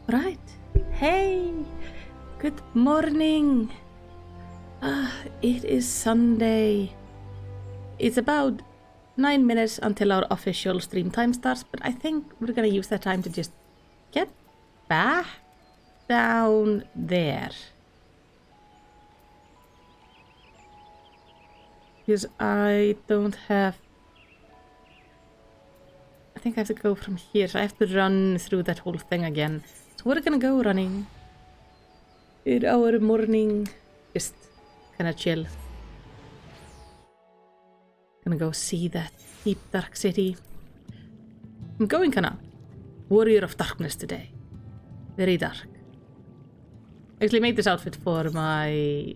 Right. Hey, good morning. It is Sunday. It's about 9 minutes until our official stream time starts, but I think we're gonna use that time to just get back down there. Because I don't have... I think I have to go from here, so I have to run through that whole thing again. So we're gonna go running in our morning, just kind of chill. Gonna go see that deep dark city. I'm going kinda warrior of darkness today. Very dark. Actually made this outfit for my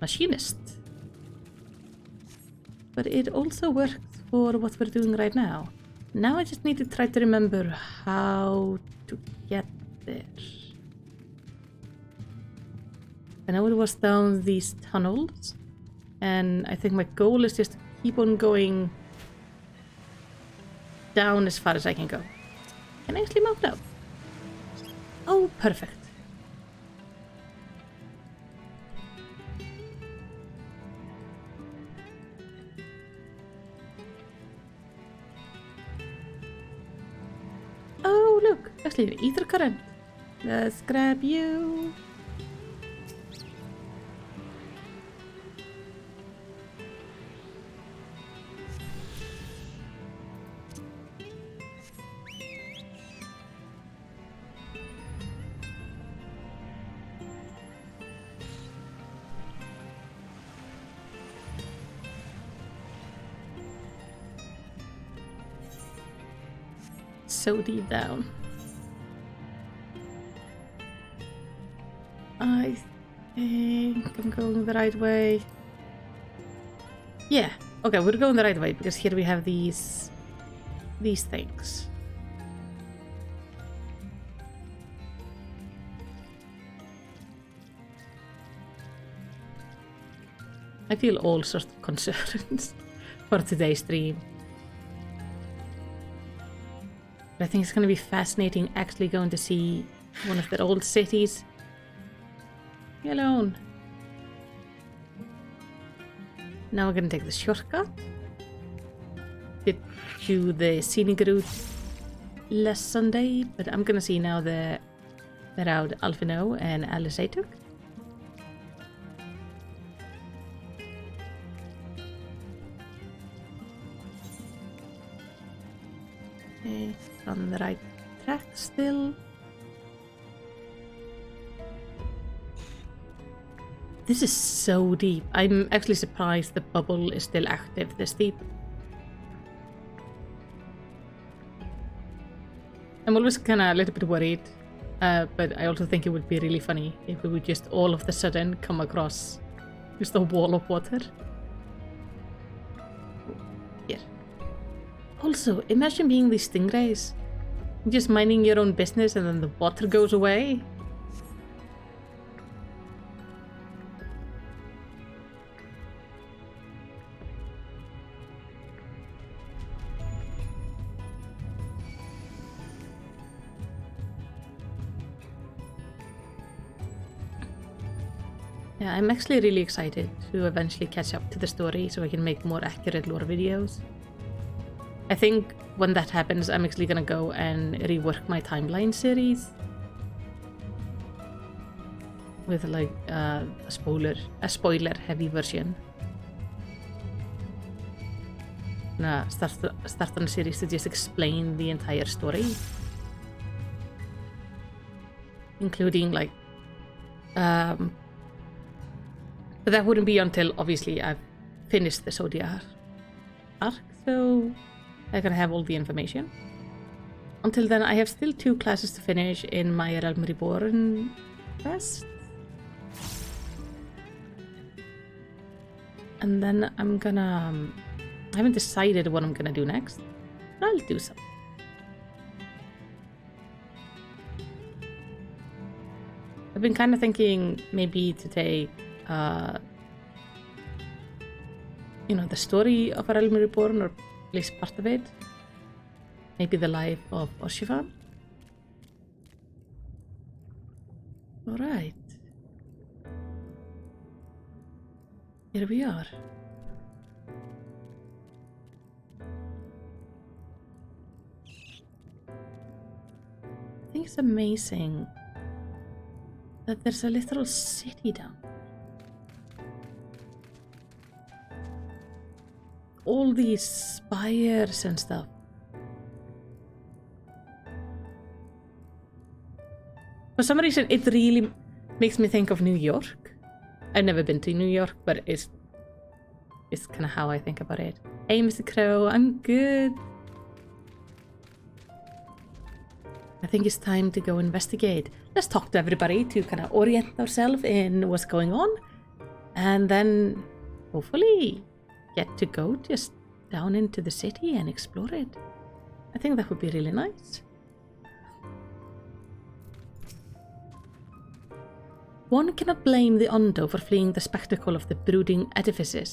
machinist. But it also works for what we're doing right now. Now I just need to try to remember how to get there. I know it was down these tunnels, and I think my goal is just to keep on going down as far as I can go. Can I actually mount up? Oh, perfect. Oh, look, actually an ether current. Let's grab you. So deep down. I think I'm going the right way. Yeah, okay, we're going the right way because here we have these things. I feel all sorts of concerns for today's stream. But I think it's going to be fascinating actually going to see one of their old cities. Leave me alone. Now we're going to take the shortcut. Did do the scenic route last Sunday, but I'm going to see now the route Alfino and Alice took. Okay. On the right track still. This is so deep. I'm actually surprised the bubble is still active this deep. I'm always kind of a little bit worried, but I also think it would be really funny if we would just all of a sudden come across just a wall of water. Here. Also, imagine being these stingrays. Just minding your own business and then the water goes away. Yeah, I'm actually really excited to eventually catch up to the story so I can make more accurate lore videos. I think when that happens, I'm actually gonna go and rework my timeline series with like a spoiler heavy version. Nah, start on a series to just explain the entire story, including like, but that wouldn't be until obviously I've finished the Zodiac arc, so I can have all the information. Until then, I have still 2 classes to finish in my Realm Reborn quest. And then I'm gonna... I haven't decided what I'm gonna do next, but I'll do some. I've been kind of thinking maybe to take, you know, the story of Realm Reborn, or at least part of it. Maybe the life of Orshivan. Alright. Here we are. I think it's amazing that there's a little city down. All these spires and stuff. For some reason, it really makes me think of New York. I've never been to New York, but it's kind of how I think about it. Hey, Mr. Crow, I'm good. I think it's time to go investigate. Let's talk to everybody to kind of orient ourselves in what's going on. And then, hopefully, get to go just down into the city and explore it. I think that would be really nice. One cannot blame the Ondo for fleeing the spectacle of the brooding edifices.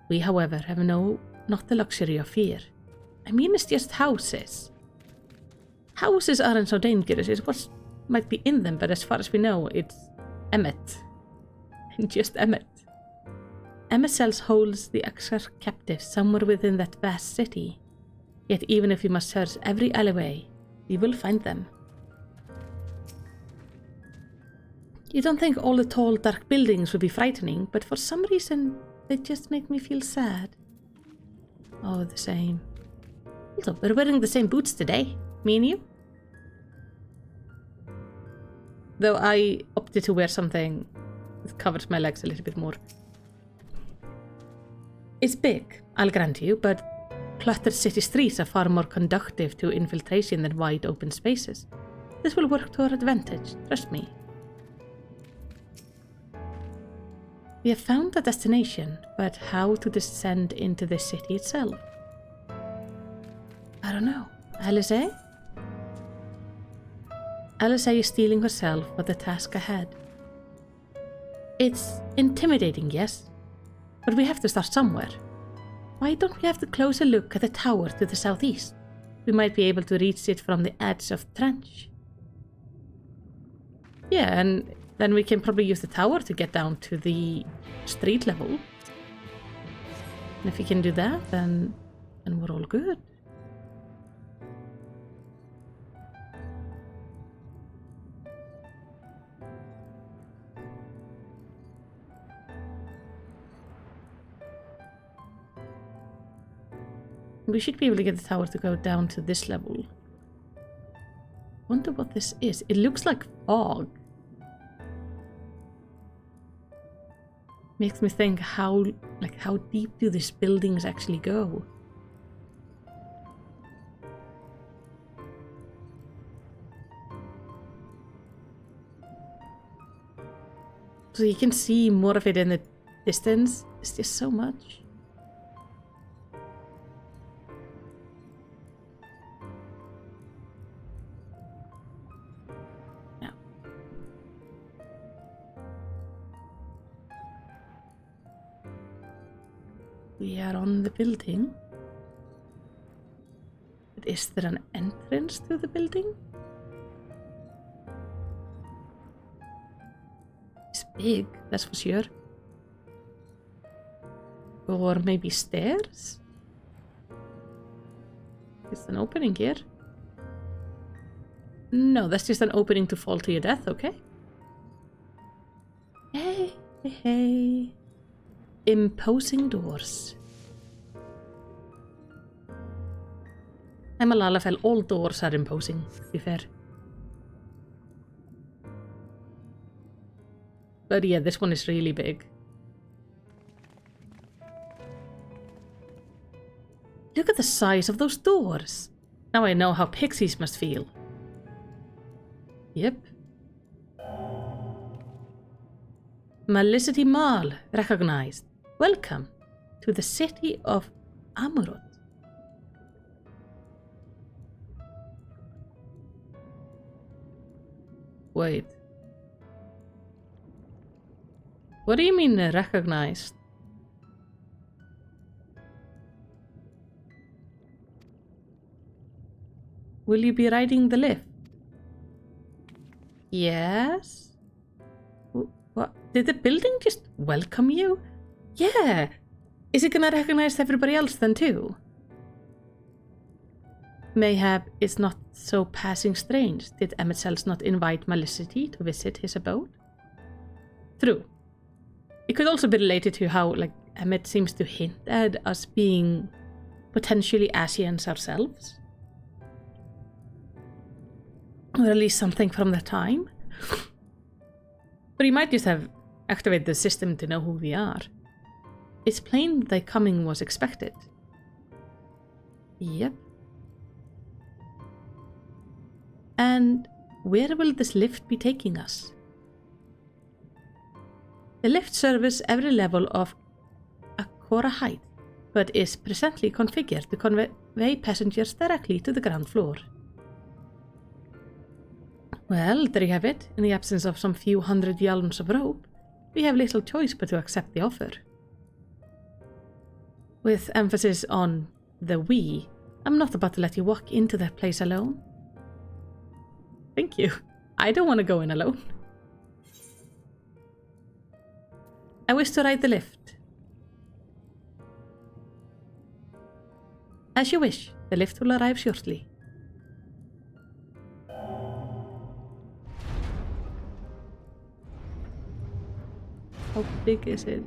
We, however, have not the luxury of fear. I mean, it's just houses. Houses aren't so dangerous, it's what might be in them, but as far as we know, it's Emmet. And just Emmet. Emmet Cells holds the Exarch captive somewhere within that vast city. Yet even if we must search every alleyway, we will find them. You don't think all the tall, dark buildings would be frightening, but for some reason, they just make me feel sad. Oh, the same. Also, we're wearing the same boots today, me and you. Though I opted to wear something that covers my legs a little bit more. It's big, I'll grant you, but cluttered city streets are far more conducive to infiltration than wide open spaces. This will work to our advantage, trust me. We have found the destination, but how to descend into the city itself? I don't know. Alice? Alice is steeling herself for the task ahead. It's intimidating, yes, but we have to start somewhere. Why don't we have a closer look at the tower to the southeast? We might be able to reach it from the edge of the trench. Yeah, and then we can probably use the tower to get down to the street level. And if we can do that, then we're all good. We should be able to get the tower to go down to this level. Wonder what this is. It looks like fog. Makes me think how deep do these buildings actually go? So you can see more of it in the distance. It's just so much. We are on the building. But is there an entrance to the building? It's big, that's for sure. Or maybe stairs? Is an opening here? No, that's just an opening to fall to your death, okay? Hey, hey, hey. Imposing doors. I'm a Lalafell, all doors are imposing, to be fair. But yeah, this one is really big. Look at the size of those doors. Now I know how pixies must feel. Yep. Malicity Mall, recognized. Welcome to the city of Amurot. Wait. What do you mean recognized? Will you be riding the lift? Yes? What? Did the building just welcome you? Yeah. Is it gonna recognize everybody else then too? Mayhap it's not so passing strange. Did Emet not invite Malicity to visit his abode? True. It could also be related to how, like, Emmet seems to hint at us being potentially Asians ourselves. Or at least something from that time. But he might just have activated the system to know who we are. It's plain their coming was expected. Yep. And where will this lift be taking us? The lift serves every level of Akora height, but is presently configured to convey passengers directly to the ground floor. Well, there you have it. In the absence of some few hundred yards of rope, we have little choice but to accept the offer. With emphasis on the we, I'm not about to let you walk into that place alone. Thank you. I don't want to go in alone. I wish to ride the lift. As you wish. The lift will arrive shortly. How big is it?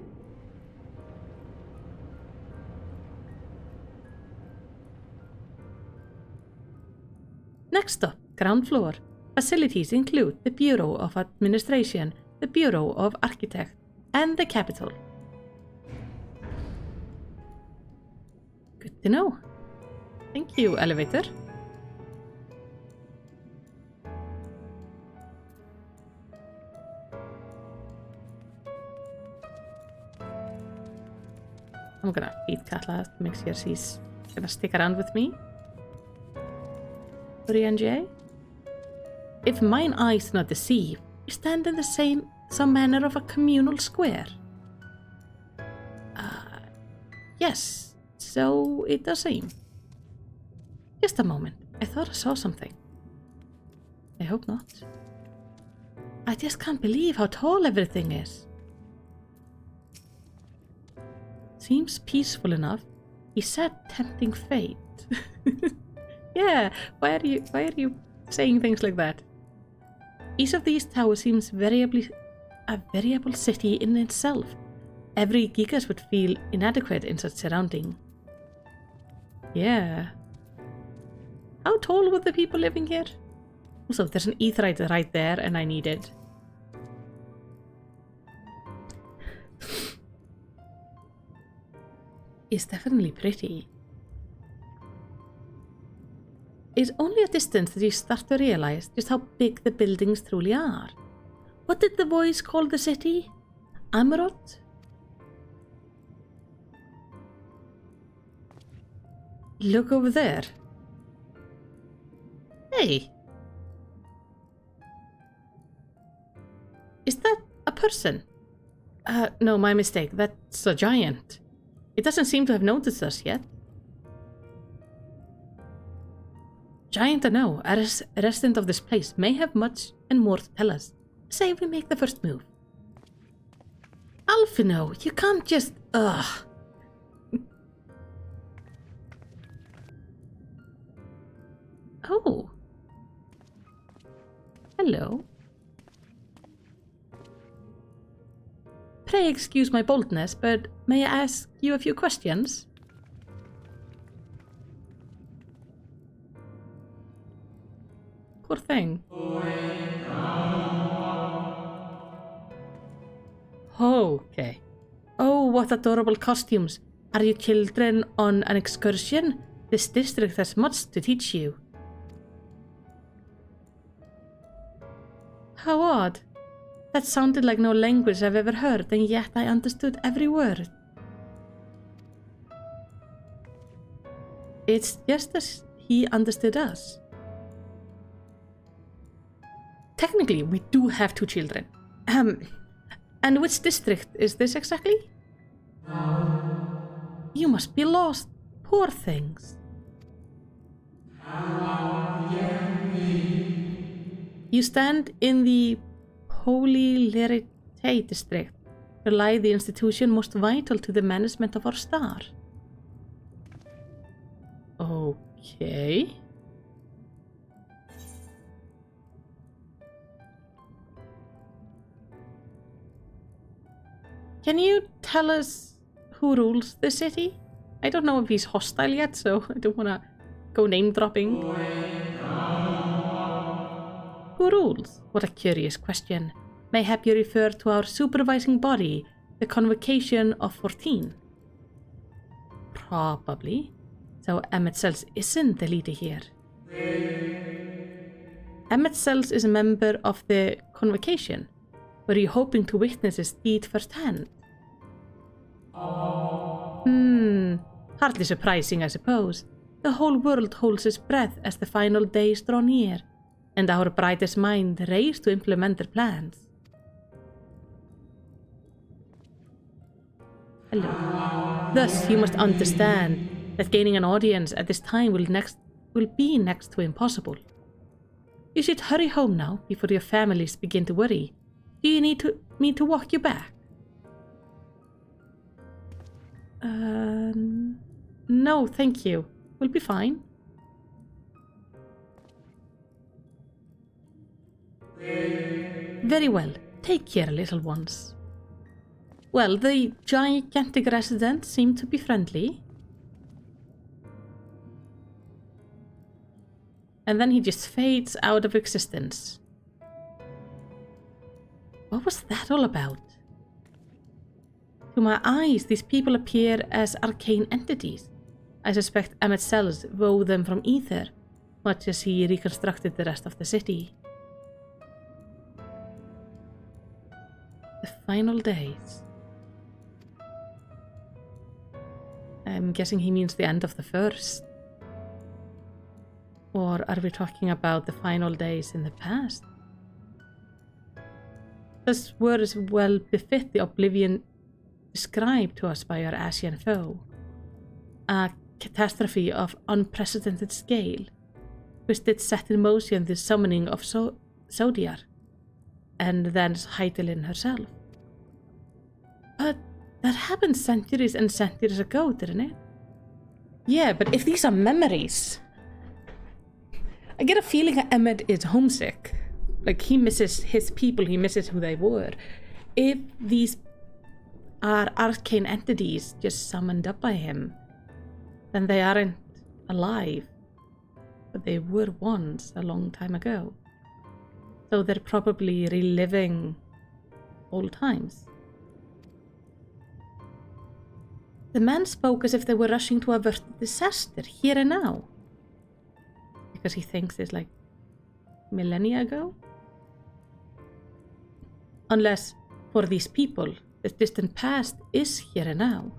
Next up, ground floor. Facilities include the Bureau of Administration, the Bureau of Architect, and the Capitol. Good to know. Thank you, elevator. I'm gonna feed Katla to make sure she's gonna stick around with me. J. If mine eyes do not deceive, we stand in some manner of a communal square. Yes, so it does seem. Just a moment, I thought I saw something. I hope not. I just can't believe how tall everything is. Seems peaceful enough. He said tempting fate. Yeah, why are you saying things like that? Each of these towers seems a variable city in itself. Every gigas would feel inadequate in such surrounding. Yeah. How tall were the people living here? Also, there's an aetheryte right there, and I need it. It's definitely pretty. It's only at distance that you start to realize just how big the buildings truly are. What did the voice call the city? Amarot? Look over there. Hey! Is that a person? No, my mistake. That's a giant. It doesn't seem to have noticed us yet. Giant or no, a resident of this place may have much and more to tell us. Say we make the first move. Alphino, you can't just... Ugh. Oh. Hello. Pray excuse my boldness, but may I ask you a few questions? Poor thing. Oh, okay. Oh, what adorable costumes. Are you children on an excursion? This district has much to teach you. How odd. That sounded like no language I've ever heard, and yet I understood every word. It's just as he understood us. Technically, we do have two children. And which district is this exactly? You must be lost. Poor things. You stand in the polylyric Tate district rely the institution most vital to the management of our star. Okay. Can you tell us who rules the city? I don't know if he's hostile yet, so I don't want to go name dropping. Who rules? What a curious question. Mayhap you refer to our supervising body, the Convocation of 14. Probably. So Emmett Sells isn't the leader here. Emmett Sells is a member of the Convocation. Were you hoping to witness his deed firsthand? Hardly surprising, I suppose. The whole world holds its breath as the final days draw near, and our brightest mind race to implement their plans. Hello. Thus, you must understand that gaining an audience at this time will be next to impossible. You should hurry home now before your families begin to worry. Do you need me to walk you back? No, thank you. We'll be fine. Very well. Take care, little ones. Well, the gigantic residents seem to be friendly. And then he just fades out of existence. What was that all about? To my eyes, these people appear as arcane entities. I suspect Emmett Sells wove them from ether, much as he reconstructed the rest of the city. The final days. I'm guessing he means the end of the first. Or are we talking about the final days in the past? This words well befit the oblivion described to us by our Asian foe. A catastrophe of unprecedented scale, which did set in motion the summoning of Zodiar, and then Hydaelyn herself. But that happened centuries and centuries ago, didn't it? Yeah, but if these are memories, I get a feeling that Emmett is homesick. Like, he misses his people, he misses who they were. If these are arcane entities just summoned up by him, then they aren't alive. But they were once, a long time ago. So they're probably reliving old times. The man spoke as if they were rushing to avert disaster here and now. Because he thinks it's like millennia ago? Unless, for these people, the distant past is here and now.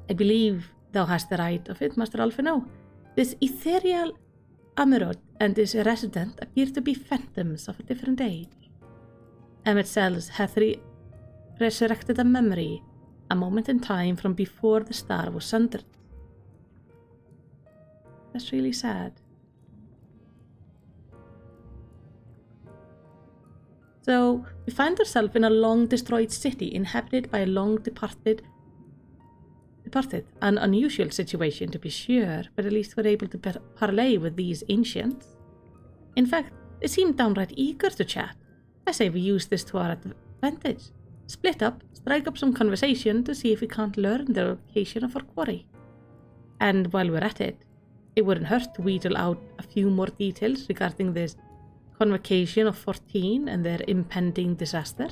I believe thou hast the right of it, Master Alphino. This ethereal Amerod and his resident appear to be phantoms of a different age. Emmett Sells hath resurrected a memory, a moment in time from before the star was sundered. That's really sad. So, we find ourselves in a long destroyed city inhabited by a long departed, an unusual situation to be sure, but at least we're able to parley with these ancients. In fact, they seem downright eager to chat. I say we use this to our advantage. Split up, strike up some conversation to see if we can't learn the location of our quarry. And while we're at it, it wouldn't hurt to wheedle out a few more details regarding this Convocation of 14 and their impending disaster.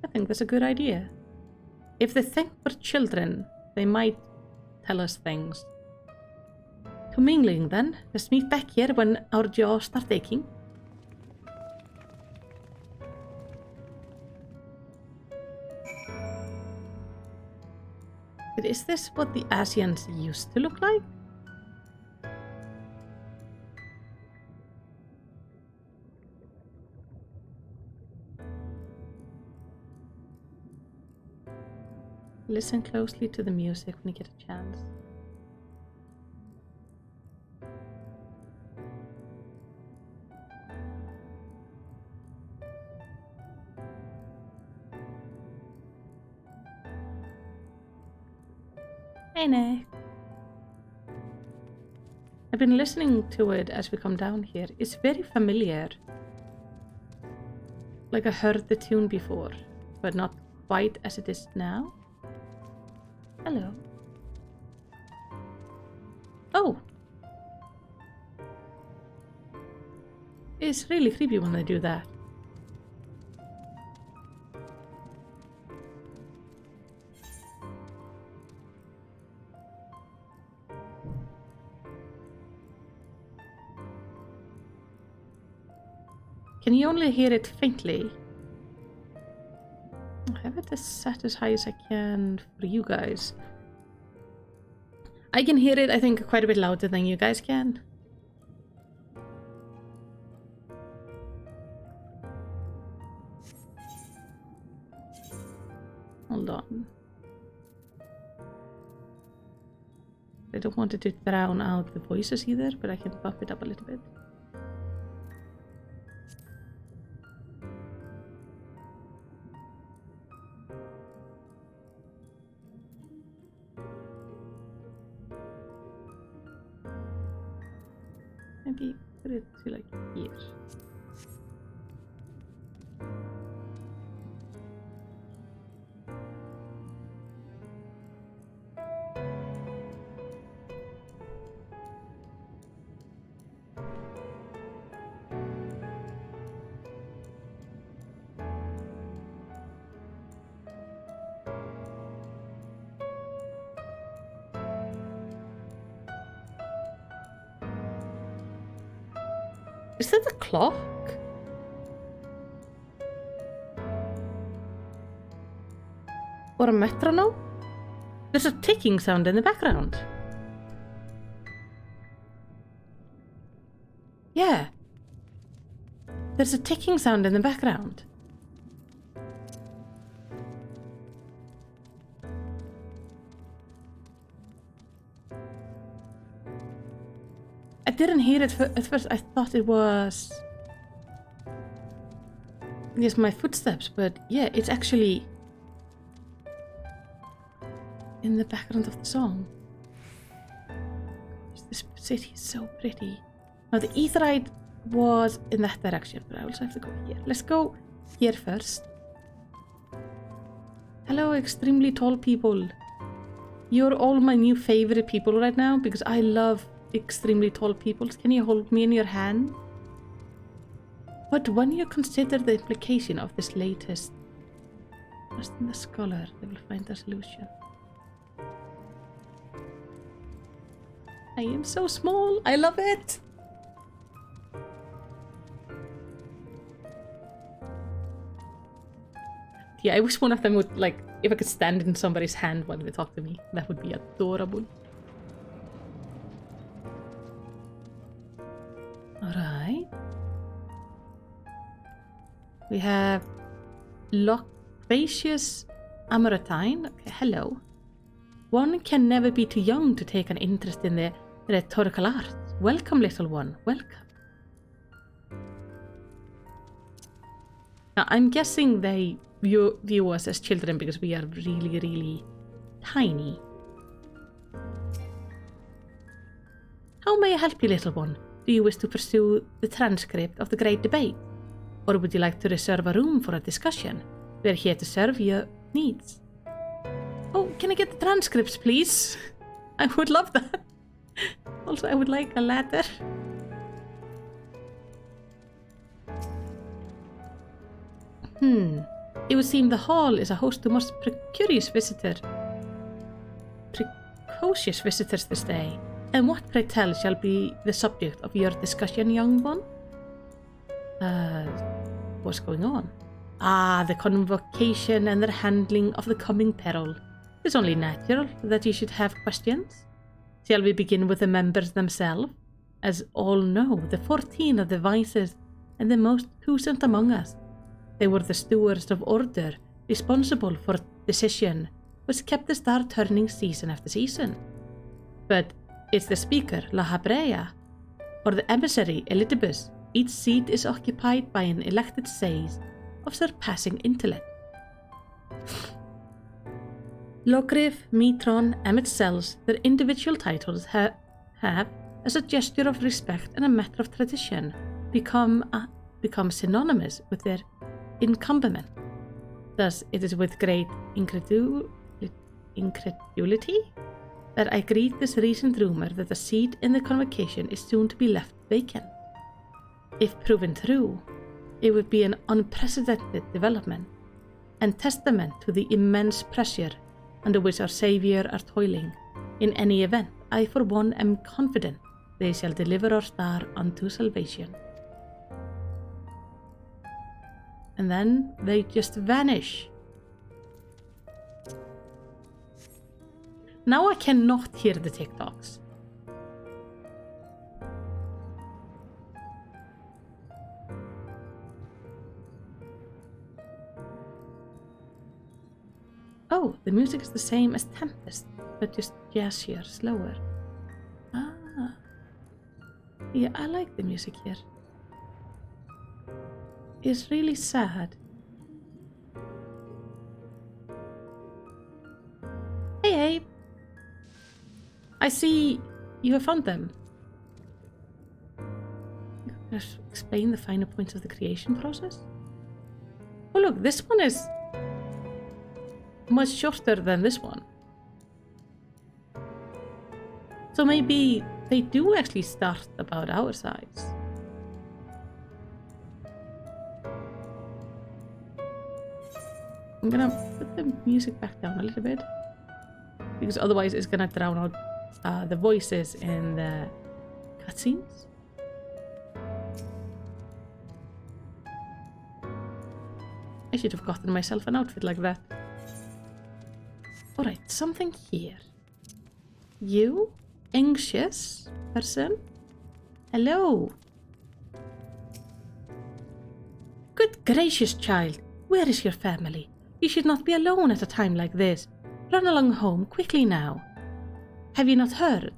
I think that's a good idea. If they think we're children, they might tell us things. To mingling then, let's meet back here when our jaws start aching. But is this what the Asians used to look like? Listen closely to the music when you get a chance. Hey, Nick. I've been listening to it as we come down here. It's very familiar. Like I heard the tune before, but not quite as it is now. Hello. Oh. It's really creepy when they do that. Can you only hear it faintly? I have it as set as high as I can for you guys. I can hear it, I think, quite a bit louder than you guys can. Hold on. I don't want it to drown out the voices either, but I can bump it up a little bit. Maybe put it to like here. Is that a clock? Or a metronome? There's a ticking sound in the background. Yeah. There's a ticking sound in the background. I didn't hear it at first. I thought it was just my footsteps, but yeah, it's actually in the background of the song. This city is so pretty. Now the etherite was in that direction, but I also have to go here. Let's go here first. Hello, extremely tall people. You're all my new favorite people right now because I love extremely tall people. Can you hold me in your hand? But when you consider the implication of this latest, trust in the scholar, they will find a solution. I am so small. I love it. Yeah, I wish one of them would, like, if I could stand in somebody's hand when they talk to me, that would be adorable. Alright. We have Loquacious Amaratine. Okay, hello. One can never be too young to take an interest in the rhetorical arts. Welcome, little one. Welcome. Now, I'm guessing they view us as children because we are really, really tiny. How may I help you, little one? Do you wish to pursue the transcript of the great debate? Or would you like to reserve a room for a discussion? We're here to serve your needs. Oh, can I get the transcripts, please? I would love that. Also, I would like a ladder. It would seem the hall is a host to most precocious visitors this day. And what, pray tell, shall be the subject of your discussion, young one? What's going on? Ah, the convocation and the handling of the coming peril. It's only natural that you should have questions. Shall we begin with the members themselves? As all know, the 14 are the wisest and the most puissant among us. They were the stewards of order, responsible for decision, which kept the star turning season after season. But it's the speaker, La Habrea, or the emissary, Elidibus. Each seat is occupied by an elected sage of surpassing intellect. Logriff, Metron, Emmet Cells, their individual titles have, as a gesture of respect and a matter of tradition, become synonymous with their incumbent. Thus, it is with great incredulity that I greet this recent rumor that the seat in the convocation is soon to be left vacant. If proven true, it would be an unprecedented development and testament to the immense pressure under which our Savior are toiling. In any event, I for one am confident they shall deliver our star unto salvation. And then they just vanish. Now I cannot hear the TikToks. Oh, the music is the same as Tempest, but just jazzier, slower. Ah. Yeah, I like the music here. It's really sad. Hey, I see you have found them. Let's explain the finer points of the creation process. Oh look, this one is much shorter than this one. So maybe they do actually start about our size. I'm gonna put the music back down a little bit, because otherwise it's gonna drown out the voices in the cutscenes. I should have gotten myself an outfit like that. Alright, something here. You? Anxious person? Hello? Good gracious, child. Where is your family? You should not be alone at a time like this. Run along home quickly now. Have you not heard?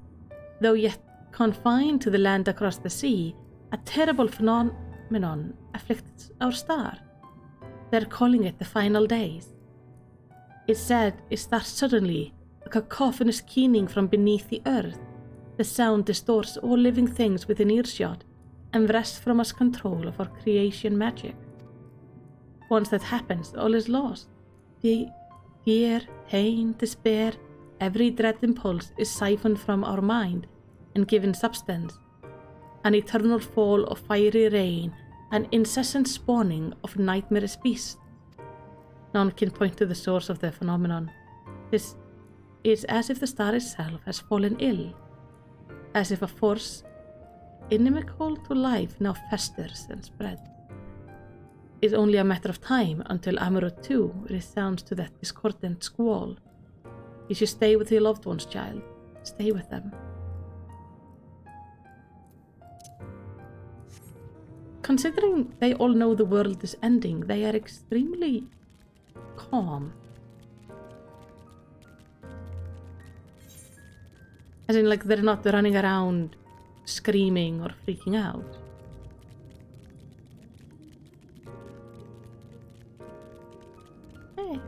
Though yet confined to the land across the sea, a terrible phenomenon afflicts our star. They're calling it the final days. It's said it starts suddenly, a cacophonous keening from beneath the earth. The sound distorts all living things within earshot and wrests from us control of our creation magic. Once that happens, all is lost. Fear, pain, despair, every dread impulse is siphoned from our mind and given substance. An eternal fall of fiery rain, an incessant spawning of nightmarish beasts. None can point to the source of the phenomenon. This is as if the star itself has fallen ill, as if a force inimical to life now festers and spreads. It's only a matter of time until Amarut 2 resounds to that discordant squall. You should stay with your loved ones, child. Stay with them. Considering they all know the world is ending, they are extremely calm. As in, like, they're not running around screaming or freaking out. Hey.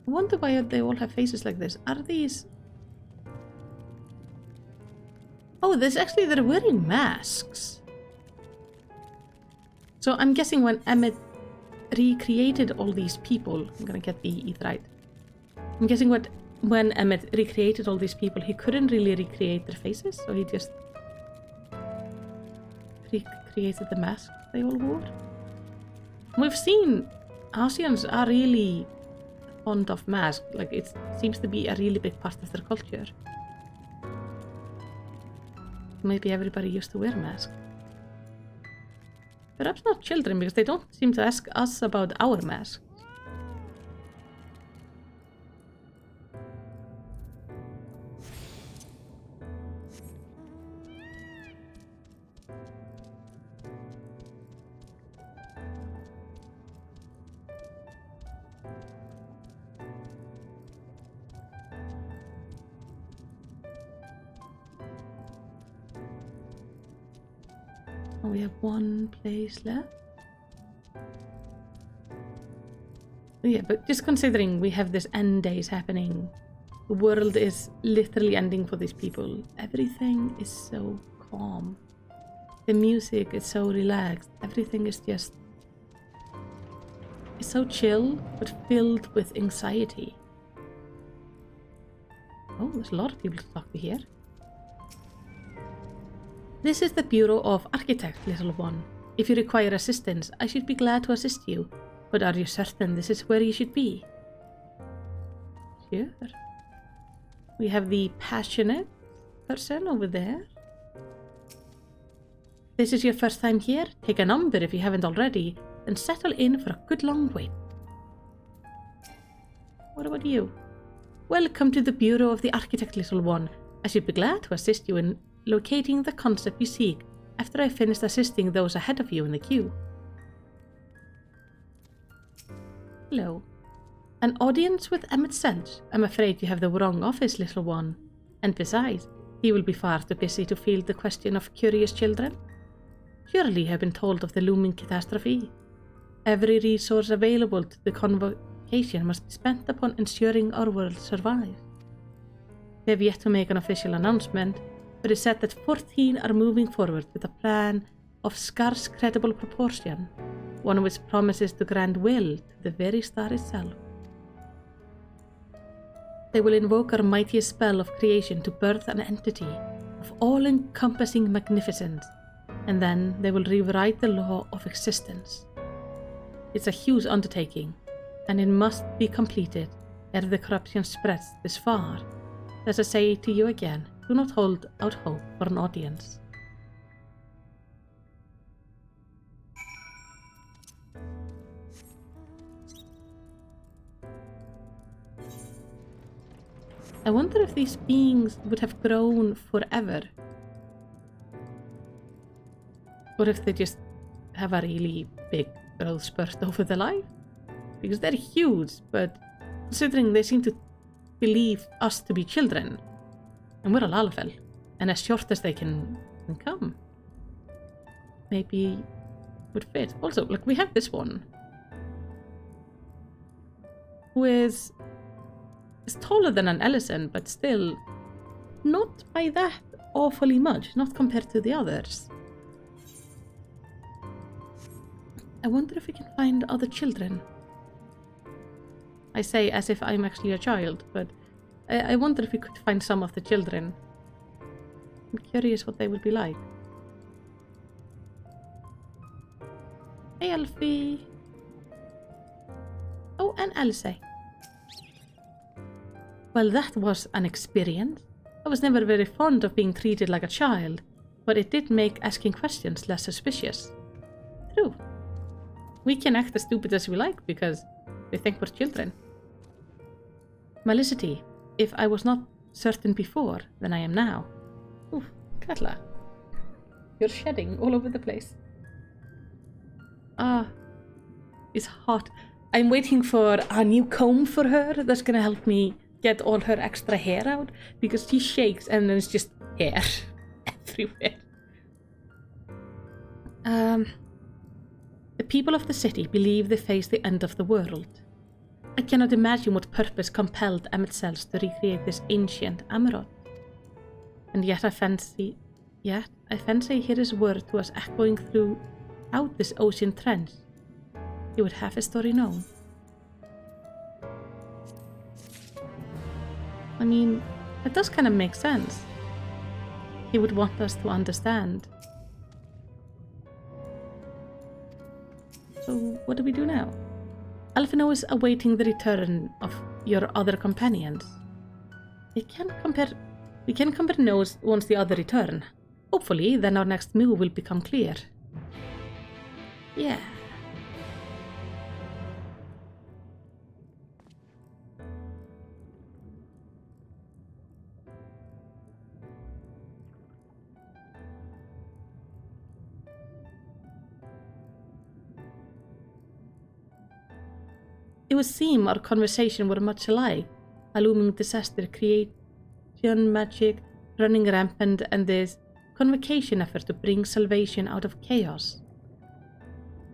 I wonder why they all have faces like this. Are these... Oh, they're wearing masks. So I'm guessing when Emmet recreated all these people, I'm gonna get the ETH right. I'm guessing when Emmet recreated all these people, he couldn't really recreate their faces, so he just recreated the mask they all wore. We've seen Asians are really fond of masks, like it seems to be a really big part of their culture. Maybe everybody used to wear masks. Perhaps not children, because they don't seem to ask us about our masks. We have one place left. Yeah, but just considering we have this end days happening, the world is literally ending for these people. Everything is so calm. The music is so relaxed. Everything is just... It's so chill, but filled with anxiety. Oh, there's a lot of people to talk to here. This is the Bureau of Architects, little one. If you require assistance, I should be glad to assist you. But are you certain this is where you should be? Sure. We have the passionate person over there. This is your first time here? Take a number if you haven't already, and settle in for a good long wait. What about you? Welcome to the Bureau of the Architect, little one. I should be glad to assist you in locating the concept you seek after I finished assisting those ahead of you in the queue. Hello. An audience with Emmett Selch. I'm afraid you have the wrong office, little one. And besides, he will be far too busy to field the question of curious children. Surely you have been told of the looming catastrophe. Every resource available to the convocation must be spent upon ensuring our world survives. They have yet to make an official announcement, but it's said that 14 are moving forward with a plan of scarce credible proportion, one which promises to grant will to the very star itself. They will invoke our mightiest spell of creation to birth an entity of all-encompassing magnificence, and then they will rewrite the law of existence. It's a huge undertaking, and it must be completed ere the corruption spreads this far. As I say to you again, do not hold out hope for an audience. I wonder if these beings would have grown forever. Or if they just have a really big growth spurt over their life. Because they're huge, but considering they seem to believe us to be children, and we're a Lalafell, and as short as they can come, maybe would fit. Also, look, we have this one, who is taller than an Ellison, but still not by that awfully much, not compared to the others. I wonder if we can find other children. I say as if I'm actually a child, but I wonder if we could find some of the children. I'm curious what they would be like. Hey, Elfie. Oh, and Elsie. Well, that was an experience. I was never very fond of being treated like a child, but it did make asking questions less suspicious. True. We can act as stupid as we like because they think we're children. Malicity. If I was not certain before, then I am now. Oof, Katla. You're shedding all over the place. Ah, it's hot. I'm waiting for a new comb for her that's gonna help me get all her extra hair out, because she shakes and then it's just hair everywhere. The people of the city believe they face the end of the world. I cannot imagine what purpose compelled Emmett Selch to recreate this ancient Amarot. And yet I fancy hear his word to us echoing throughout this ocean trench. He would have his story known. I mean, it does kind of make sense. He would want us to understand. So what do we do now? Alphino is awaiting the return of your other companions. We can compare notes once the other return. Hopefully, then our next move will become clear. Yeah. It would seem our conversation were much alike. A looming disaster, creation magic running rampant, and this convocation effort to bring salvation out of chaos.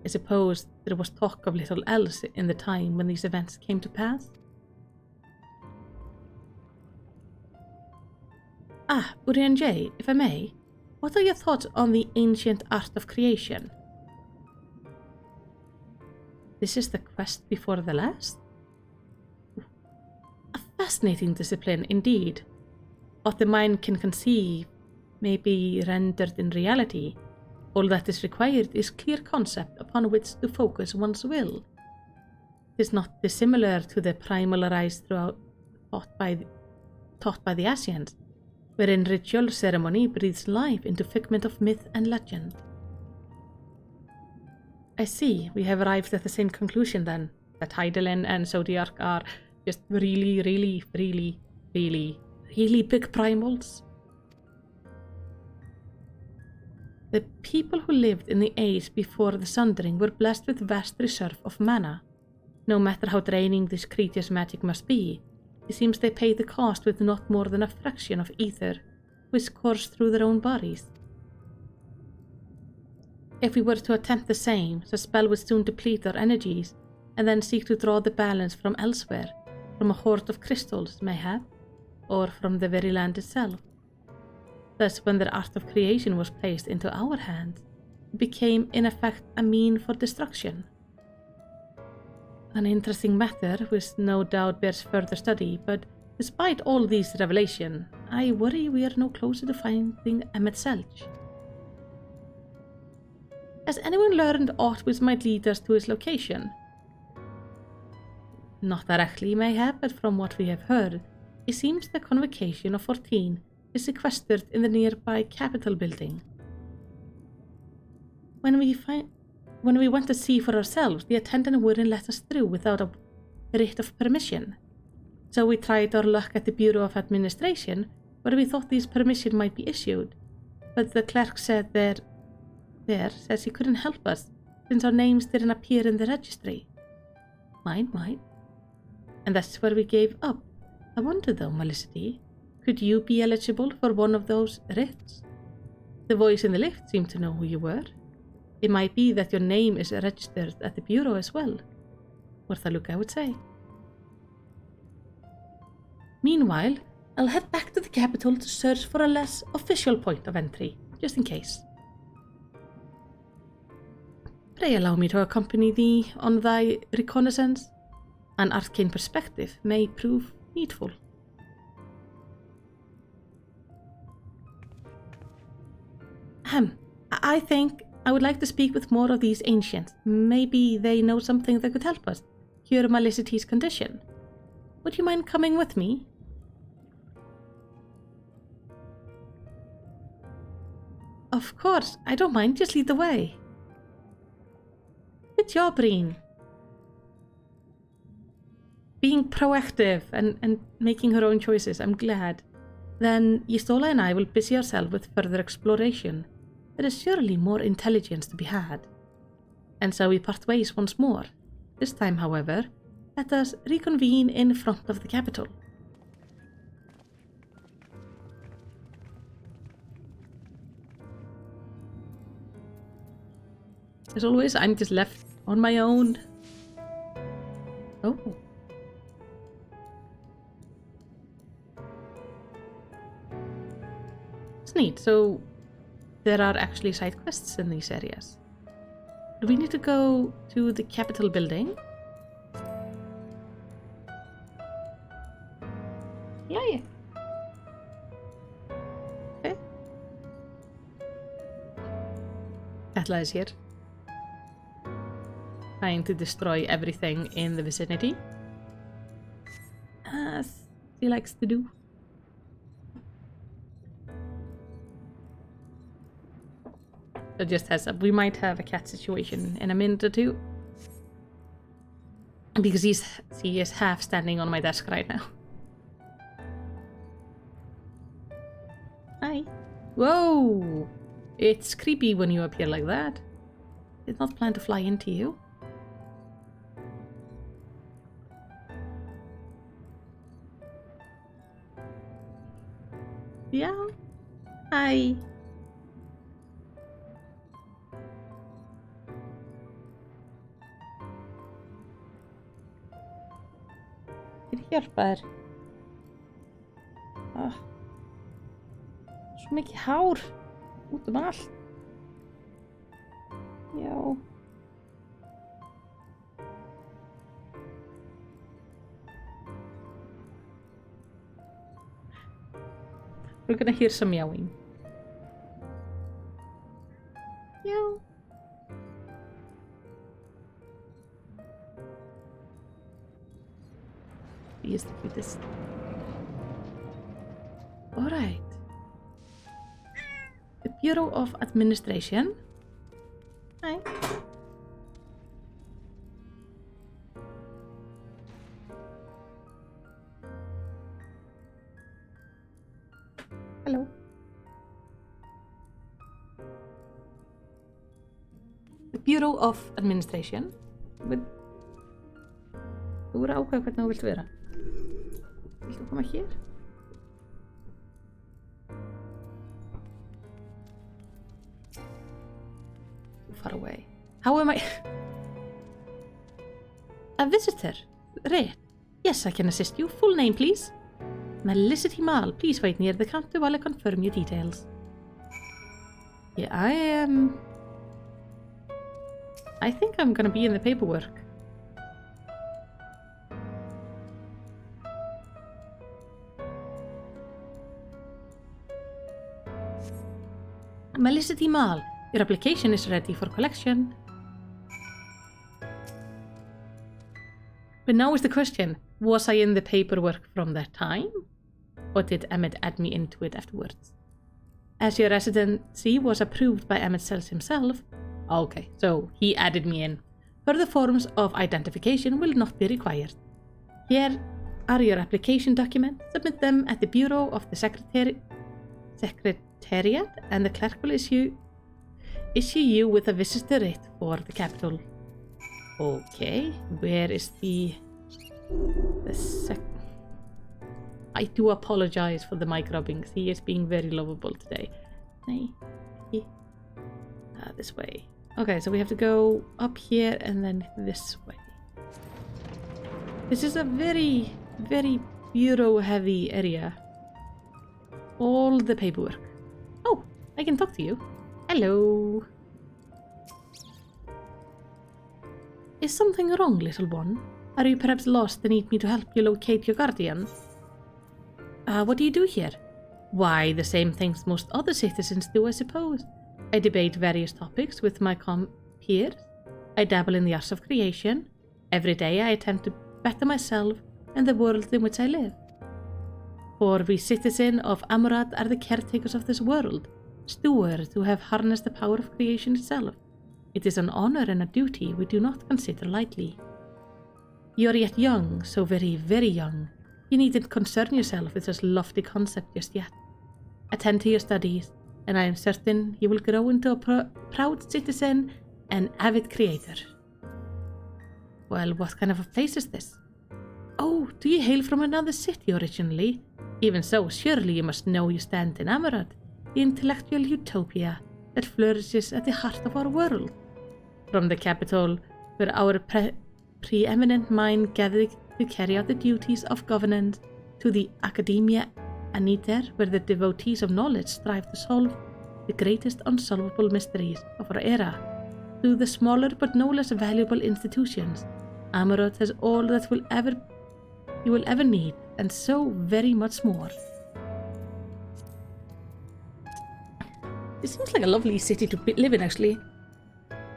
I suppose there was talk of little else in the time when these events came to pass. Urian J, if I may, what are your thoughts on the ancient art of creation? This is the quest before the last? A fascinating discipline indeed. What the mind can conceive may be rendered in reality. All that is required is clear concept upon which to focus one's will. It is not dissimilar to the primal arise throughout taught by the Asians, wherein ritual ceremony breathes life into figment of myth and legend. I see, we have arrived at the same conclusion then, that Hydaelyn and Zodiac are just really big primals. The people who lived in the age before the Sundering were blessed with vast reserve of mana. No matter how draining this creature's magic must be, it seems they pay the cost with not more than a fraction of ether, which coursed through their own bodies. If we were to attempt the same, the spell would soon deplete our energies, and then seek to draw the balance from elsewhere, from a hoard of crystals, mayhap, or from the very land itself. Thus, when the art of creation was placed into our hands, it became in effect a mean for destruction. An interesting matter which no doubt bears further study, but despite all these revelations, I worry we are no closer to finding Emmett Selch. Has anyone learned aught which might lead us to his location? Not directly, mayhap, but from what we have heard, it seems the Convocation of 14 is sequestered in the nearby Capitol building. When we went to see for ourselves, the attendant wouldn't let us through without a writ of permission. So we tried our luck at the Bureau of Administration, where we thought these permission might be issued, but the clerk said says he couldn't help us, since our names didn't appear in the registry. Mine. And that's where we gave up. I wonder though, Melicity, could you be eligible for one of those writs? The voice in the lift seemed to know who you were. It might be that your name is registered at the Bureau as well. Worth a look, I would say. Meanwhile, I'll head back to the capital to search for a less official point of entry, just in case. Pray allow me to accompany thee on thy reconnaissance. An arcane perspective may prove needful. I think I would like to speak with more of these ancients. Maybe they know something that could help us cure Melicity's condition. Would you mind coming with me? Of course, I don't mind. Just lead the way. Good job, Breen. Being proactive and making her own choices, I'm glad. Then Yistola and I will busy ourselves with further exploration. There is surely more intelligence to be had. And so we part ways once more. This time, however, let us reconvene in front of the capital. As always, I'm just left on my own. Oh. It's neat. So there are actually side quests in these areas. Do we need to go to the Capitol building? Yeah. Okay. Atla is here. Trying to destroy everything in the vicinity. As he likes to do. So just heads up, we might have a cat situation in a minute or two. Because he is half standing on my desk right now. Hi. Whoa! It's creepy when you appear like that. Did not plan to fly into you. Yeah. Hi. Hjálpa þér. Svo mikið hár út allt. Já. We're gonna hear some meowing. Meow. He is the cutest. Alright. The Bureau of Administration. Hi. Hello. The Bureau of Administration. Þú verður að ákveða hvernig þú vilt vera. Viltu koma hér? Too far away. How am I? A visitor. Right. Yes, I can assist you. Full name, please. Melicity Mal. Please wait near the counter while I confirm your details. Yeah, I think I'm gonna be in the paperwork. Melicity Mal, your application is ready for collection. But now is the question, was I in the paperwork from that time? Or did Emmett add me into it afterwards? As your residency was approved by Emmett Sells himself, okay, so he added me in. Further forms of identification will not be required. Here are your application documents. Submit them at the Bureau of the Secretariat, and the clerk will issue you with a visitor writ for the capital. Okay, where is the I do apologize for the mic rubbings. He is being very lovable today. This way. Okay, so we have to go up here and then this way. This is a very, very bureau-heavy area. All the paperwork. Oh, I can talk to you. Hello. Is something wrong, little one? Are you perhaps lost and need me to help you locate your guardian? What do you do here? Why, the same things most other citizens do, I suppose. I debate various topics with my peers. I dabble in the arts of creation. Every day I attempt to better myself and the world in which I live. For we citizens of Amarat are the caretakers of this world, stewards who have harnessed the power of creation itself. It is an honor and a duty we do not consider lightly. You are yet young, so very, very young. You needn't concern yourself with this lofty concept just yet. Attend to your studies, and I am certain you will grow into a proud citizen and avid creator. Well, what kind of a place is this? Oh, do you hail from another city originally? Even so, surely you must know you stand in Amarat, the intellectual utopia that flourishes at the heart of our world. From the capital, where our preeminent mind gathered to carry out the duties of governance, to the Academia Aniter, where the devotees of knowledge strive to solve the greatest unsolvable mysteries of our era, to the smaller but no less valuable institutions, Amarat has all that you will ever need, and so very much more. It seems like a lovely city to live in, actually.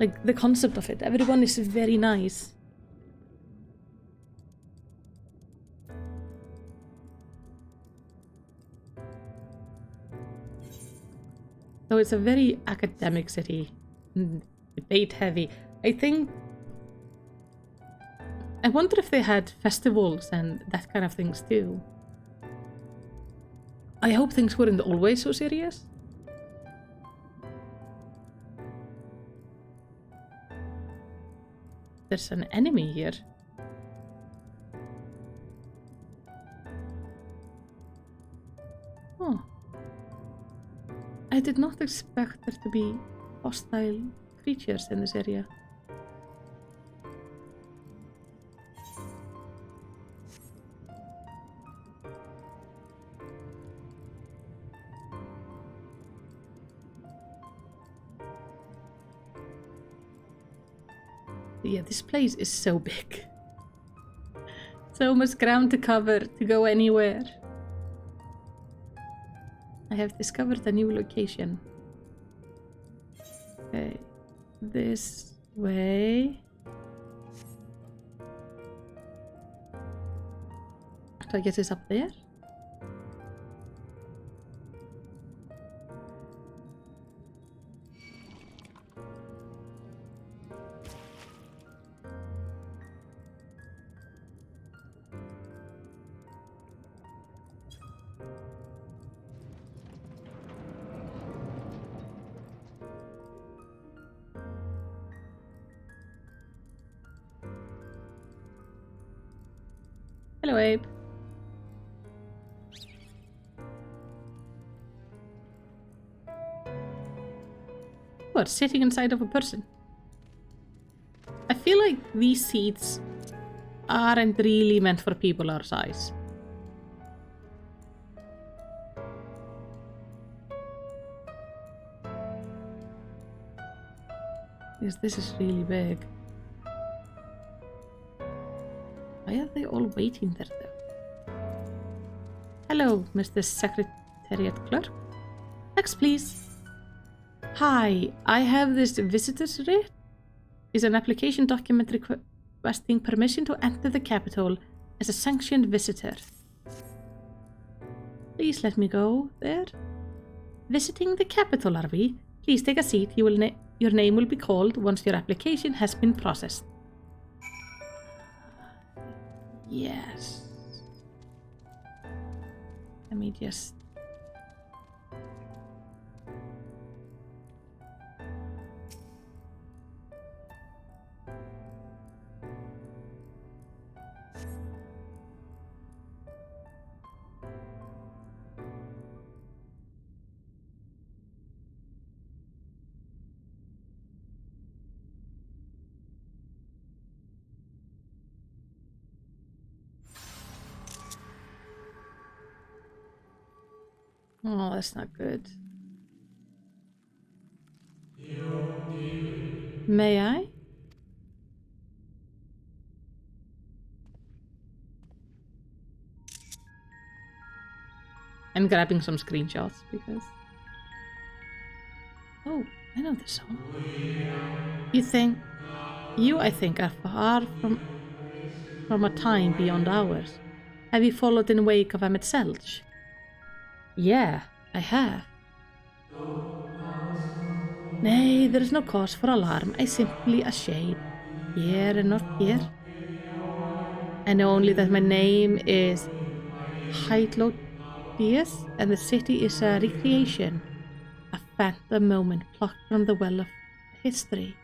Like, the concept of it. Everyone is very nice. So it's a very academic city. Debate heavy. I wonder if they had festivals and that kind of things too. I hope things weren't always so serious. There's an enemy here. Oh. I did not expect there to be hostile creatures in this area. Yeah, this place is so big. So much ground to cover to go anywhere. I have discovered a new location. Okay, this way. So I guess it's up there. Hello, Abe. What, sitting inside of a person? I feel like these seats aren't really meant for people our size. Because this is really big. Why are they all waiting there though? Hello, Mr. Secretariat Clerk. Next, please. Hi, I have this visitor's writ. Is an application document requesting permission to enter the capital as a sanctioned visitor. Please let me go there. Visiting the capital, are we? Please take a seat. Your name will be called once your application has been processed. Yes. Let me just... Oh, that's not good. May I? I'm grabbing some screenshots because... Oh, I know this song. You, I think, are far from a time beyond ours. Have you followed in the wake of Emmett Selch? Yeah, I have. Nay, there is no cause for alarm. I simply a shade. Here and not here. I know only that my name is Hytlodius, and the city is a recreation. A phantom moment plucked from the well of history.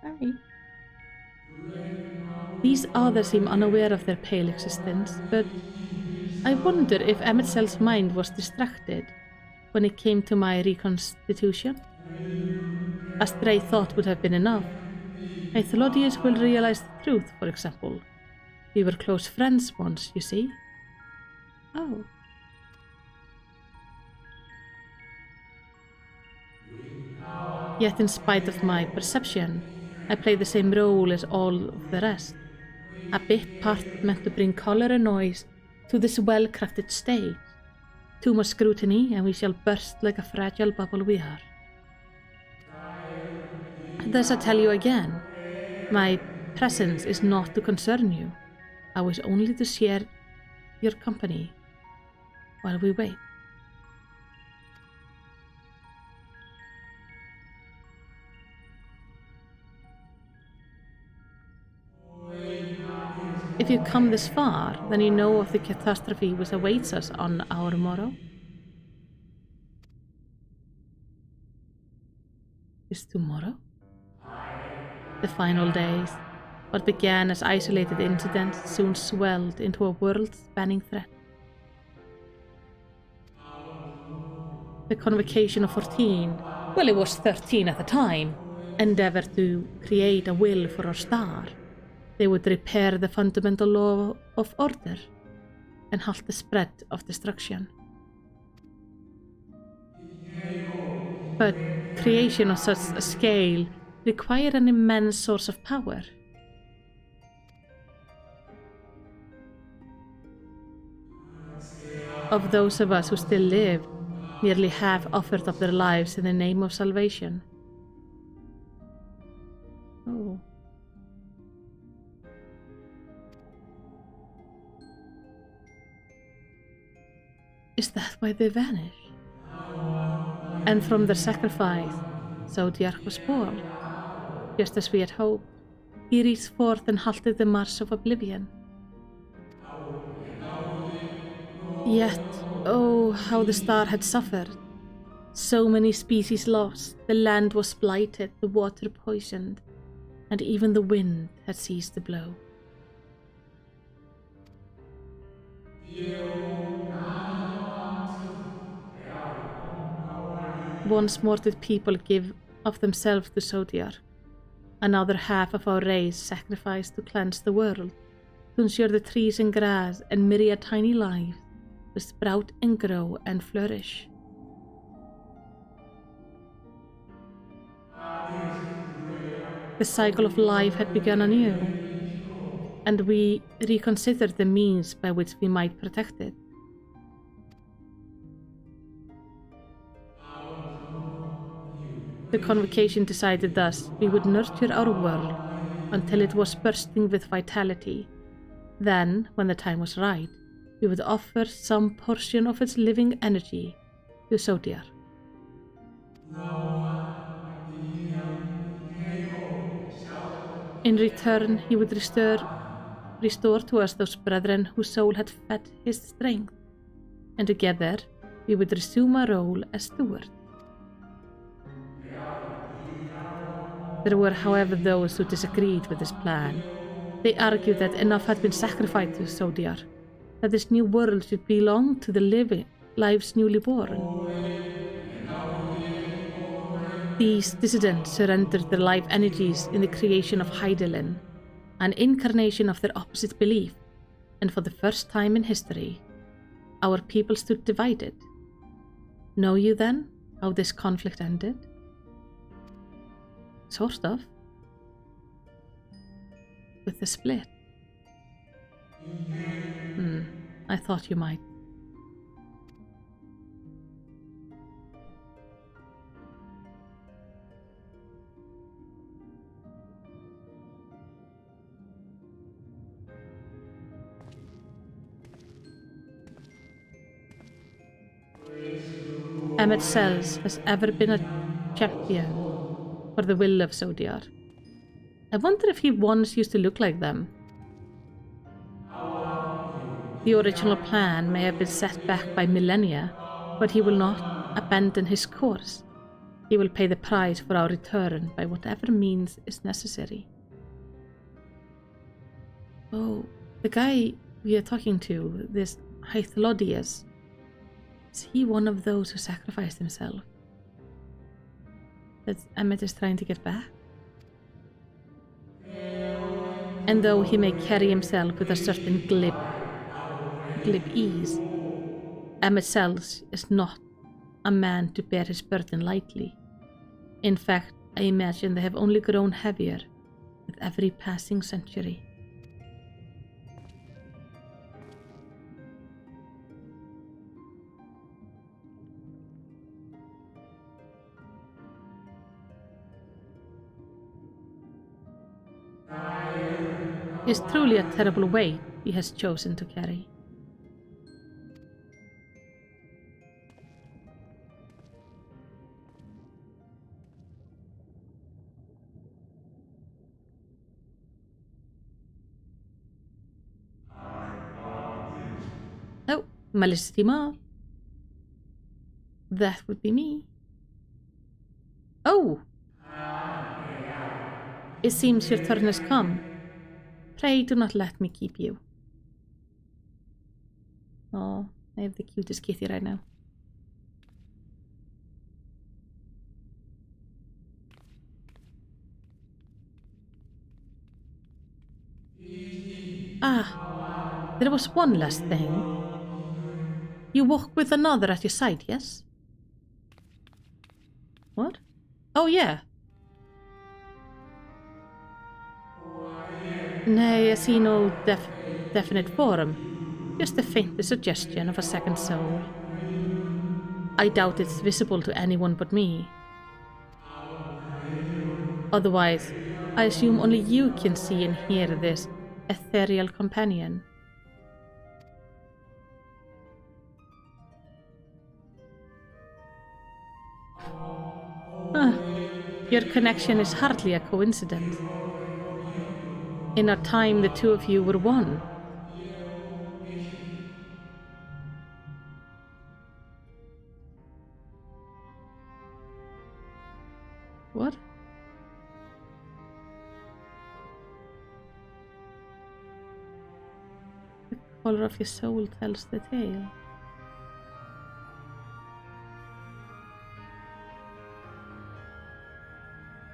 Hi. These others seem unaware of their pale existence, but I wonder if Emmett Selch's mind was distracted when it came to my reconstitution. A stray thought would have been enough. Hytlodius will realize the truth, for example. We were close friends once, you see. Oh. Yet in spite of my perception, I play the same role as all of the rest. A bit part meant to bring color and noise to this well-crafted stage. Too much scrutiny and we shall burst like a fragile bubble we are. Thus I tell you again, my presence is not to concern you. I wish only to share your company while we wait. If you come this far, then you know of the catastrophe which awaits us on our morrow. Is tomorrow? The final days, what began as isolated incidents, soon swelled into a world-spanning threat. The Convocation of 14, well, it was 13 at the time, endeavored to create a will for our star. They would repair the fundamental law of order and halt the spread of destruction. But creation of such a scale required an immense source of power. Of those of us who still live, nearly half offered up their lives in the name of salvation. Oh. Is that why they vanished? And from their sacrifice, Zodiac was born. Just as we had hoped, he reached forth and halted the march of oblivion. Yet, oh, how the star had suffered. So many species lost, the land was blighted, the water poisoned, and even the wind had ceased to blow. Once more did people give of themselves to Zodiac. Another half of our race sacrificed to cleanse the world, to ensure the trees and grass and myriad tiny lives would sprout and grow and flourish. The cycle of life had begun anew, and we reconsidered the means by which we might protect it. The convocation decided thus we would nurture our world until it was bursting with vitality. Then, when the time was right, we would offer some portion of its living energy to Zodiac. In return, he would restore to us those brethren whose soul had fed his strength, and together we would resume our role as stewards. There were, however, those who disagreed with this plan. They argued that enough had been sacrificed to Zodiac, that this new world should belong to the living lives newly born. These dissidents surrendered their life energies in the creation of Heidelin, an incarnation of their opposite belief, and for the first time in history, our people stood divided. Know you then how this conflict ended? Sort of. With the split. I thought you might. Emmett Sells has ever been a champion for the will of Zodiac. I wonder if he once used to look like them. The original plan may have been set back by millennia, but he will not abandon his course. He will pay the price for our return by whatever means is necessary. Oh, the guy we are talking to, this Hythlodius, is he one of those who sacrificed himself? That Emmett is trying to get back? And though he may carry himself with a certain glib ease, Emmett Sells is not a man to bear his burden lightly. In fact, I imagine they have only grown heavier with every passing century. It is truly a terrible weight he has chosen to carry. Oh, Malissima. That would be me. Oh! It seems your turn has come. Pray do not let me keep you. Oh, I have the cutest kitty right now. Ah, there was one last thing. You walk with another at your side, yes? Oh, yeah. Nay, I see no definite form. Just the faintest suggestion of a second soul. I doubt it's visible to anyone but me. Otherwise, I assume only you can see and hear this ethereal companion. Your connection is hardly a coincidence. In our time, the two of you were one. What? The color of your soul tells the tale.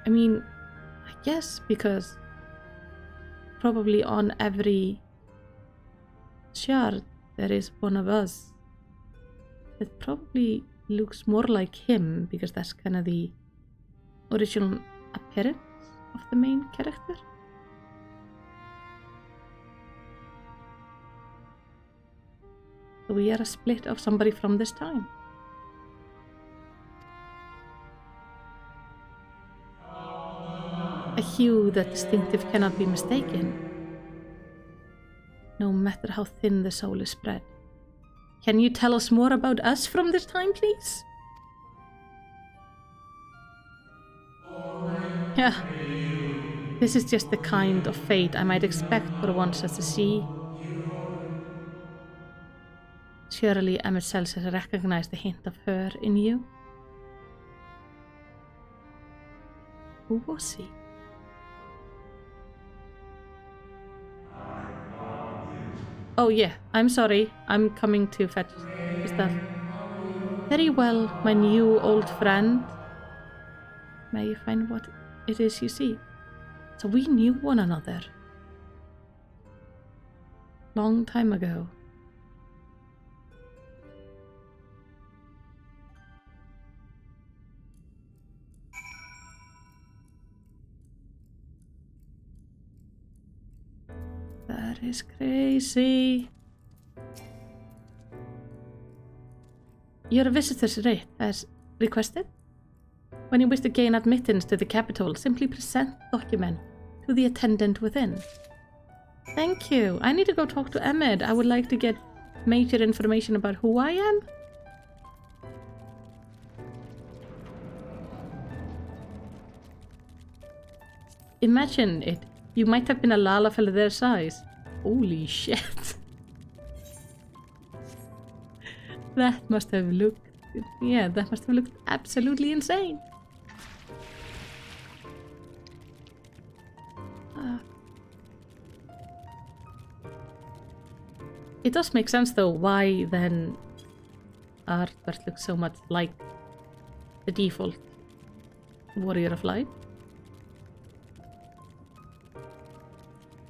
I mean, I guess because probably on every shard there is one of us. It probably looks more like him because that's kind of the original appearance of the main character. So we are a split of somebody from this time. A hue that distinctive cannot be mistaken, no matter how thin the soul is spread. Can you tell us more about us from this time, please? Yeah. This is just the kind of fate I might expect for one such as she. Surely Emmett Sells has recognized the hint of her in you. Who was he? Oh yeah, I'm sorry. I'm coming to fetch stuff. Very well, my new old friend. May you find what it is you see. So we knew one another. Long time ago. That is crazy. Your visitor's rate as requested. When you wish to gain admittance to the capital, simply present the document to the attendant within. Thank you. I need to go talk to Emmett. I would like to get major information about who I am. Imagine it. You might have been a Lalafell their size. Holy shit. That must have looked... Yeah, that must have looked absolutely insane. It does make sense though, why then Artbert looks so much like the default Warrior of Light.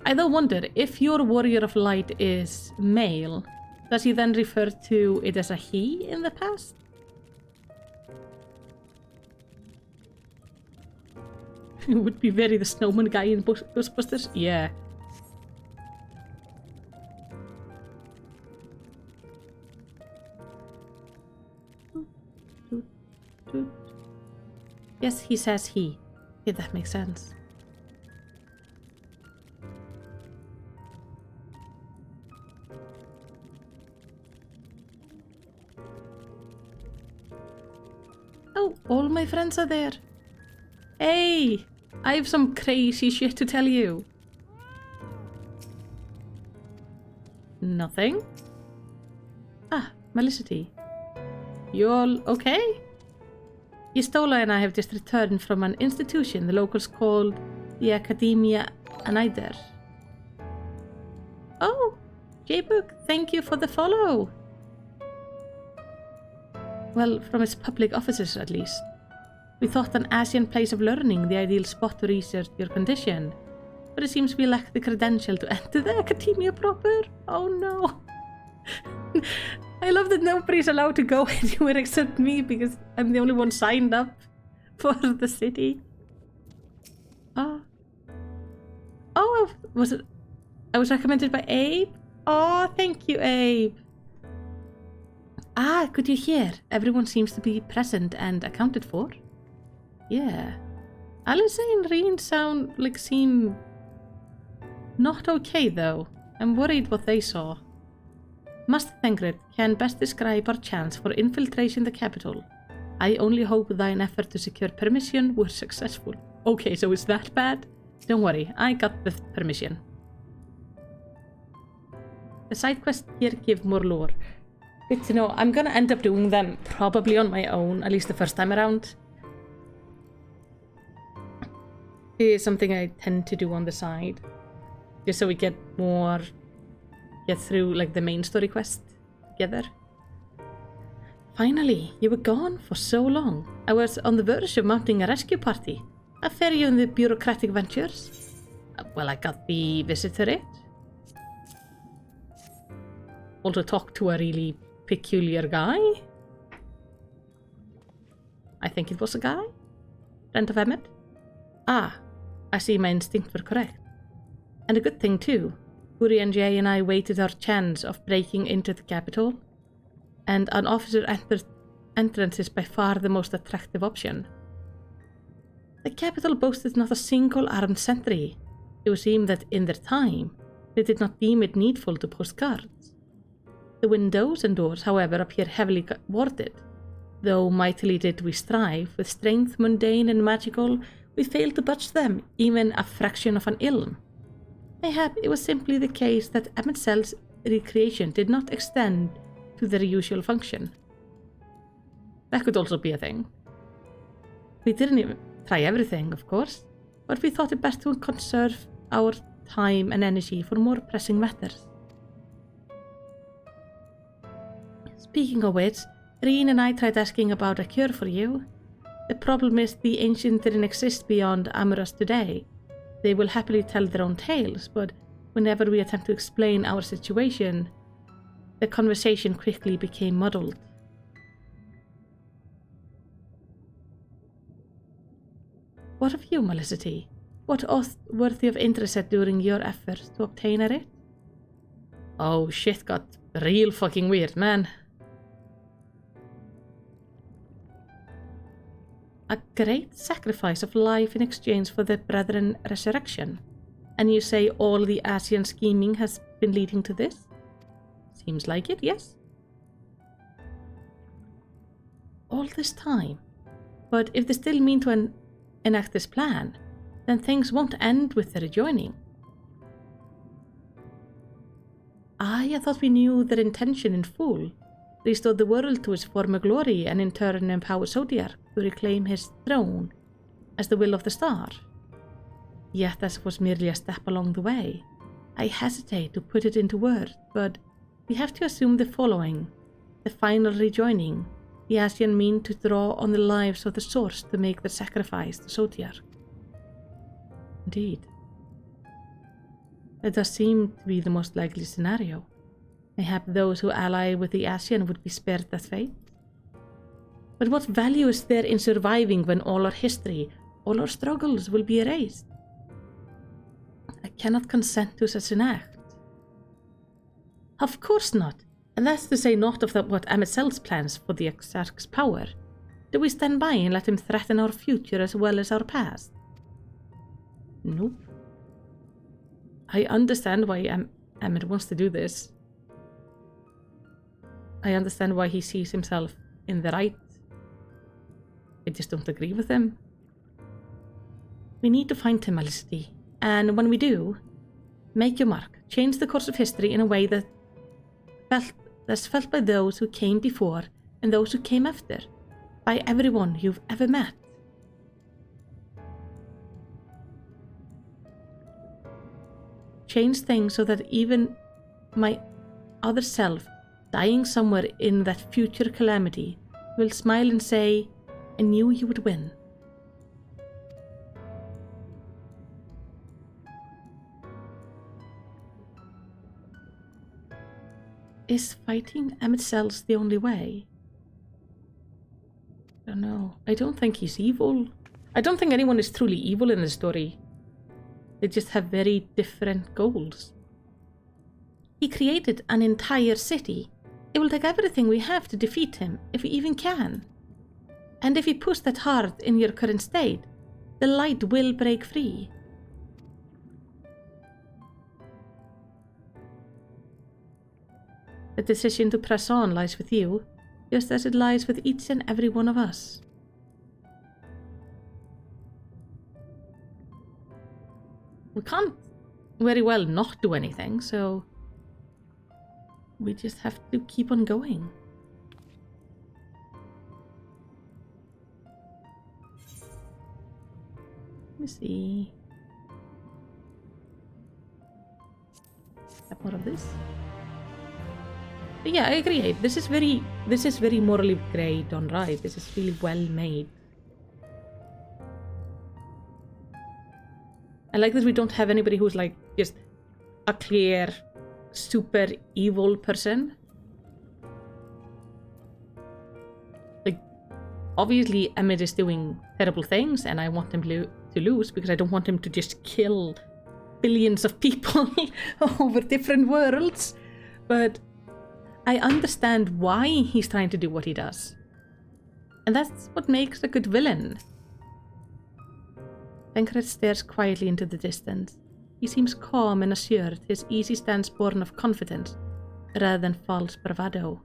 I though wonder, if your Warrior of Light is male, does he then refer to it as a he in the past? It would be very the snowman guy in Ghostbusters? Yeah. Yes, he says he. Yeah, that makes sense. Oh, all my friends are there. Hey, I have some crazy shit to tell you. Nothing? Ah, Melicity. You all okay? Istola and I have just returned from an institution the locals called the Academia Anider. Oh, J-Book, thank you for the follow. Well, from its public offices at least. We thought an Asian place of learning the ideal spot to research your condition, but it seems we lack the credential to enter the Academia proper. Oh no. I love that nobody's allowed to go anywhere except me because I'm the only one signed up for the city. Oh, was it? I was recommended by Abe. Oh, thank you, Abe. Ah, could you hear? Everyone seems to be present and accounted for. Yeah. Alice and Reen seem not okay though. I'm worried what they saw. Master Thengrid can best describe our chance for infiltration the capital. I only hope thine effort to secure permission were successful. Okay, so it's that bad? Don't worry, I got the permission. The side quests here give more lore. Good to know. I'm gonna end up doing them probably on my own, at least the first time around. It is something I tend to do on the side. Just so we get through like the main story quest together. Finally, you were gone for so long. I was on the verge of mounting a rescue party. I fare you in the bureaucratic ventures. Well, I got the visitorate. Also talked to a really peculiar guy. I think it was a guy. Friend of Emmett. Ah, I see my instincts were correct. And a good thing too. Uri and Jay and I waited our chance of breaking into the capital, and an officer entrance is by far the most attractive option. The capital boasted not a single armed sentry. It would seem that in their time, they did not deem it needful to post guards. The windows and doors, however, appear heavily warded. Though mightily did we strive, with strength mundane and magical, we failed to budge them, even a fraction of an ilm. Mayhap it was simply the case that Emmett Cell's recreation did not extend to their usual function. That could also be a thing. We didn't even try everything, of course, but we thought it best to conserve our time and energy for more pressing matters. Speaking of which, Reen and I tried asking about a cure for you. The problem is the ancient didn't exist beyond Amorous today. They will happily tell their own tales, but whenever we attempt to explain our situation, the conversation quickly became muddled. What of you, Melicity? What worthy of interest during your efforts to obtain a writ? Oh, shit got real fucking weird, man. A great sacrifice of life in exchange for the Brethren resurrection. And you say all the Asian scheming has been leading to this? Seems like it, yes. All this time. But if they still mean to enact this plan, then things won't end with the rejoining. I thought we knew their intention in full. Restore the world to its former glory and in turn empower Zodiac to reclaim his throne as the will of the star. Yet this was merely a step along the way. I hesitate to put it into words, but we have to assume the following. The final rejoining. The Asian mean to draw on the lives of the source to make the sacrifice to Zodiac. Indeed. That does seem to be the most likely scenario. Mayhap those who ally with the Asian would be spared that fate. But what value is there in surviving when all our history, all our struggles will be erased? I cannot consent to such an act. Of course not, and that's to say naught of what Emmett Cell's plans for the Exarch's power. Do we stand by and let him threaten our future as well as our past? Nope. I understand why Emmett wants to do this. I understand why he sees himself in the right. I just don't agree with him. We need to find him, Melicity, and when we do, make your mark. Change the course of history in a way that's felt by those who came before and those who came after, by everyone you've ever met. Change things so that even my other self, dying somewhere in that future calamity, will smile and say, I knew you would win. Is fighting Emmett Cell's the only way? don't know. I don't think he's evil. I don't think anyone is truly evil in the story. They just have very different goals. He created an entire city. It will take everything we have to defeat him, if we even can. And if you push that hard in your current state, the light will break free. The decision to press on lies with you, just as it lies with each and every one of us. We can't very well not do anything, so we just have to keep on going. Let me see. Have more of this. But yeah, I agree. This is very morally grey done right. This is really well made. I like that we don't have anybody who's like just a clear, super evil person. Like, obviously Emmett is doing terrible things and I want him to lose because I don't want him to just kill billions of people over different worlds. But I understand why he's trying to do what he does. And that's what makes a good villain. Tancred stares quietly into the distance. He seems calm and assured, his easy stance born of confidence, rather than false bravado.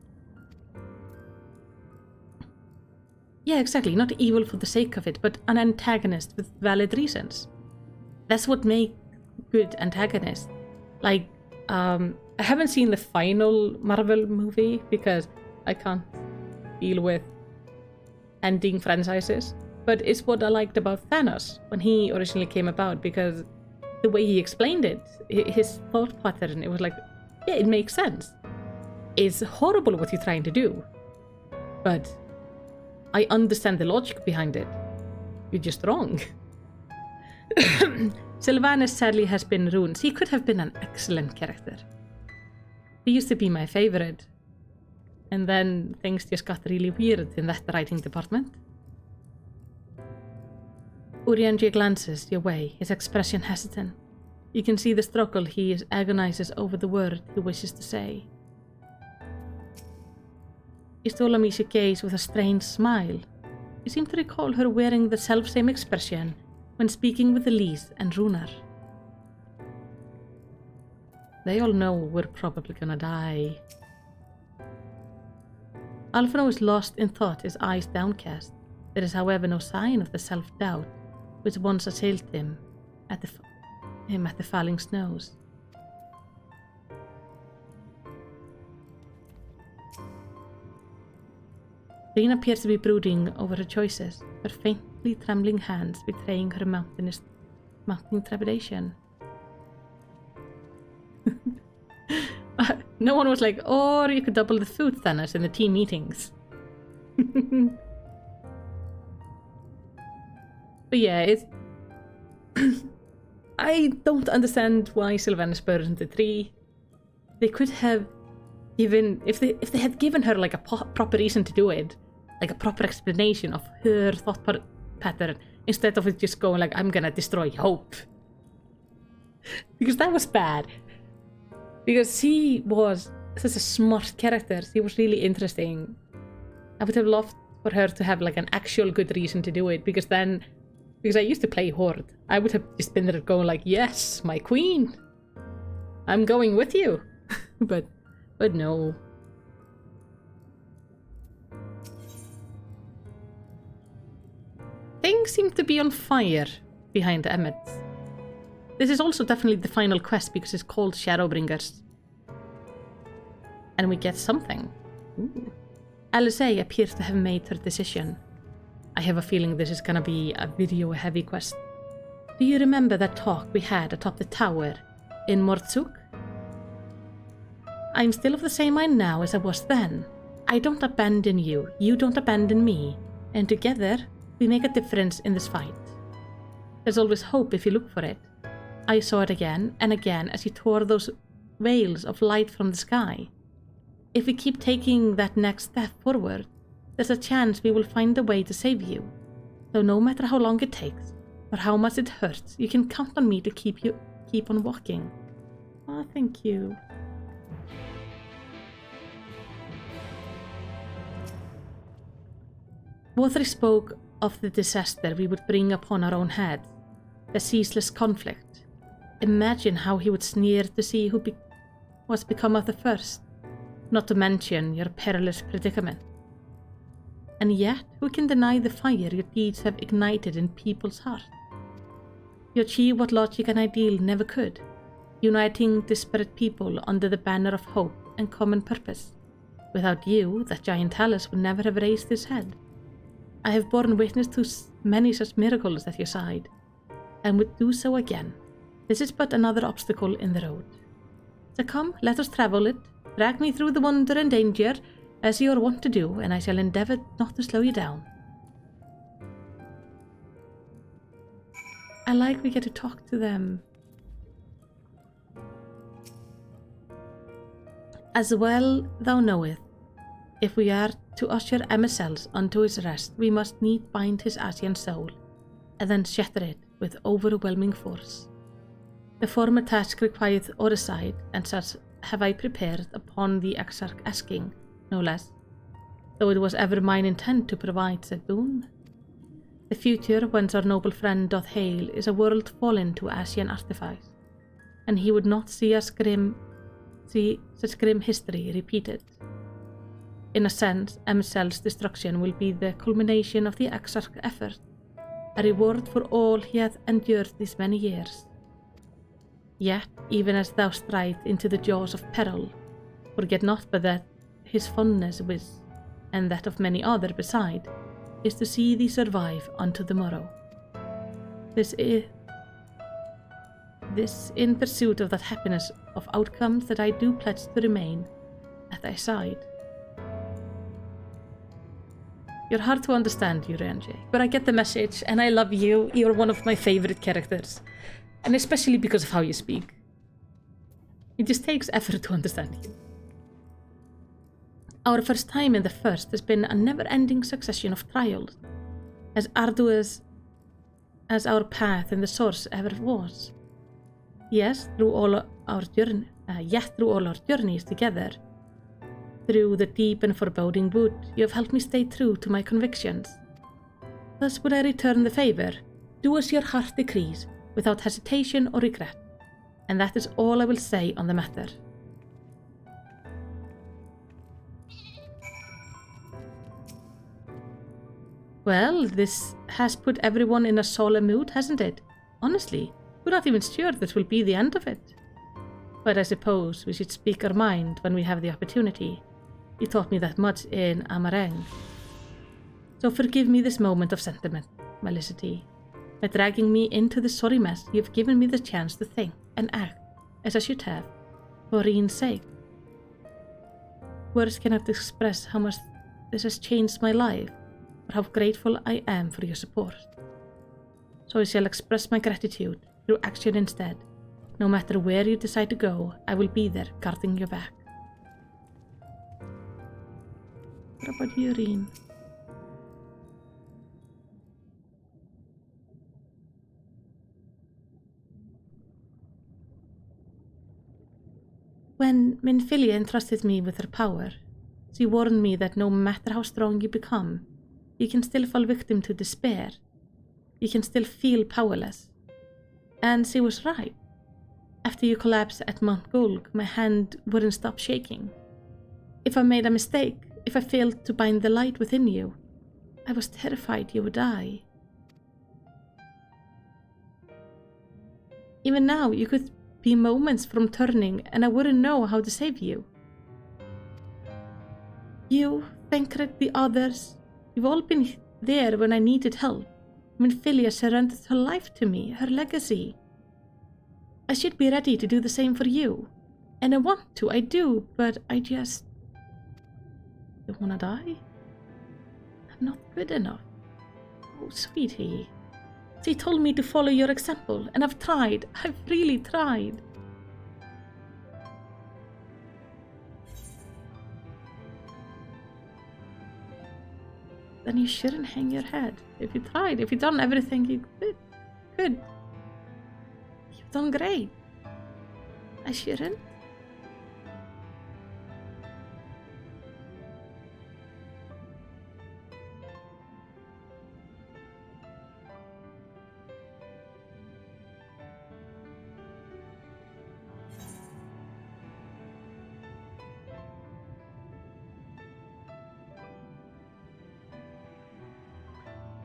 Yeah, exactly, not evil for the sake of it, but an antagonist with valid reasons. That's what makes good antagonists. Like, I haven't seen the final Marvel movie because I can't deal with ending franchises. But it's what I liked about Thanos when he originally came about, because the way he explained it, his thought pattern, it was like, yeah, it makes sense. It's horrible what you're trying to do, but I understand the logic behind it. You're just wrong. Sylvanus sadly has been ruined. He could have been an excellent character. He used to be my favorite. And then things just got really weird in that writing department. Urianger glances your way, his expression hesitant. You can see the struggle he agonizes over the word he wishes to say. He stole Amisha's gaze with a strange smile. You seem to recall her wearing the self-same expression when speaking with Elise and Runar. They all know we're probably gonna die. Alphino is lost in thought, his eyes downcast. There is, however, no sign of the self-doubt which once assailed him at the falling snows. Reen appears to be brooding over her choices, her faintly trembling hands betraying her mounting trepidation. No one was like, or you could double the food, Thanos, in the team meetings. But yeah, it's... I don't understand why Sylvanus burned the tree. They could have given... If they had given her like a proper reason to do it, like a proper explanation of her thought pattern, instead of it just going like, I'm gonna destroy hope. Because that was bad. Because she was such a smart character. She was really interesting. I would have loved for her to have like an actual good reason to do it, because I used to play Horde, I would have just been there going like, yes, my queen, I'm going with you. but no. Things seem to be on fire behind Emmett. This is also definitely the final quest because it's called Shadowbringers. And we get something. Ooh. Alisaie appears to have made her decision. I have a feeling this is gonna be a video-heavy quest. Do you remember that talk we had atop the tower in Mortzuk? I'm still of the same mind now as I was then. I don't abandon you, you don't abandon me, and together we make a difference in this fight. There's always hope if you look for it. I saw it again and again as you tore those veils of light from the sky. If we keep taking that next step forward, there's a chance we will find a way to save you. So no matter how long it takes, or how much it hurts, you can count on me to keep on walking. Oh, thank you. Wothry spoke of the disaster we would bring upon our own heads, the ceaseless conflict. Imagine how he would sneer to see who was become of the first, not to mention your perilous predicament. And yet, who can deny the fire your deeds have ignited in people's hearts? You achieve what logic and ideal never could, uniting disparate people under the banner of hope and common purpose. Without you, that giant Talus would never have raised his head. I have borne witness to many such miracles at your side, and would do so again. This is but another obstacle in the road. So come, let us travel it. Drag me through the wonder and danger, as you are wont to do, and I shall endeavour not to slow you down. I like we get to talk to them. As well thou knowest, if we are to usher Amisels unto his rest, we must need bind his ashen soul, and then shatter it with overwhelming force. The former task requireth oversight, and such have I prepared upon the Exarch asking, no less, though it was ever mine intent to provide said boon. The future whence our noble friend doth hail is a world fallen to ashen artifice, and he would not see such grim history repeated. In a sense, Amisels' destruction will be the culmination of the Exarch effort, a reward for all he hath endured these many years. Yet, even as thou stride into the jaws of peril, forget not but that his fondness with, and that of many other beside, is to see thee survive unto the morrow. This in pursuit of that happiness of outcomes that I do pledge to remain at thy side. You're hard to understand, Urianger, but I get the message, and I love you. You're one of my favorite characters, and especially because of how you speak. It just takes effort to understand you. Our first time in the first has been a never-ending succession of trials, as arduous as our path in the source ever was. Yes, through all our journeys together, through the deep and foreboding wood, you have helped me stay true to my convictions. Thus would I return the favour, do as your heart decrees, without hesitation or regret, and that is all I will say on the matter. Well, this has put everyone in a solemn mood, hasn't it? Honestly, we're not even sure this will be the end of it. But I suppose we should speak our mind when we have the opportunity. You taught me that much in Amareng. So forgive me this moment of sentiment, Melicity. By dragging me into this sorry mess, you've given me the chance to think and act as I should have, for Reen's sake. Words cannot express how much this has changed my life, or how grateful I am for your support. So I shall express my gratitude through action instead. No matter where you decide to go, I will be there guarding your back. What about you, Reen? When Minfilia entrusted me with her power, she warned me that no matter how strong you become, you can still fall victim to despair. You can still feel powerless. And she was right. After you collapsed at Mount Gulg, my hand wouldn't stop shaking. If I made a mistake, if I failed to bind the light within you, I was terrified you would die. Even now, you could be moments from turning and I wouldn't know how to save you. You, Thancred, the others, you've all been there when I needed help. Minfilia surrendered her life to me, her legacy. I should be ready to do the same for you. And I want to, I do, but I just don't want to die. I'm not good enough. Oh, sweetie. She told me to follow your example, and I've tried. I've really tried. then you shouldn't hang your head. If you tried, if you've done everything you could, you've done great. I shouldn't.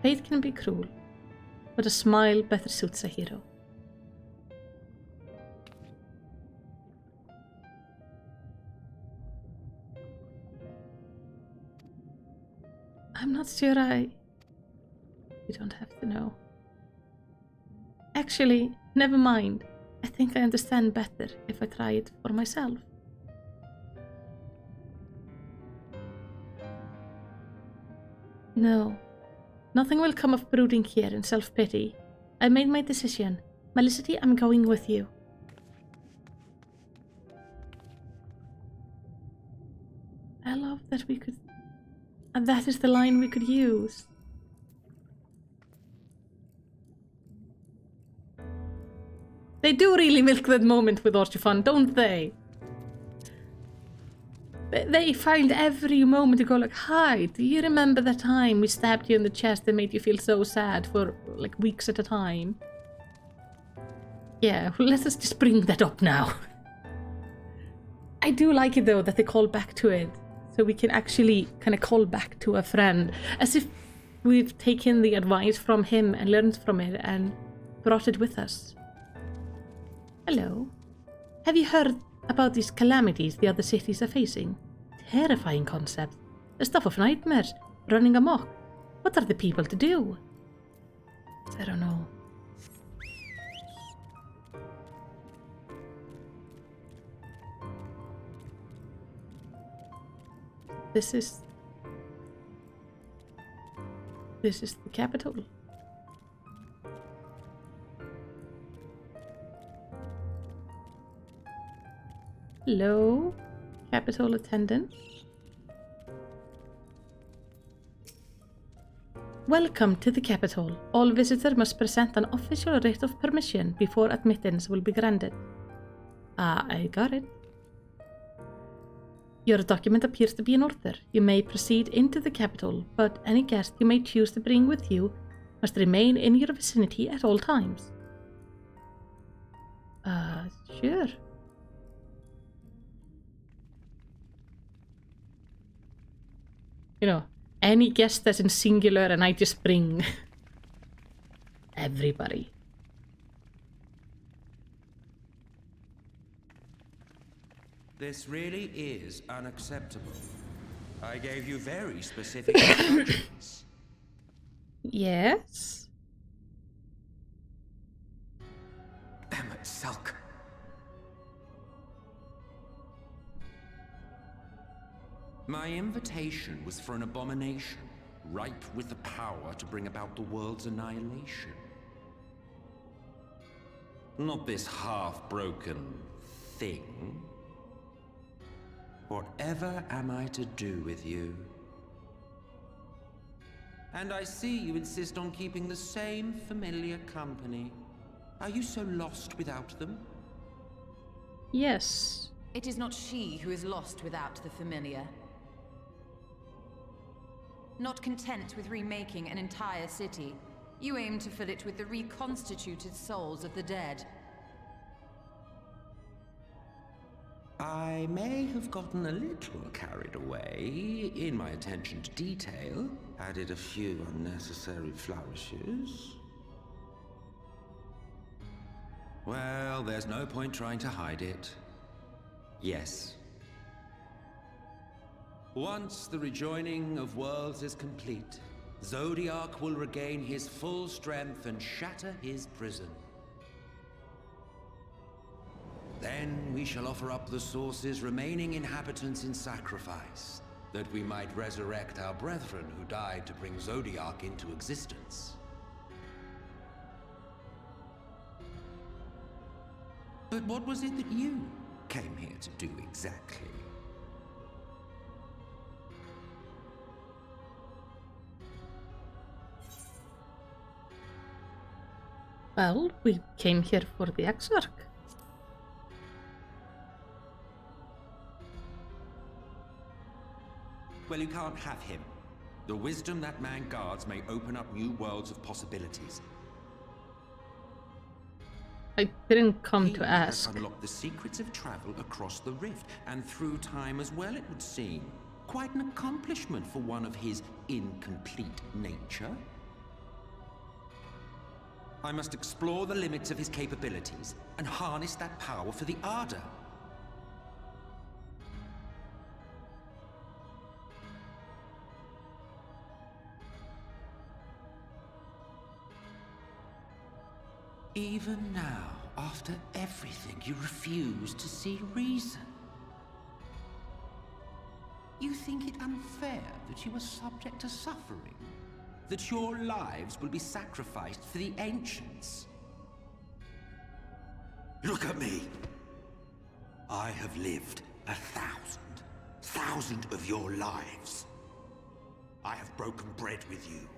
Fate can be cruel, but a smile better suits a hero. I'm not sure You don't have to know. Actually, never mind. I think I understand better if I try it for myself. No. Nothing will come of brooding here in self-pity. I made my decision. Melicity, I'm going with you. I love that we could... And that is the line we could use. They do really milk that moment with Orchifon, don't they? They find every moment to go like, hi, do you remember that time we stabbed you in the chest and made you feel so sad for like weeks at a time? Yeah, well, let us just bring that up now. I do like it though that they call back to it. So we can actually kind of call back to a friend. As if we've taken the advice from him and learned from it and brought it with us. Hello. Have you heard about these calamities the other cities are facing? Terrifying concept. The stuff of nightmares. Running amok. What are the people to do? I don't know. This is the capital. Hello, capital attendant. Welcome to the capital. All visitors must present an official writ of permission before admittance will be granted. Ah, I got it. Your document appears to be in order. You may proceed into the capital, but any guest you may choose to bring with you must remain in your vicinity at all times. Sure. You know, any guest that's in singular and I just bring everybody. This really is unacceptable. I gave you very specific instructions. Yes? Emmett Sulk. My invitation was for an abomination, ripe with the power to bring about the world's annihilation. Not this half-broken thing. Whatever am I to do with you? And I see you insist on keeping the same familiar company. Are you so lost without them? Yes. It is not she who is lost without the familiar. Not content with remaking an entire city, you aim to fill it with the reconstituted souls of the dead. I may have gotten a little carried away in my attention to detail, added a few unnecessary flourishes. Well, there's no point trying to hide it. Yes. Once the rejoining of worlds is complete, Zodiac will regain his full strength and shatter his prison. Then we shall offer up the Source's remaining inhabitants in sacrifice, that we might resurrect our brethren who died to bring Zodiac into existence. But what was it that you came here to do exactly? Well, we came here for the Exarch. Well, you can't have him. The wisdom that man guards may open up new worlds of possibilities. I didn't come He to ask. has unlocked the secrets of travel across the rift, and through time as well, it would seem. Quite an accomplishment for one of his incomplete nature. I must explore the limits of his capabilities and harness that power for the Ardor. Even now, after everything, you refuse to see reason. You think it unfair that you are subject to suffering? That your lives will be sacrificed for the Ancients? Look at me! I have lived 1,000 of your lives. I have broken bread with you.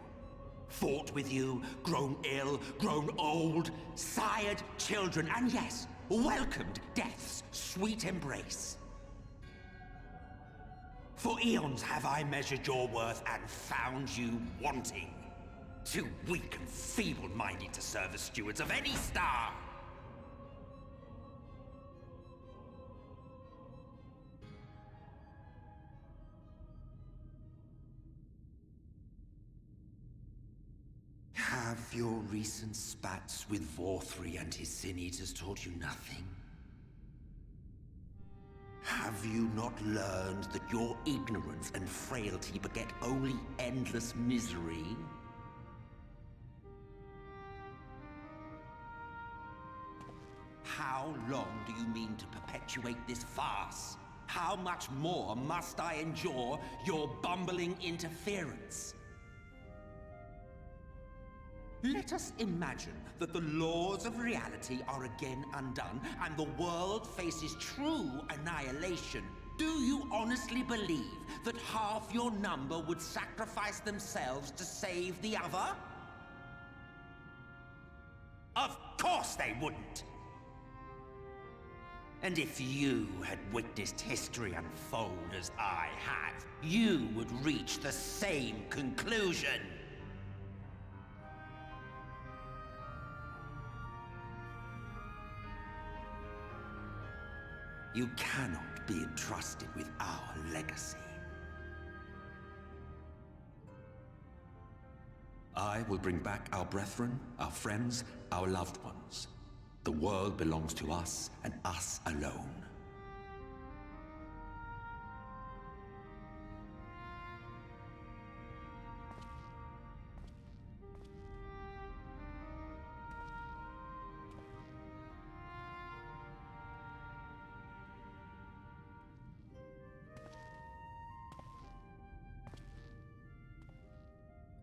Fought with you, grown ill, grown old, sired children, and yes, welcomed death's sweet embrace. For eons have I measured your worth and found you wanting. Too weak and feeble-minded to serve as stewards of any star. Have your recent spats with Vorthri and his Sin Eaters taught you nothing? Have you not learned that your ignorance and frailty beget only endless misery? How long do you mean to perpetuate this farce? How much more must I endure your bumbling interference? Let us imagine that the laws of reality are again undone and the world faces true annihilation. Do you honestly believe that half your number would sacrifice themselves to save the other? Of course they wouldn't! And if you had witnessed history unfold as I have, you would reach the same conclusion. You cannot be entrusted with our legacy. I will bring back our brethren, our friends, our loved ones. The world belongs to us, and us alone.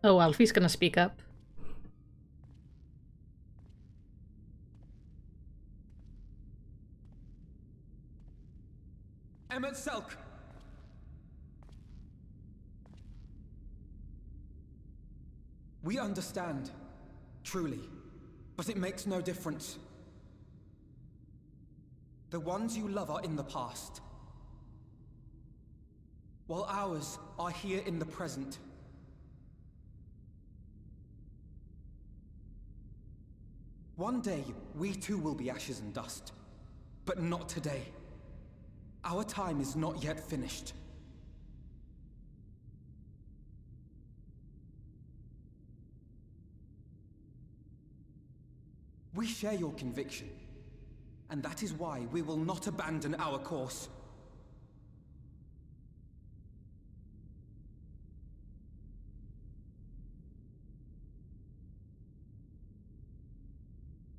Oh, Alfie's gonna speak up. Emmett Selk! We understand, truly, but it makes no difference. The ones you love are in the past, while ours are here in the present. One day, we too will be ashes and dust, but not today. Our time is not yet finished. We share your conviction, and that is why we will not abandon our course.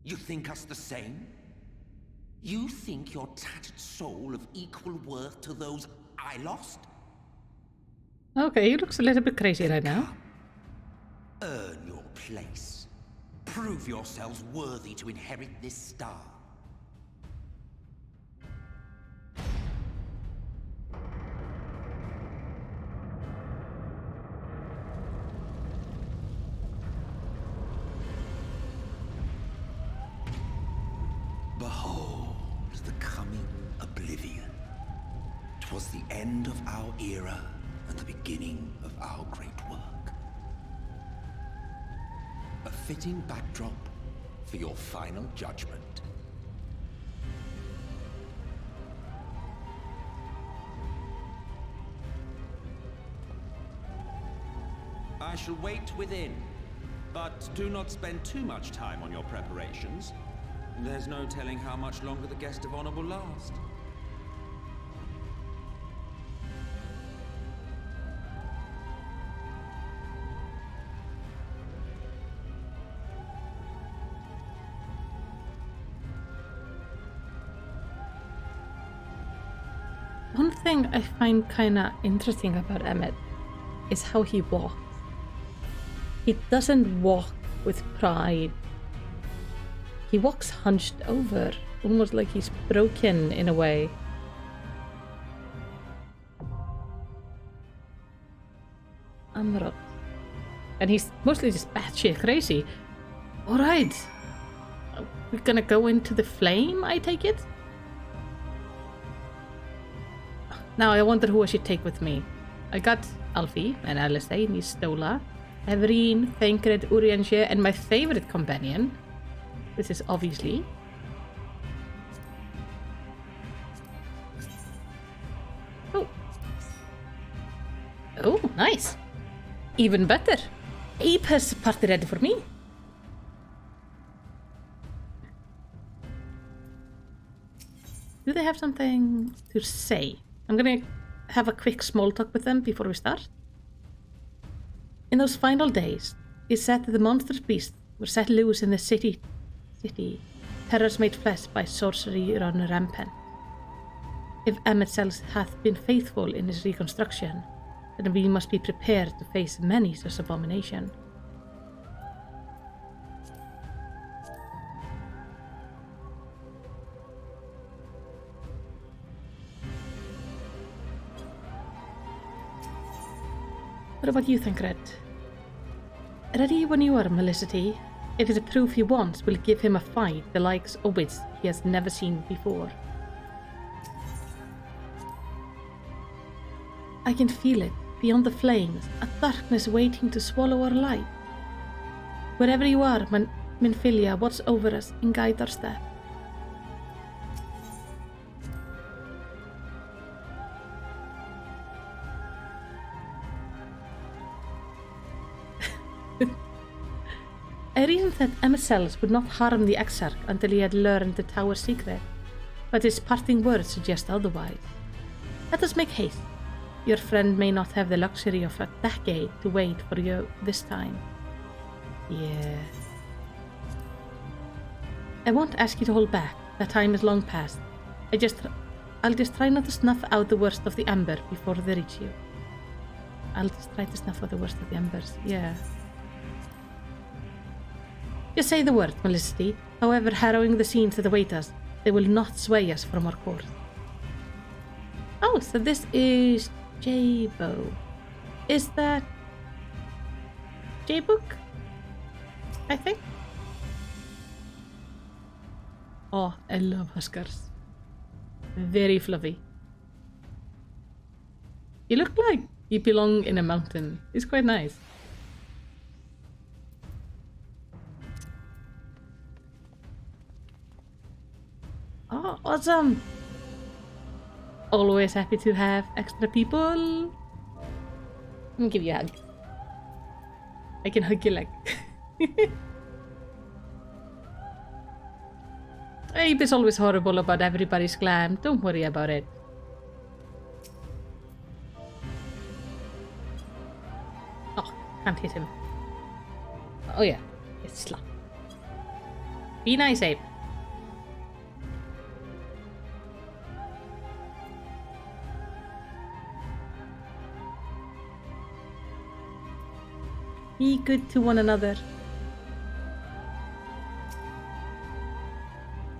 You think us the same? You think your tattered soul of equal worth to those I lost? Okay, he looks a little bit crazy right now. Earn your place. Prove yourselves worthy to inherit this star. the coming oblivion. 'Twas the end of our era and the beginning of our great work. A fitting backdrop for your final judgment. I shall wait within, but do not spend too much time on your preparations. There's no telling how much longer the guest of honor will last. One thing I find kinda interesting about Emmett is how he walks. He doesn't walk with pride. He walks hunched over, almost like he's broken in a way. Amrot. And he's mostly just batshit crazy. Alright. We're gonna go into the flame, I take it? Now I wonder who I should take with me. I got Alfie and Alistair, Stola, Everine, Thancred, Urianshe, and my favorite companion, which is obviously Oh, nice. Even better. Abe has a party ready for me. Do they have something to say? I'm gonna have a quick small talk with them before we start. In those final days, it's said that the monstrous beasts were set loose in the city. Terrors made flesh by sorcery run rampant. If Emmett Sells hath been faithful in his reconstruction, then we must be prepared to face many such abomination. What about you, Thancred? Ready when you are, Melicity. It is a proof he wants will give him a fight the likes of which he has never seen before. I can feel it, beyond the flames, a darkness waiting to swallow our light. Wherever you are, Minfilia, watch over us and guide our step. I reasoned that Emmett Sells would not harm the Exarch until he had learned the tower's secret, but his parting words suggest otherwise. Let us make haste. Your friend may not have the luxury of a decade to wait for you this time. Yeah. I won't ask you to hold back. That time is long past. I'll just try not to snuff out the worst of the ember before they reach you. I'll just try to snuff out the worst of the embers. Yeah. Just say the word, Melicity. However harrowing the scenes that await us, they will not sway us from our course. Oh, so this is J-Bow. Is that J-Book? I think. Oh, I love Huskers. Very fluffy. You look like you belong in a mountain. It's quite nice. Oh, awesome! Always happy to have extra people. Let me give you a hug. I can hug your leg. Abe is always horrible about everybody's glam. Don't worry about it. Oh, can't hit him. Oh yeah, it's slap. Be nice, Abe. Be good to one another.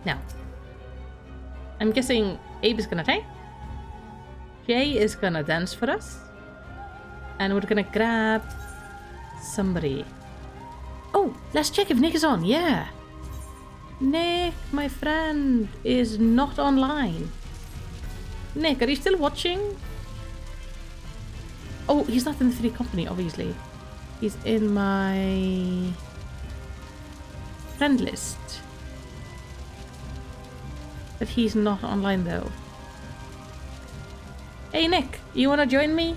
Now, I'm guessing Abe is gonna tank. Jay is gonna dance for us. And we're gonna grab somebody. Oh, let's check if Nick is on. Yeah. Nick, my friend, is not online. Nick, are you still watching? Oh, he's not in the 3 company, obviously. He's in my friend list. But he's not online though. Hey Nick, you wanna join me?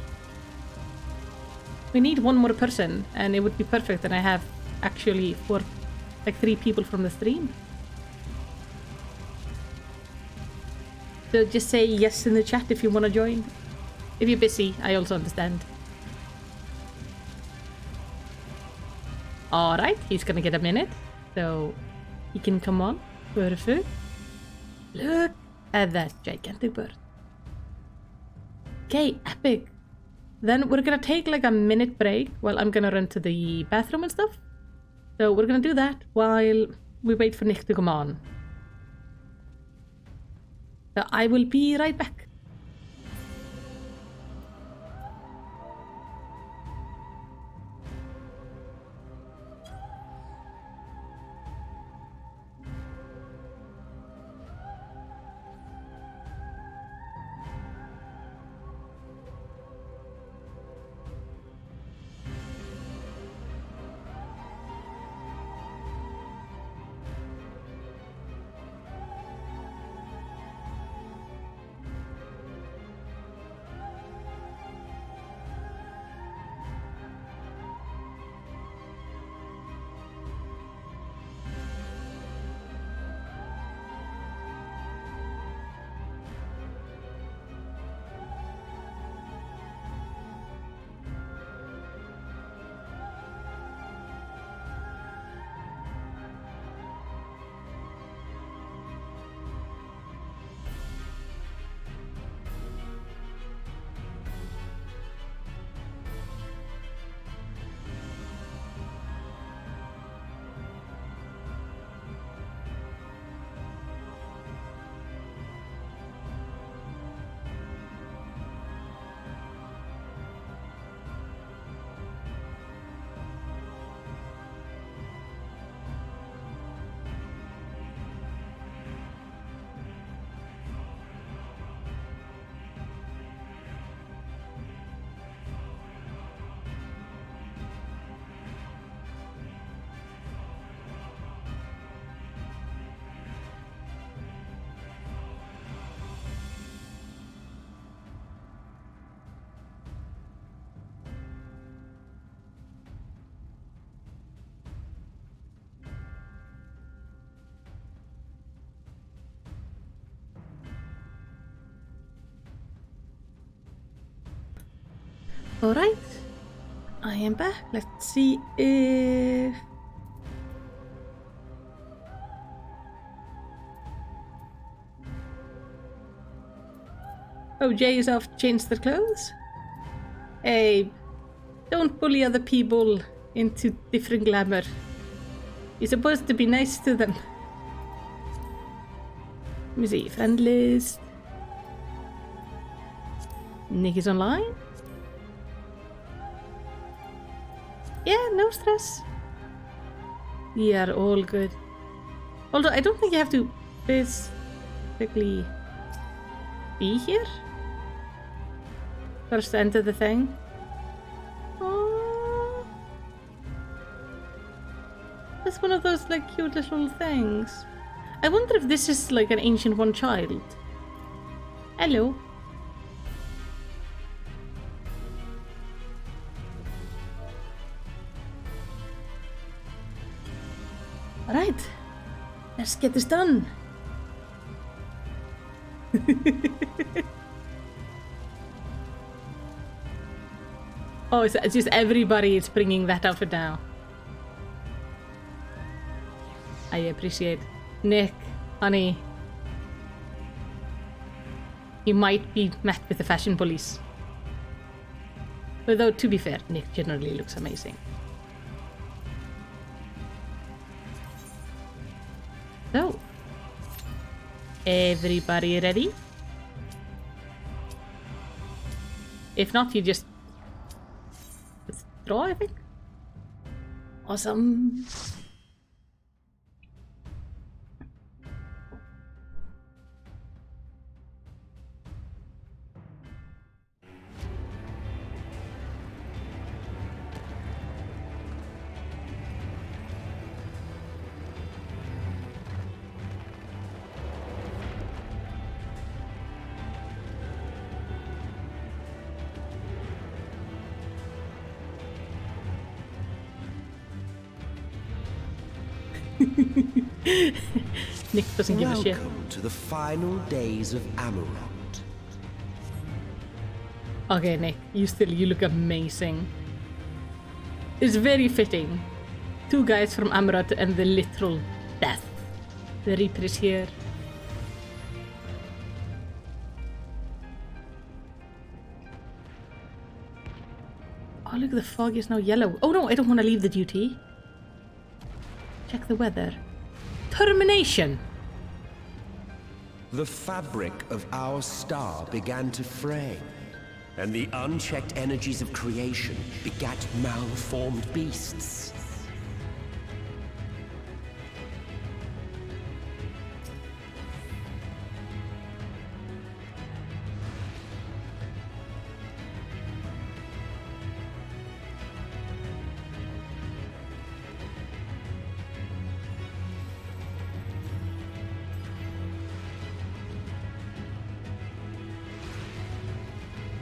We need one more person and it would be perfect, and I have actually 3 people from the stream. So just say yes in the chat if you wanna join. If you're busy, I also understand. Alright, he's gonna get a minute, so he can come on. Perfect. Look at that gigantic bird. Okay, epic. Then we're gonna take like a minute break while I'm gonna run to the bathroom and stuff. So we're gonna do that while we wait for Nick to come on. So I will be right back. Alright, I am back. Let's see if... Oh, Jay's off to change their clothes? Hey, don't bully other people into different glamour. You're supposed to be nice to them. Let me see, friend list. Nick is online? Yeah, no stress. We are all good. Although I don't think you have to physically be here first to enter the thing. Aww. That's one of those like cute little things. I wonder if this is like an ancient one child. Hello. Alright, let's get this done. Oh, it's just everybody is bringing that outfit now. I appreciate. Nick, honey, you might be met with the fashion police. Although, to be fair, Nick generally looks amazing. So, everybody ready? If not, you just withdraw, I think. Awesome. Nick doesn't give a shit. Welcome to the final days of Amarok. Okay, Nick, you look amazing. It's very fitting. Two guys from Amarat and the literal death. The Reaper is here. Oh, look, the fog is now yellow. Oh no, I don't want to leave the duty. Check the weather. Termination! The fabric of our star began to fray, and the unchecked energies of creation begat malformed beasts.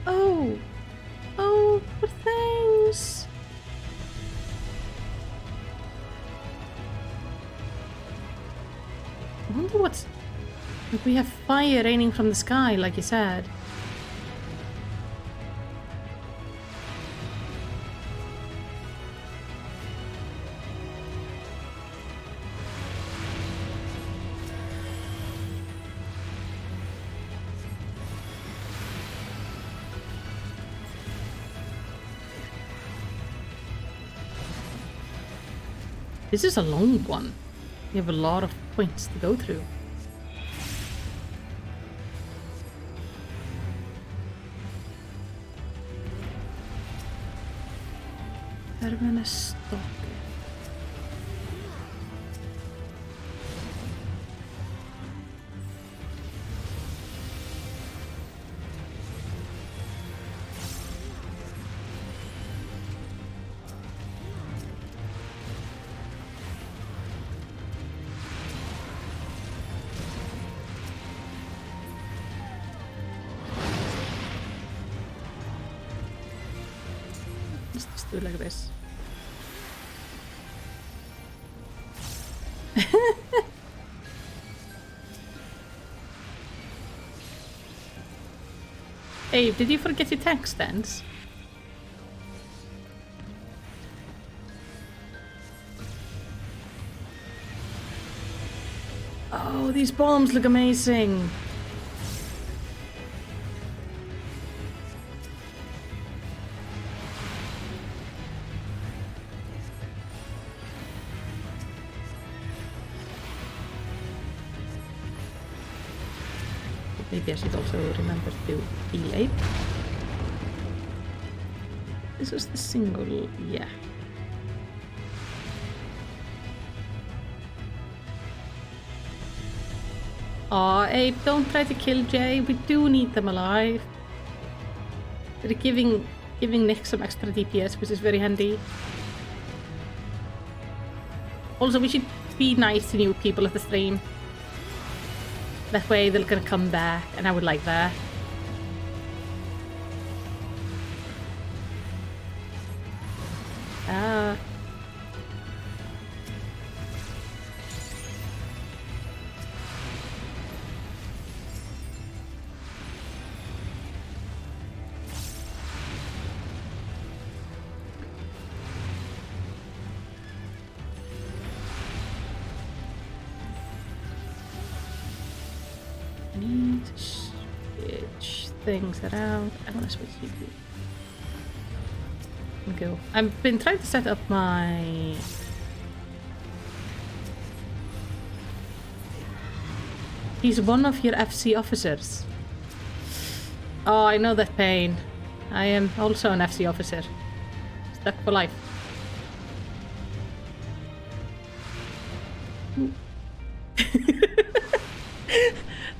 Oh, poor things. I wonder what's... If we have fire raining from the sky, like you said. This is a long one. You have a lot of points to go through. Terminus Stalker. Let's do it like this. Hey, did you forget your tank stands? Oh, these bombs look amazing. Maybe I should also remember to heal Ape. This was the single, yeah. Aw, Ape, don't try to kill Jay. We do need them alive. They're giving Nick some extra DPS, which is very handy. Also, we should be nice to new people at the stream. That way they're gonna come back, and I would like that. Ah. Need to switch things around. I'm gonna switch you. Go. I've been trying to set up my... He's one of your FC officers. Oh, I know that pain. I am also an FC officer. Stuck for life.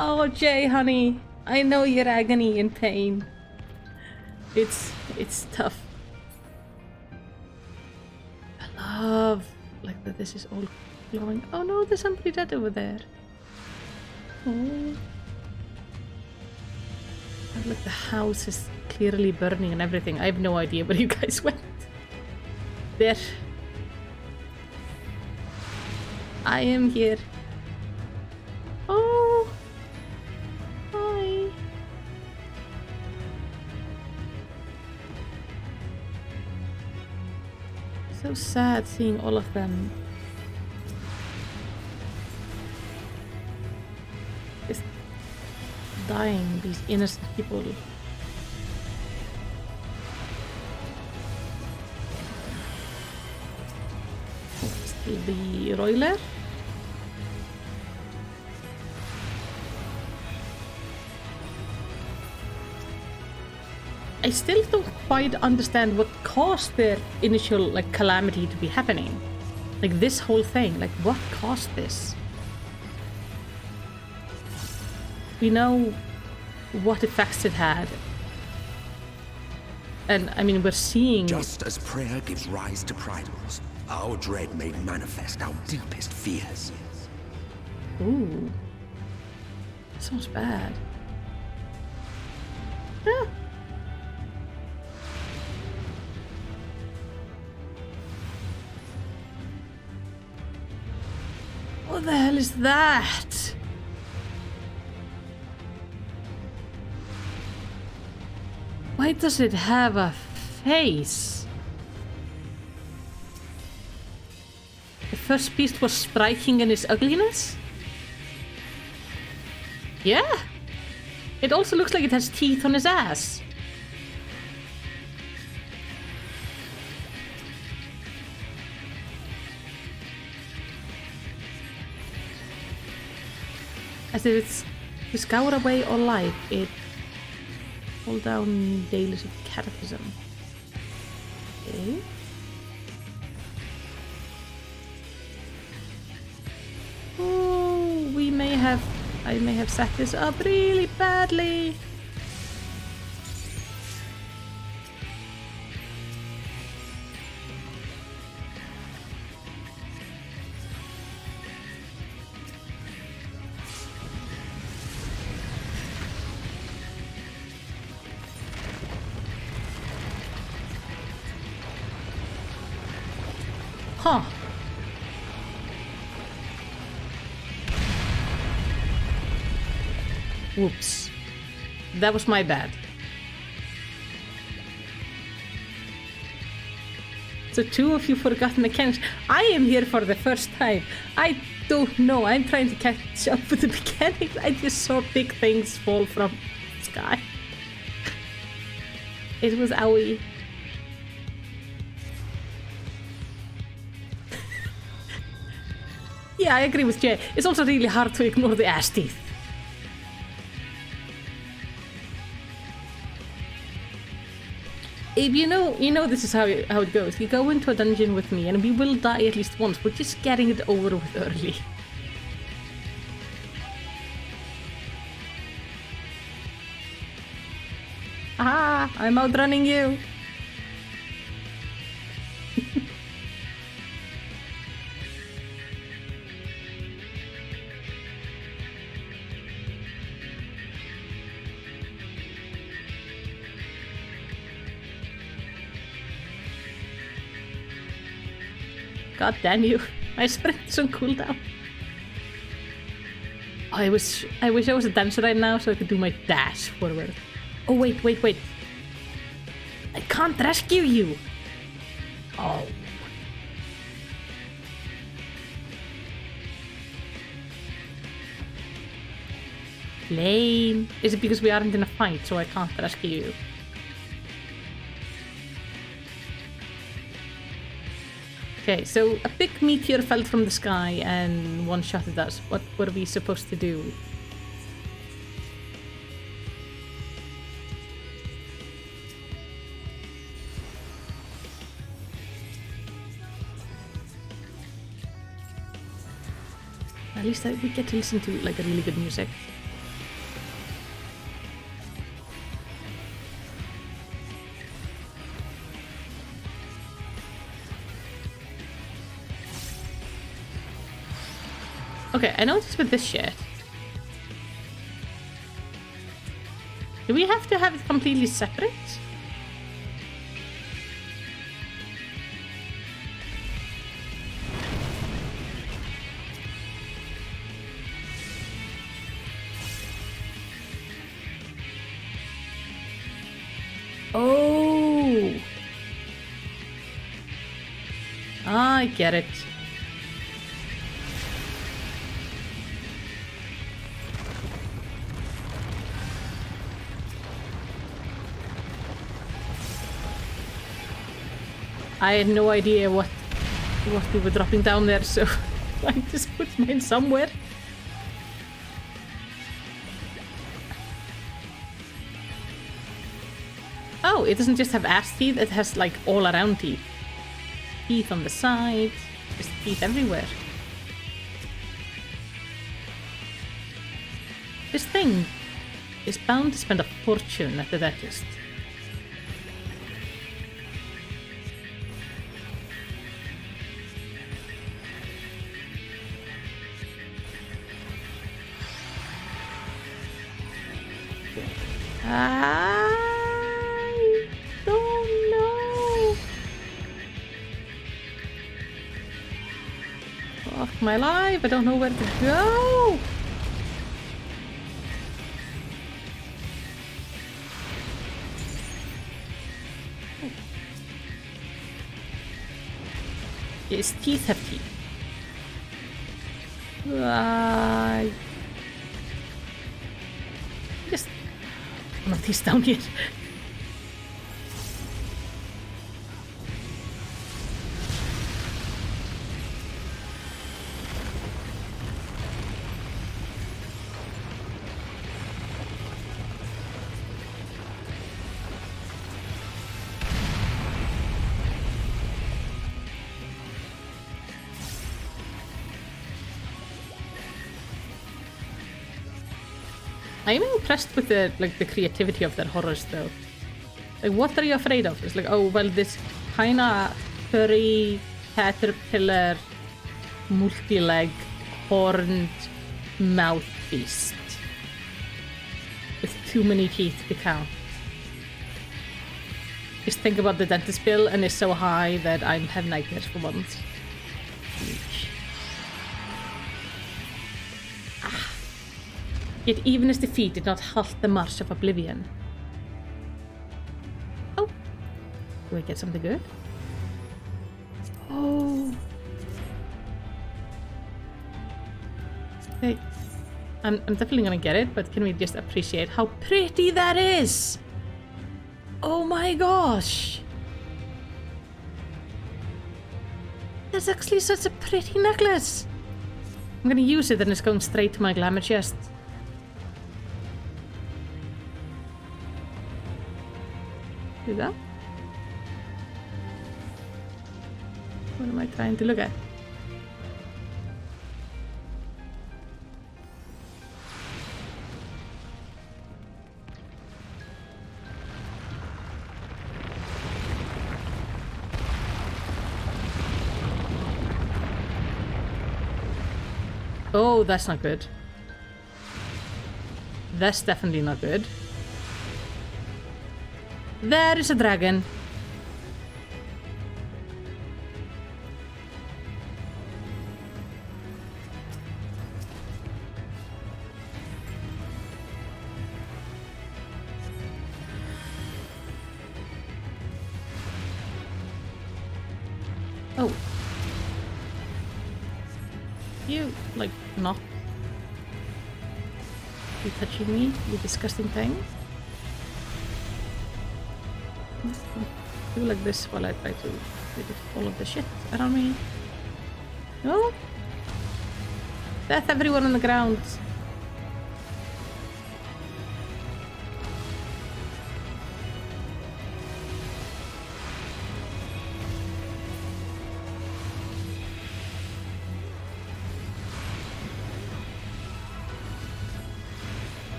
Oh, Jay, honey. I know your agony and pain. It's tough. I love like that this is all glowing. Oh no, there's somebody dead over there. Oh. Like the house is clearly burning and everything. I have no idea where you guys went. There. I am here. Oh, hi. So sad seeing all of them just dying, these innocent people. Still the Roiler. I still don't quite understand what caused their initial like calamity to be happening. Like this whole thing, like what caused this? We know what effects it had. And I mean, we're seeing... Just as prayer gives rise to primals, our dread made manifest our deepest fears. Ooh. Sounds bad. Ah. What the hell is that? Why does it have a face? The first beast was striking in its ugliness? Yeah. It also looks like it has teeth on its ass. As if it's to scour away all life, it pulled down dailies of catechism. Okay. Oh, I may have set this up really badly. Huh. Whoops. That was my bad. So two of you forgot mechanics. I am here for the first time. I don't know. I'm trying to catch up with the mechanics. I just saw big things fall from the sky. It was owie. Yeah, I agree with Jay. It's also really hard to ignore the ass teeth. If you know this is how it goes. You go into a dungeon with me and we will die at least once. We're just getting it over with early. Ah, I'm outrunning you. God damn you. My sprint is on cooldown. Oh, I wish I was a dancer right now so I could do my dash forward. Oh, wait. I can't rescue you. Oh. Lame. Is it because we aren't in a fight so I can't rescue you? Okay, so a big meteor fell from the sky and one-shotted us. What were we supposed to do? At least we get to listen to like a really good music. Okay, I noticed with this shit. Do we have to have it completely separate? I get it. I had no idea what we were dropping down there, so I just put mine somewhere. Oh, it doesn't just have ass teeth, it has like all around teeth. Teeth on the sides, just teeth everywhere. This thing is bound to spend a fortune at the dentist. I don't know. Fuck my life, I don't know where to go. His teeth have teeth. Just not these down here. I'm impressed with the creativity of their horrors though. Like, what are you afraid of? It's like, oh well, this kinda furry caterpillar multi-leg horned mouth beast with too many teeth to count. Just think about the dentist bill and it's so high that I have nightmares for months. Yet even his defeat did not halt the march of oblivion. Oh. Do I get something good? Oh. Okay. I'm definitely gonna get it, but can we just appreciate how pretty that is? Oh my gosh. That's actually such a pretty necklace. I'm gonna use it and it's going straight to my glamour chest. Do that? What am I trying to look at? Oh, that's not good. That's definitely not good. There is a dragon. Oh. You, like, not. You touching me, you disgusting thing. Do like this while I try to get all of the shit around me. No? Death everyone on the ground.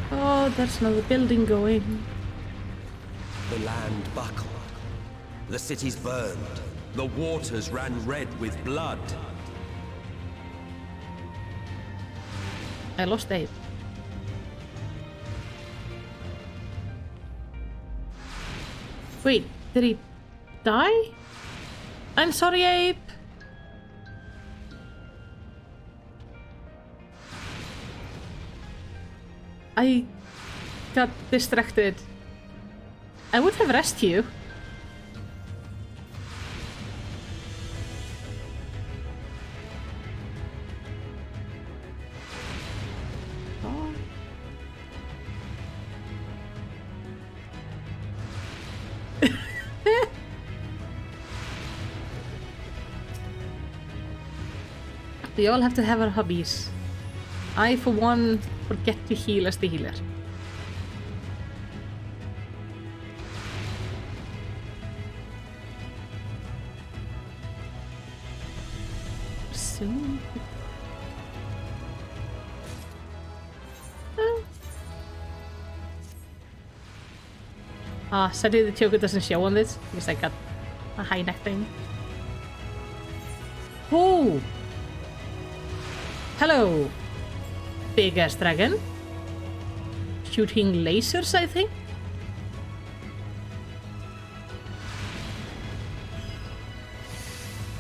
Oh, there's another building going. The land buckled. The cities burned. The waters ran red with blood. I lost Abe. Wait, did he die? I'm sorry, Abe. I got distracted. I would have rescued you. Oh. We all have to have our hobbies. I, for one, forget to heal as the healer. Soon. Sadly the choker doesn't show on this because I got a high neck thing. Oh! Hello! Big ass dragon. Shooting lasers, I think?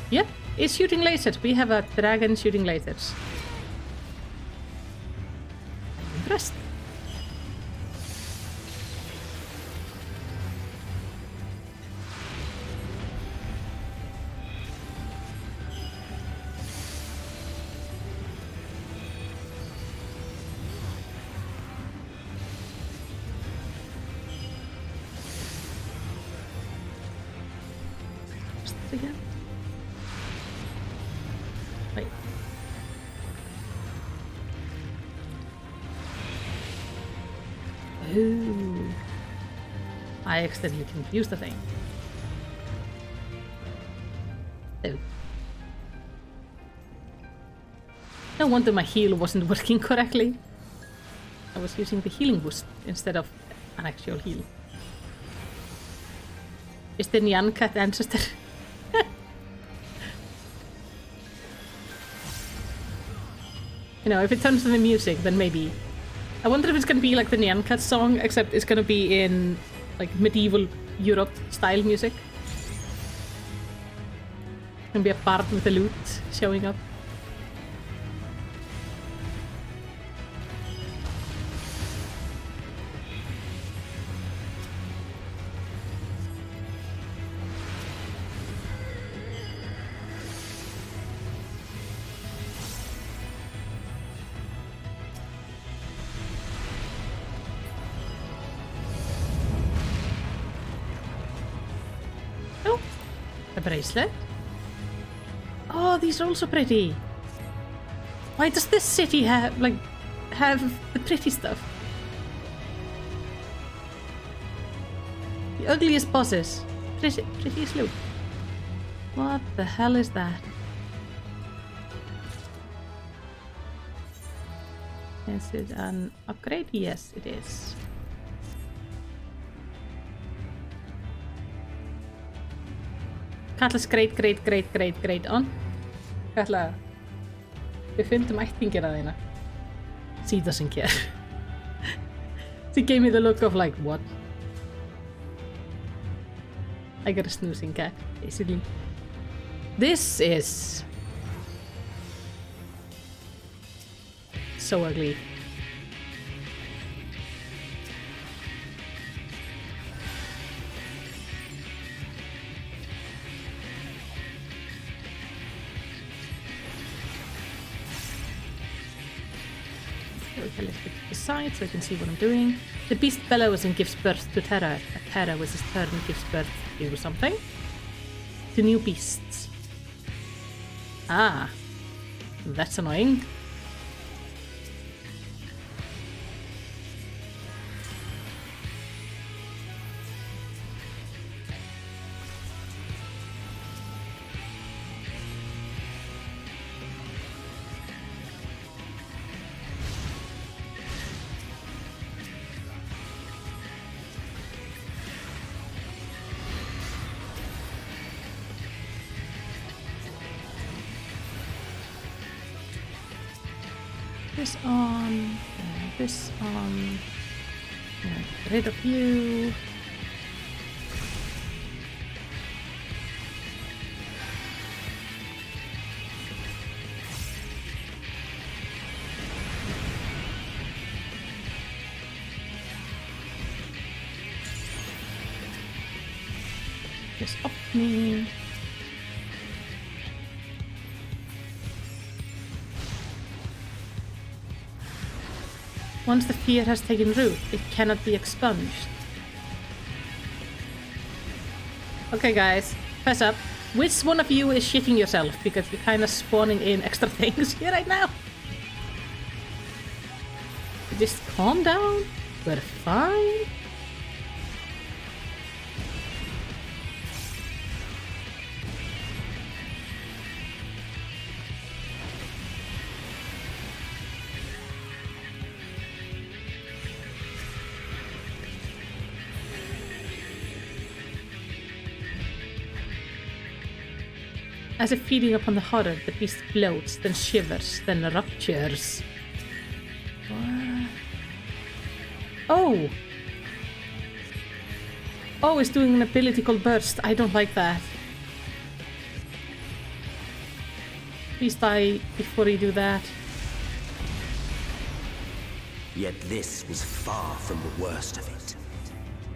Yep, it's shooting lasers. We have a dragon shooting lasers. I'm impressed. Again? Wait. Ooh. I accidentally confused the thing. Oh. No wonder my heal wasn't working correctly. I was using the healing boost instead of an actual heal. Is the Nyan Cat ancestor? You know, if it turns to the music, then maybe. I wonder if it's gonna be like the Nyan Cat song, except it's gonna be in like medieval Europe style music. Gonna be a bard with a lute showing up. Bracelet. Oh, these are also pretty. Why does this city have the pretty stuff? The ugliest bosses. Prettiest loot. What the hell is that? Is it an upgrade? Yes, it is. Katla great on. Katla, við fundum ættingina þína. She doesn't care. She gave me the look of like, what? I got a snoozing cat, basically. This is so ugly. Let's get to the side so I can see what I'm doing. The beast bellows and gives birth to terror. A terror with his turn gives birth to something. To new beasts. Ah, that's annoying. this on, this on. Get rid of you. This off me. Once the fear has taken root, it cannot be expunged. Okay guys, fess up. Which one of you is shitting yourself? Because you're kind of spawning in extra things here right now. Just calm down. We're fine. As if feeding upon the horror, the beast floats, then shivers, then ruptures. What? Oh! Oh, it's doing an ability called Burst. I don't like that. Please die before you do that. Yet this was far from the worst of it.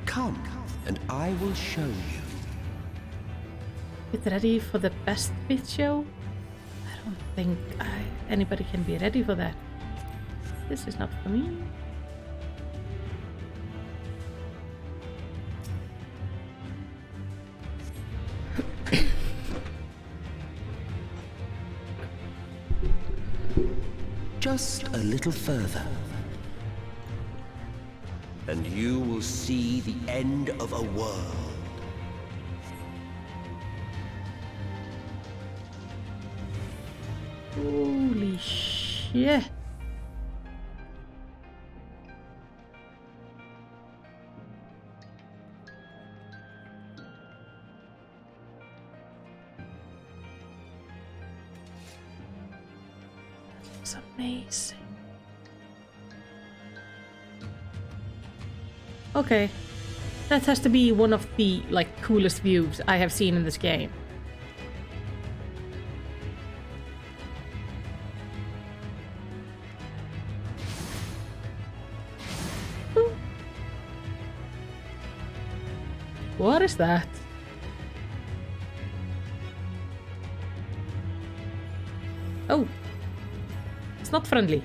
Come, and I will show you. Get ready for the best bit show? I don't think anybody can be ready for that. This is not for me. Just a little further. And you will see the end of a world. Holy shit. That's amazing. Okay. That has to be one of the coolest views I have seen in this game. What is that? Oh. It's not friendly.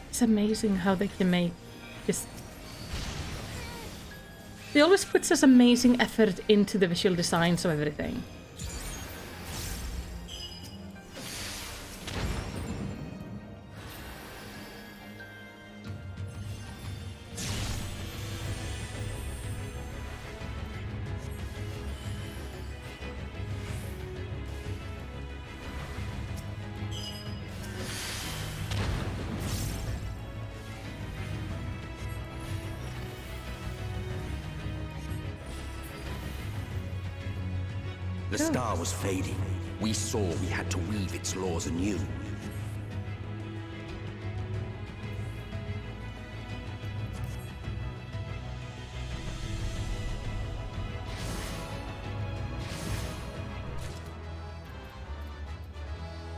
It's amazing how they can make just... They always put such amazing effort into the visual designs of everything. The go. star was fading. We saw we had to weave its laws anew.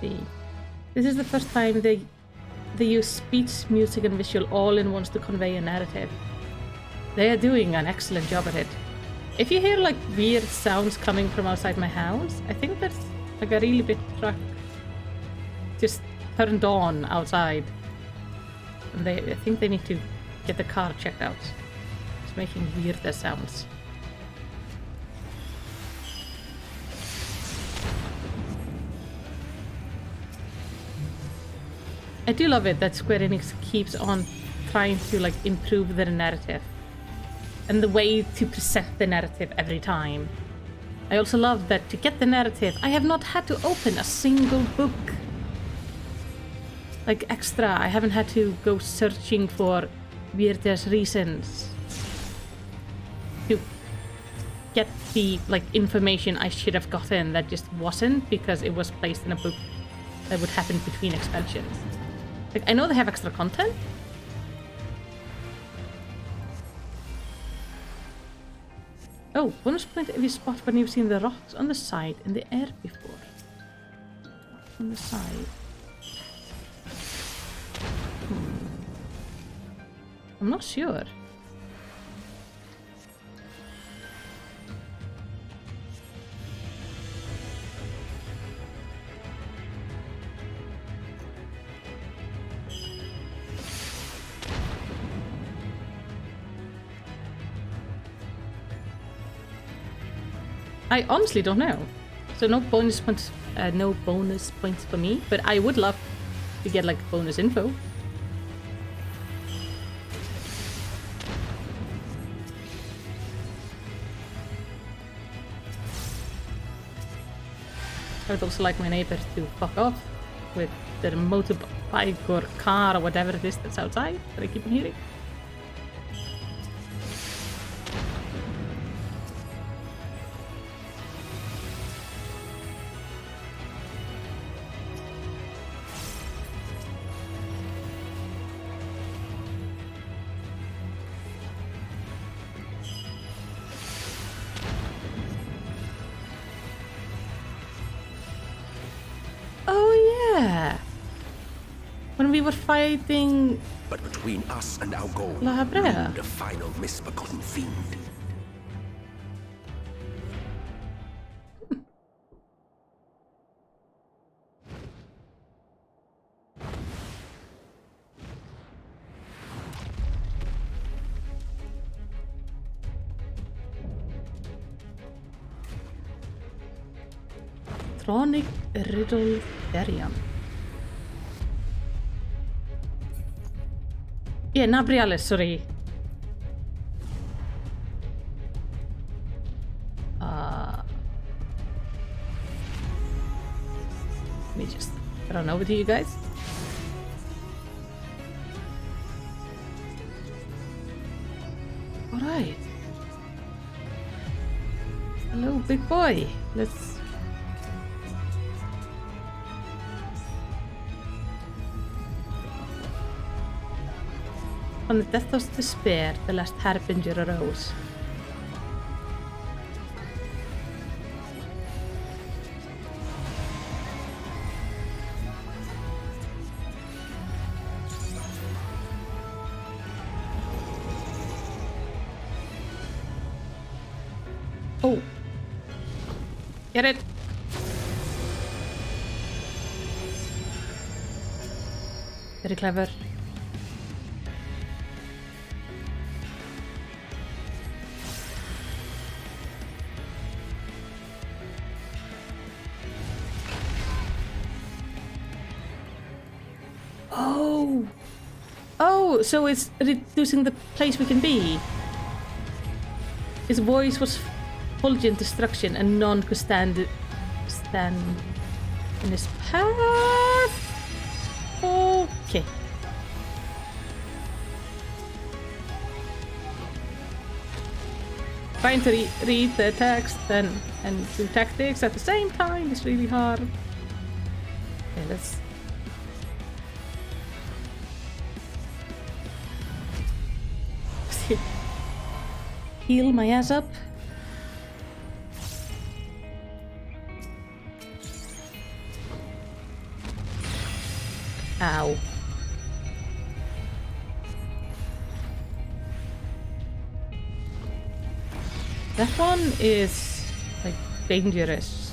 See. This is the first time they use speech, music, and visual all in once to convey a narrative. They are doing an excellent job at it. If you hear like weird sounds coming from outside my house, I think that's like a really big truck just turned on outside. And I think they need to get the car checked out. It's making weirder sounds. I do love it that Square Enix keeps on trying to like improve their narrative and the way to present the narrative every time. I also love that to get the narrative, I have not had to open a single book. Like extra, I haven't had to go searching for weird-ass reasons to get the like information I should have gotten that just wasn't because it was placed in a book that would happen between expansions. Like, I know they have extra content. Oh, bonus point if you spot when you've seen the rocks on the side in the air before. On the side. I'm not sure. I honestly don't know. So no bonus points for me, but I would love to get like bonus info. I would also like my neighbor to fuck off with their motorbike or car or whatever it is that's outside that I keep on hearing. When we were fighting... But between us and our goal, La Brea. loomed a final misbegotten fiend. Tronic Riddle Therian. Yeah, Nabriales, sorry. Let me just run over to you guys. Alright. Hello, big boy. Let's... On the death of despair, the last harbinger arose. Oh. Get it? Very clever. Oh, so it's reducing the place we can be. His voice was fulgent destruction and none could stand in his path. Okay. trying to read the text and do tactics at the same time is really hard. Okay, let's... heal my ass up. Ow. That one is like dangerous.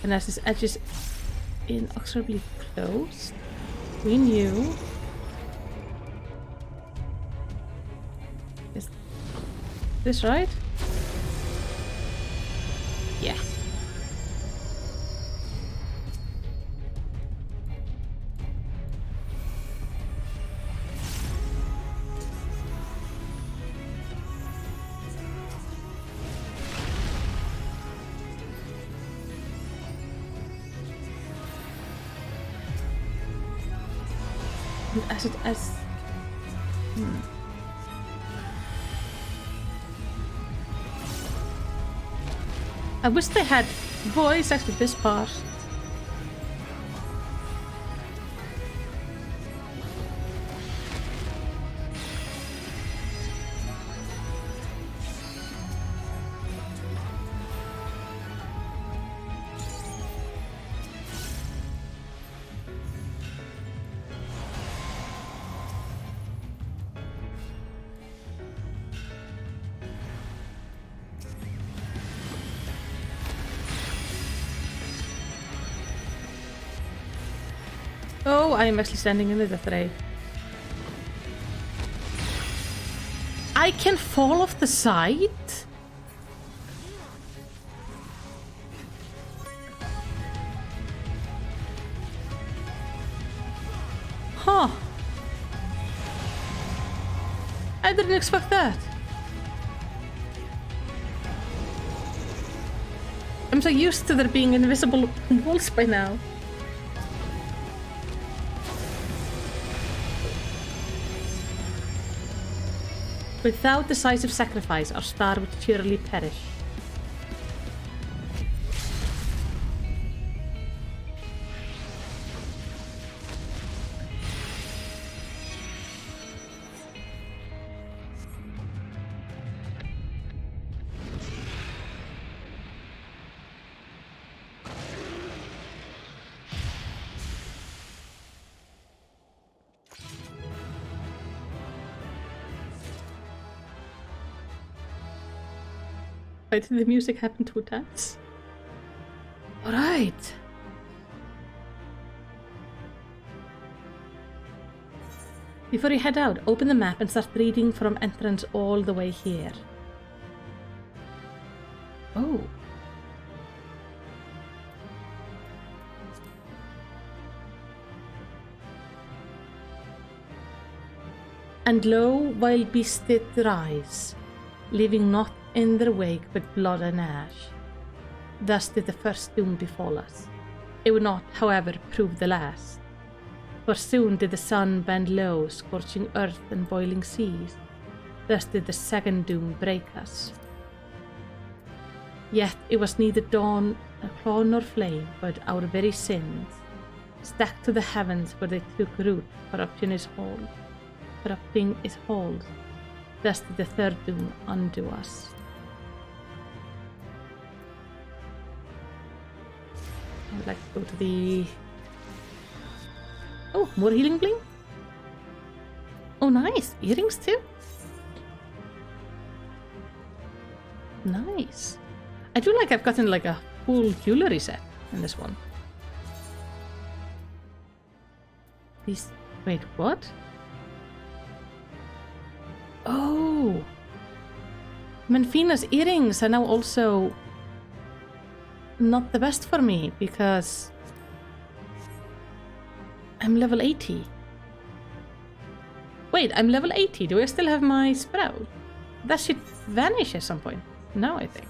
And as his edge is inexorably close, we knew. Is this right? Yeah. I wish they had voice acted this part. Oh, I am actually standing in the death ray. I can fall off the side? Huh. I didn't expect that. I'm so used to there being invisible walls by now. Without decisive sacrifice, our star would surely perish. Why did the music happen 2 times? Alright. Before you head out, open the map and start reading from entrance all the way here. Oh. And lo, wild beasts did rise, leaving not in their wake but blood and ash. Thus did the first doom befall us. It would not, however, prove the last. For soon did the sun bend low, scorching earth and boiling seas. Thus did the second doom break us. Yet it was neither dawn, claw nor flame, but our very sins, stacked to the heavens where they took root, corrupting is hold. Thus did the third doom undo us. I would like to go to the... Oh, more healing bling? Oh, nice. Earrings too? Nice. I feel like I've gotten like a full jewelry set in this one. These... Wait, what? Oh! Menfina's earrings are now also not the best for me because I'm level 80. Wait, I'm level 80. Do I still have my sprout? That should vanish at some point. No, I think.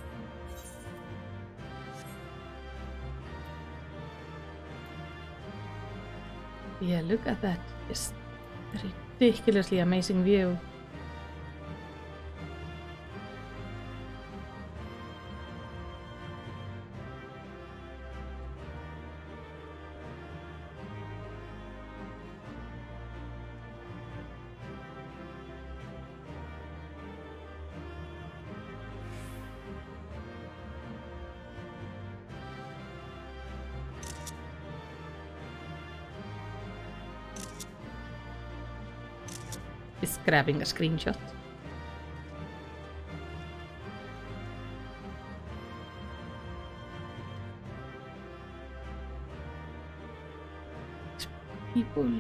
Yeah, look at that. Just ridiculously amazing view. is grabbing a screenshot. People.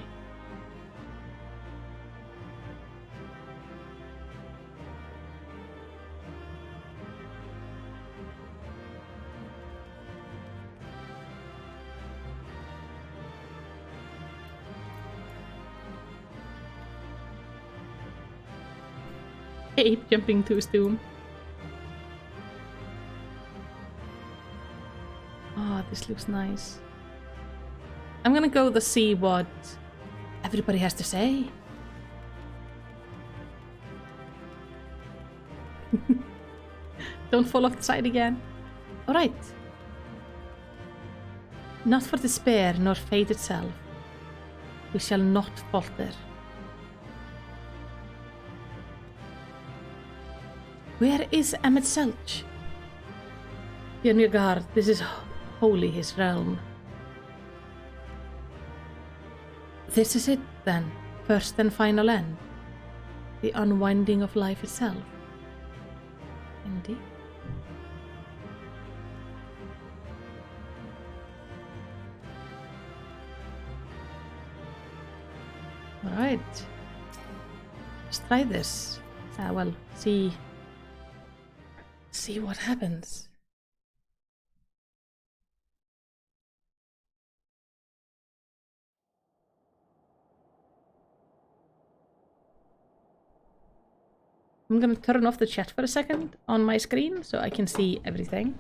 Ape jumping to his doom. Oh, this looks nice. I'm gonna go to see what everybody has to say. Don't fall off the side again. Alright. Not for despair nor fate itself. We shall not falter. Where is Emmett Selch? Be on your guard. This is wholly his realm. This is it, then. First and final end. The unwinding of life itself. Indeed. Alright. Let's try this. Well, see what happens. I'm gonna turn off the chat for a second on my screen so I can see everything.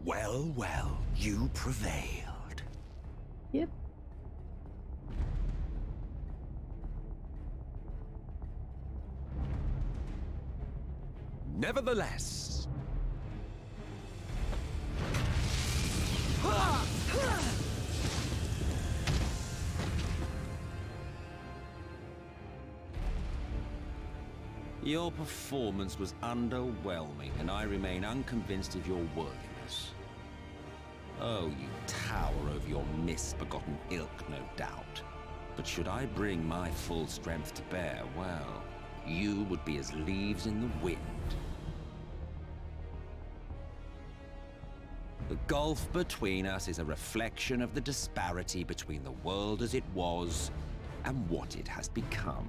Well, well, you prevailed. Yep. Nevertheless, Your performance was underwhelming, and I remain unconvinced of your worthiness. Oh, you tower over your misbegotten ilk, no doubt. But should I bring my full strength to bear, well, you would be as leaves in the wind. The gulf between us is a reflection of the disparity between the world as it was and what it has become.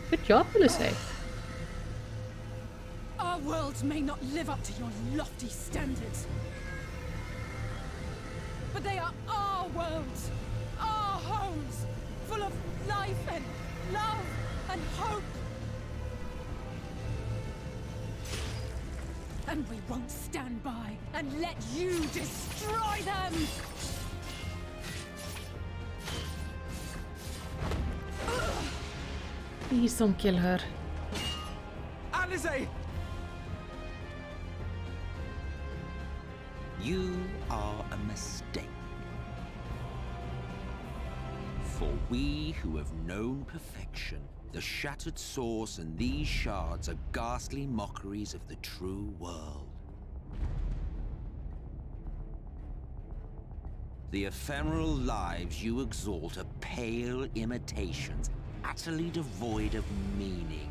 Good job, Ulysses. Our world may not live up to your lofty standards, but they are our worlds, our homes, full of life and love and hope. And we won't stand by and let you destroy them! Please don't kill her. Alize! You are a mistake. For we who have known perfection, the shattered source and these shards are ghastly mockeries of the true world. The ephemeral lives you exalt are pale imitations, utterly devoid of meaning.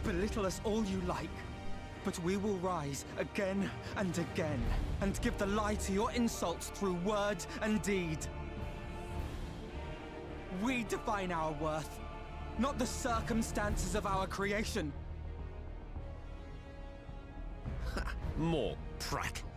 Belittle us all you like, but we will rise again and again, and give the lie to your insults through word and deed. We define our worth, not the circumstances of our creation. more prattle.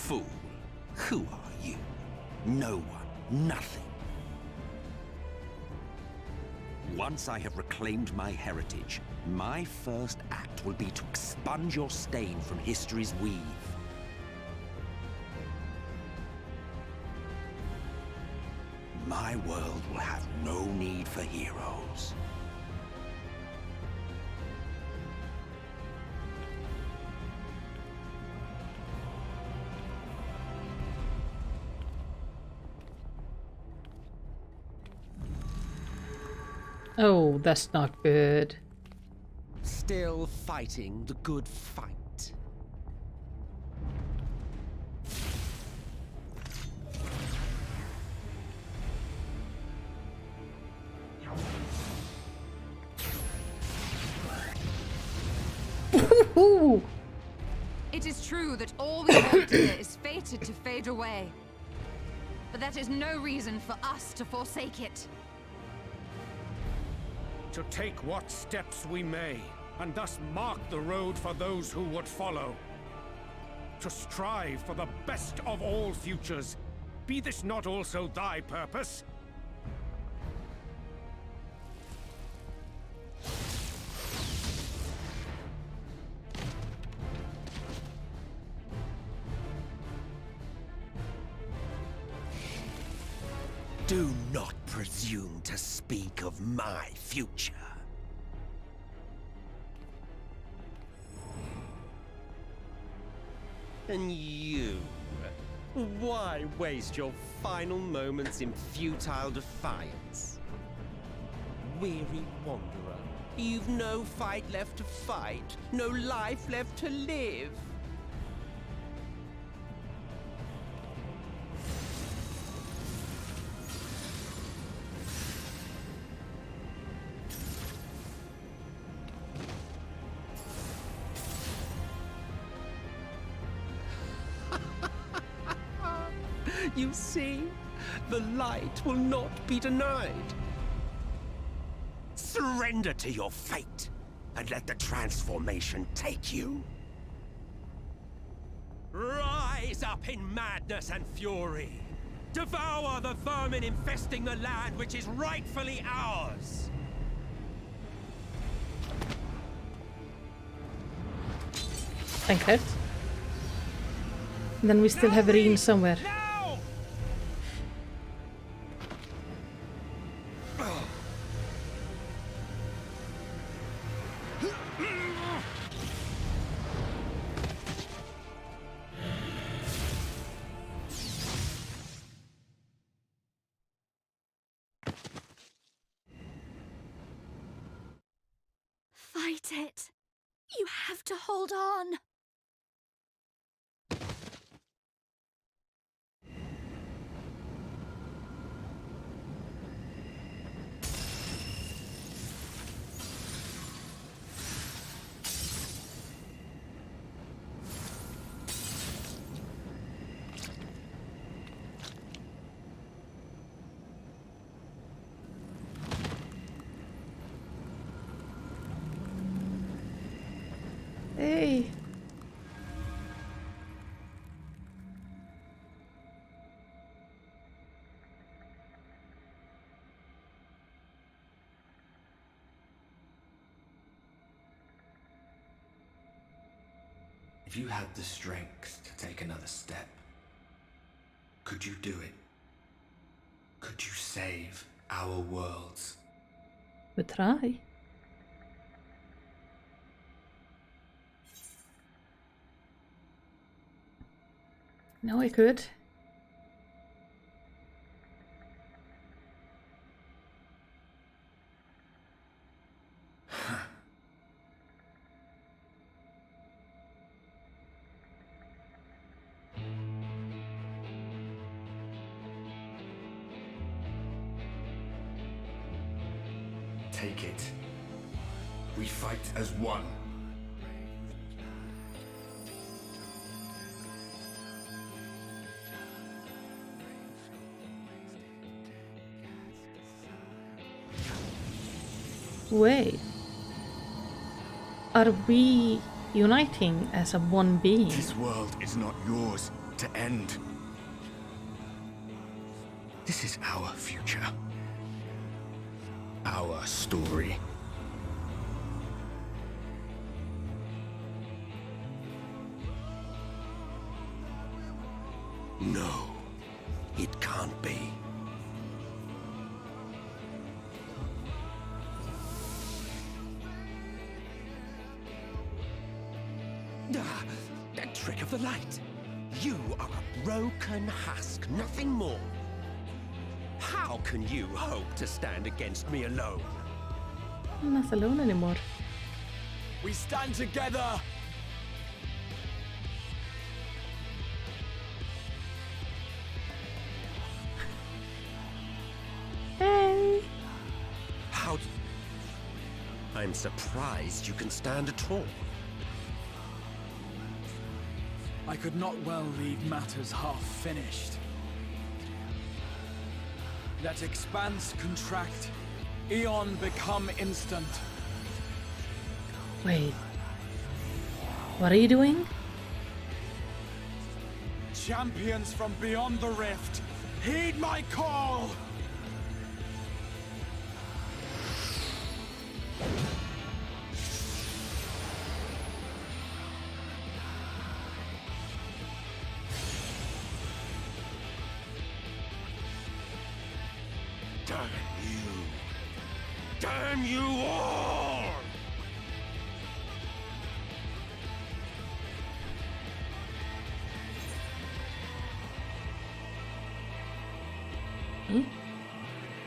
Fool. Who are you? No one. Nothing. Once I have reclaimed my heritage, my first act will be to expunge your stain from history's weave. My world will have no need for heroes. Oh, that's not good. Still fighting the good fight. It is true that all we hold dear is fated to fade away. But that is no reason for us to forsake it. To take what steps we may, and thus mark the road for those who would follow. To strive for the best of all futures. Be this not also thy purpose? Do not presume to speak of my future. And you? Why waste your final moments in futile defiance? Weary wanderer, you've no fight left to fight, no life left to live. You see, the light will not be denied. Surrender to your fate, and let the transformation take you. Rise up in madness and fury. Devour the vermin infesting the land which is rightfully ours. Thank God. Then we still have Reen somewhere. Fight it. You have to hold on. Hey. If you had the strength to take another step, could you do it? Could you save our worlds? We try. No, I could. Take it. We fight as one. Wait. Are we uniting as a one being? This world is not yours. to end. This is our future. Our story. No, it can't be. That trick of the light. You are a broken husk, nothing more. How can you hope to stand against me alone? I'm not alone anymore. We stand together! Hey! How do... I'm surprised you can stand at all. I could not well leave matters half finished. Let expanse contract, Eon become instant. Wait. What are you doing? Champions from beyond the rift, heed my call! Damn you! Damn you all!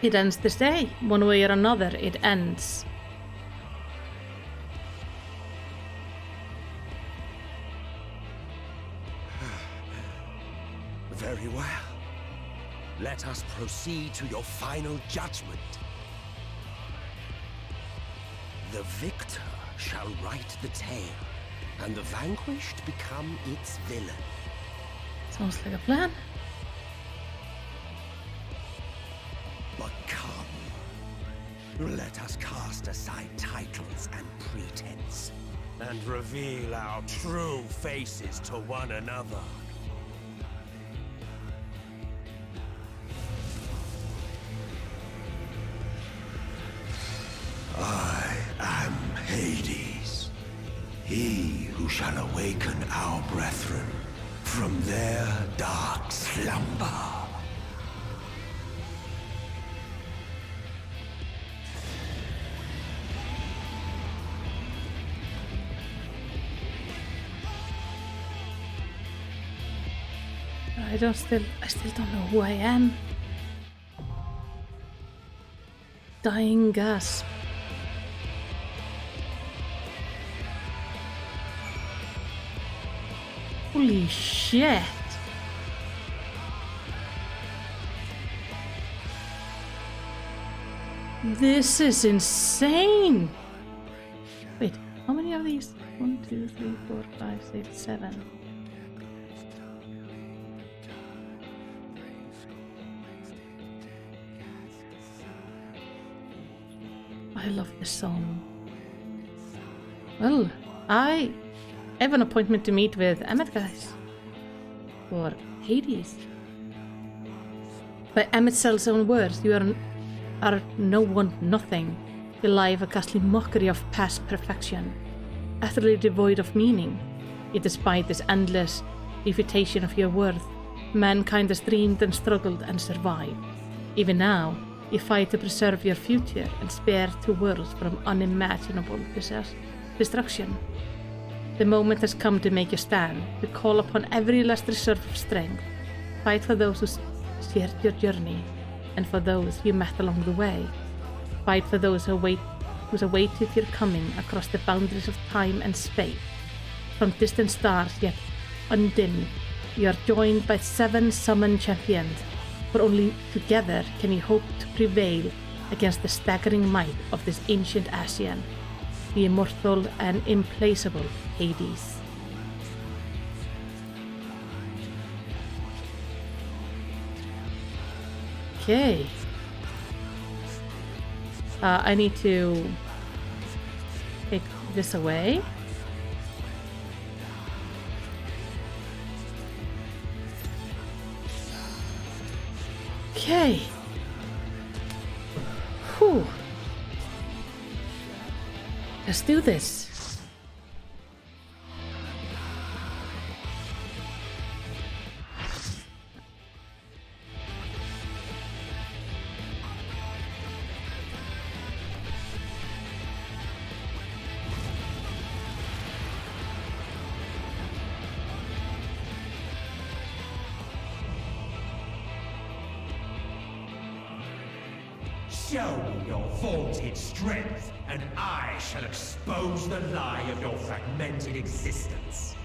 It ends this day. One way or another, it ends. Very well. Let us proceed to your final judgment. The victor shall write the tale, and the vanquished become its villain. Sounds like a plan. But come, let us cast aside titles and pretense, and reveal our true faces to one another. I am Hades, he who shall awaken our brethren from their dark slumber. I still don't know who I am. Dying gasp. Holy shit. This is insane. Wait, how many of these? 1, 2, 3, 4, 5, 6, 7. I love this song. Well, I have an appointment to meet with Emmett, guys. For Hades. By Emmett's own words, you are no one, nothing. You live a ghastly mockery of past perfection, utterly devoid of meaning. Yet despite this endless refutation of your worth, mankind has dreamed and struggled and survived. Even now, you fight to preserve your future and spare two worlds from unimaginable destruction. The moment has come to make your stand, to call upon every last reserve of strength. Fight for those who shared your journey, and for those you met along the way. Fight for those who awaited your coming across the boundaries of time and space. From distant stars yet undimmed, you are joined by 7 summoned champions, for only together can you hope to prevail against the staggering might of this ancient Asian, the immortal and implacable Hades. Okay. I need to take this away. Okay. Whew. Let's do this. Show me your vaunted strength, and I shall expose the lie of your fragmented existence.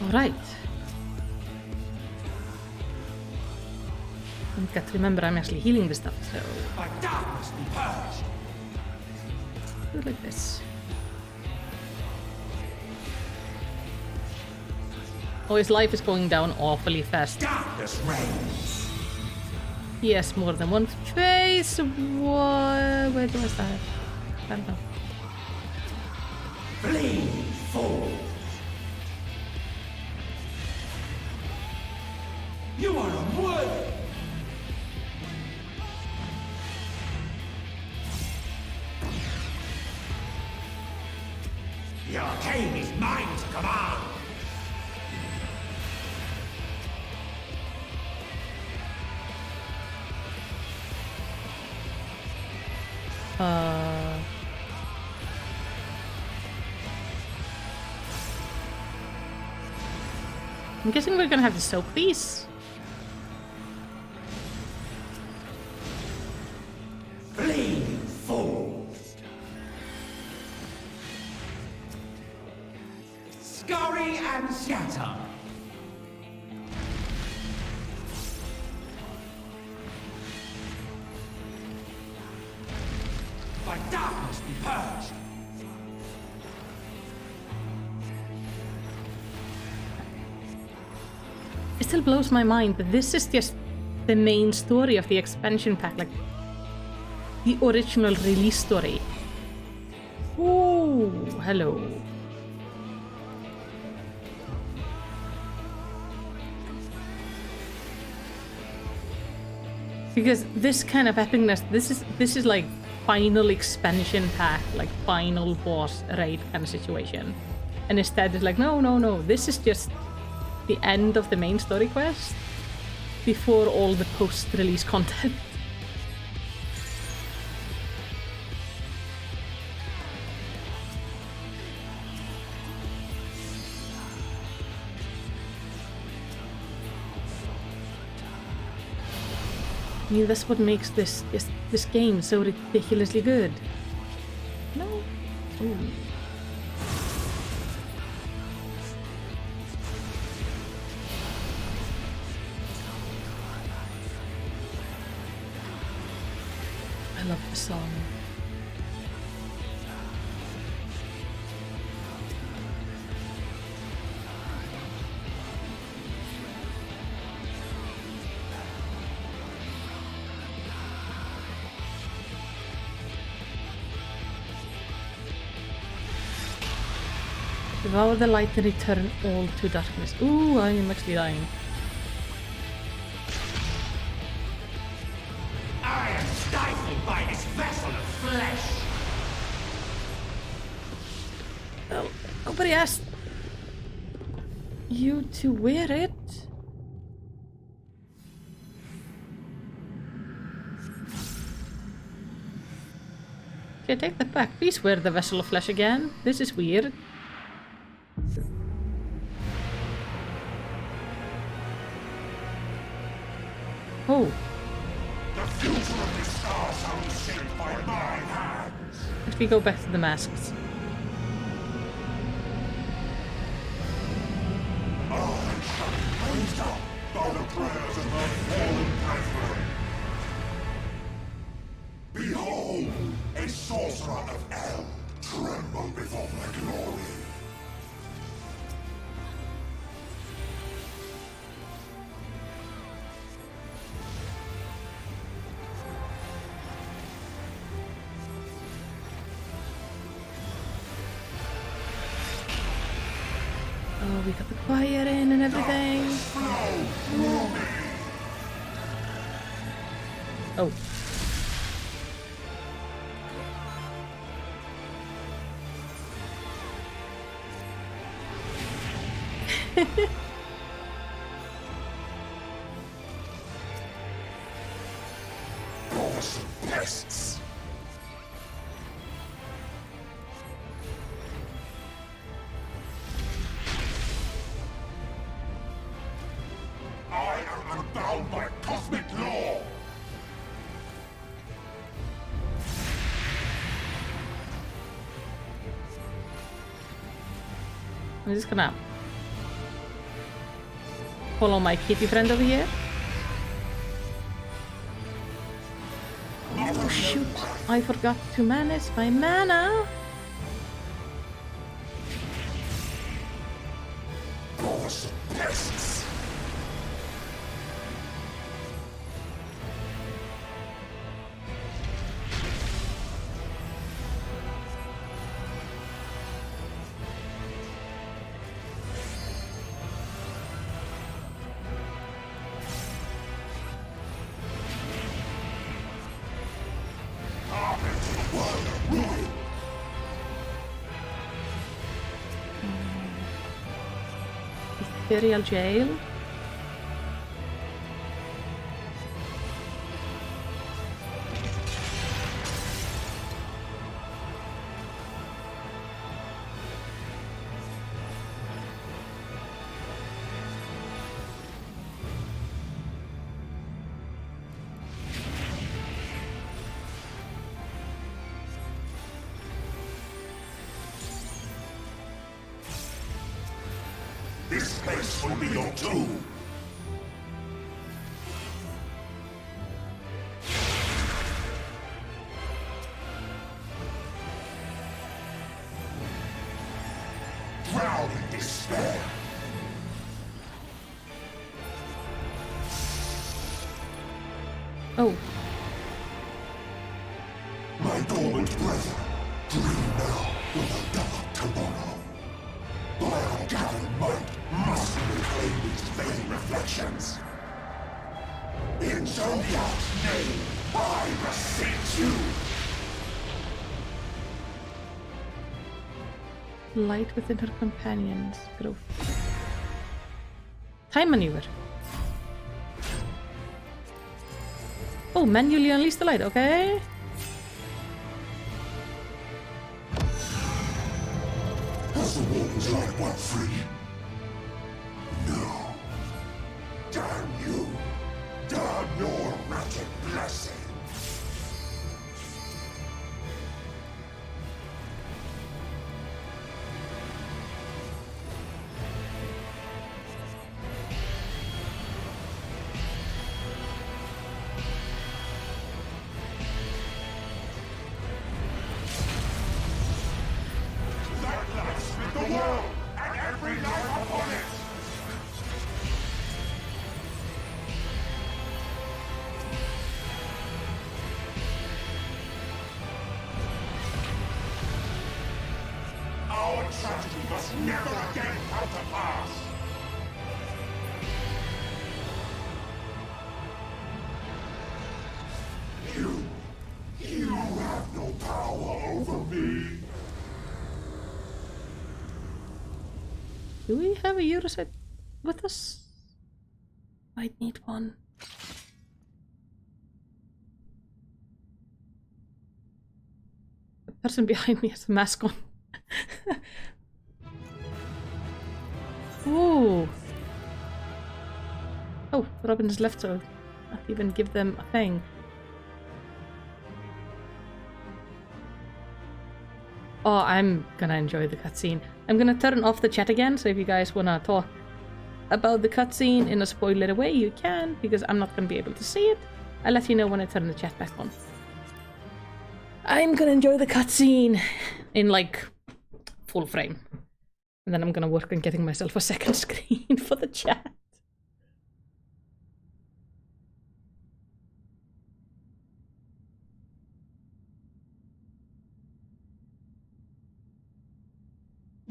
Alright. I've got to remember I'm actually healing this stuff, so... My darkness be purged! Do it like this. Oh, his life is going down awfully fast. Darkness reigns! He has more than one face. What? Where do I start? I don't know. Flee, fool! You are unworthy! The arcane is mine to command! I'm guessing we're gonna have to soak these. Flee, fool! Scurry and scatter! By darkness be purged! It still blows my mind, but this is just the main story of the expansion pack, like the original release story. Ooh, hello. Because this kind of epicness, this is like final expansion pack, like final boss raid kind of situation. And instead it's like, no, this is just the end of the main story quest before all the post-release content. I mean, that's what makes this game so ridiculously good. No? Ooh. I love the song. Devour the light and return all to darkness. Ooh, I am actually dying. I am stifled by this vessel of flesh! Oh, nobody asked you to wear it. Okay, take that back. Please wear the vessel of flesh again. This is weird. Oh. The future of this star shall be shaped by my hands! If we go back to the masks. I shall be raised up by the prayers of my fallen brethren! Behold, a sorcerer of El, tremble before my glory! we got the choir in and everything. Oh. Awesome pests. I am unbound by cosmic law. I'm just gonna follow my kitty friend over here. Oh shoot, I forgot to manage my mana. Awesome pests. Imperial Jail. This place will be your tomb. Drown in despair. Oh. My dormant brethren, dream now with a dark tomorrow. By our gathered might, must reclaim these vain reflections. In Zodiac's name, I beseech you! Light within her companions. Growth. Time maneuver. Oh, manually unleash the light, okay. Has the woman's light went free? No. Damn you! Damn your wretched blessing! The world and every life upon it! Our tragedy must never again come to pass! You have no power over me! Do we have a Eurosite with us? Might need one. The person behind me has a mask on. Ooh. Oh, Robin is left, so not even give them a thing. Oh, I'm gonna enjoy the cutscene. I'm gonna turn off the chat again, so if you guys wanna talk about the cutscene in a spoiler way, you can, because I'm not gonna be able to see it. I'll let you know when I turn the chat back on. I'm gonna enjoy the cutscene in like full frame. And then I'm gonna work on getting myself a second screen for the chat.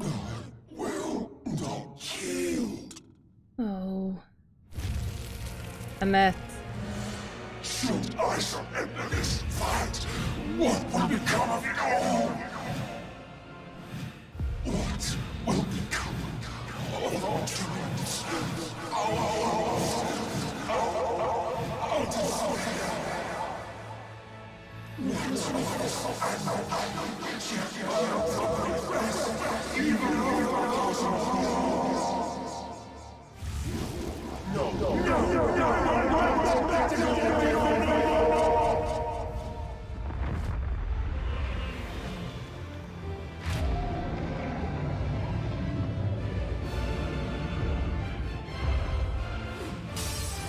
I will not killed. Oh. Annette. Should I surrender this fight, what will become of it all? What will become of our dreams? Our desire?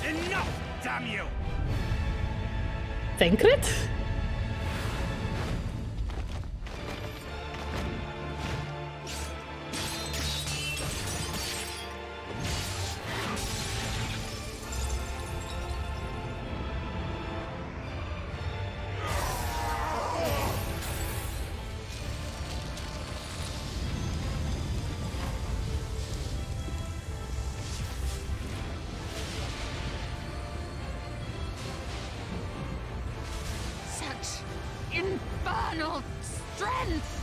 Enough, damn you! Thancred? Such infernal strength!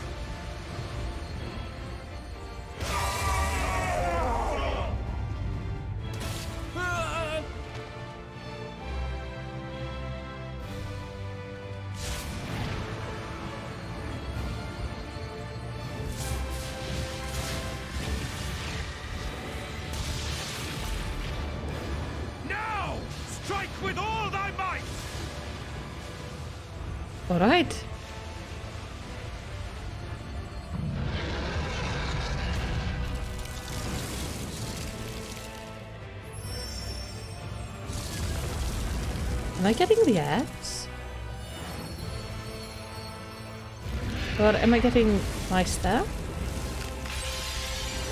Now! Strike with all thy might! All right. Am I getting the axe? Or am I getting my staff?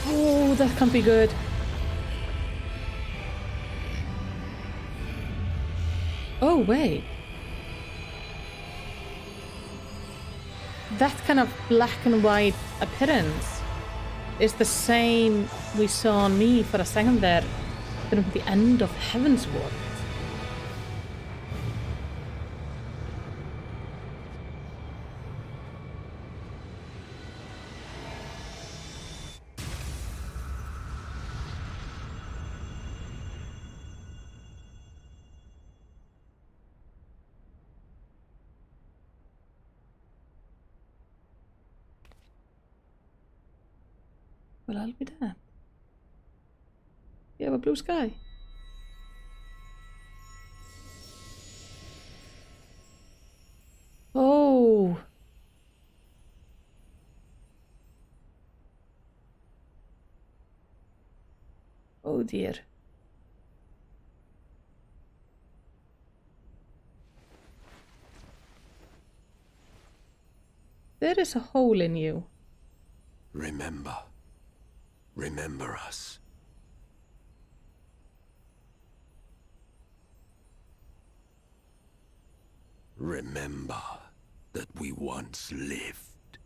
Oh, that can't be good. Oh, wait. That kind of black and white appearance is the same we saw on me for a second there from the end of Heaven's Ward. Well, I'll be damned. You have a blue sky. Oh. Oh dear. There is a hole in you. Remember. Remember us. Remember that we once lived.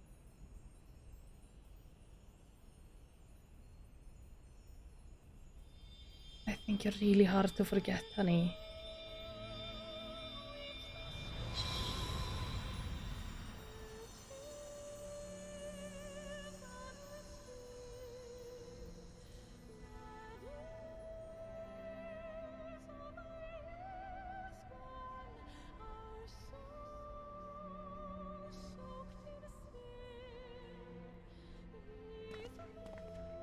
I think you're really hard to forget, honey.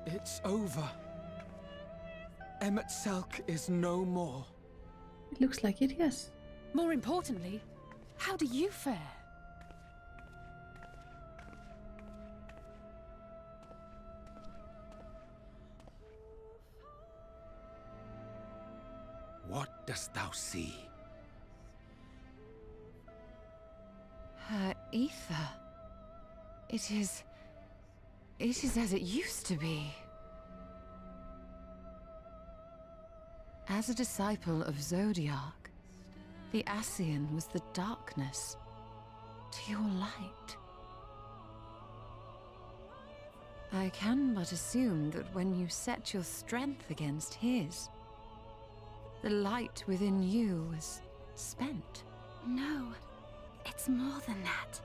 It's over. Emmet Selk is no more. It looks like it, yes. More importantly, how do you fare? What dost thou see? Her ether. It is as it used to be. As a disciple of Zodiac, the Ascian was the darkness to your light. I can but assume that when you set your strength against his, the light within you was spent. No, it's more than that.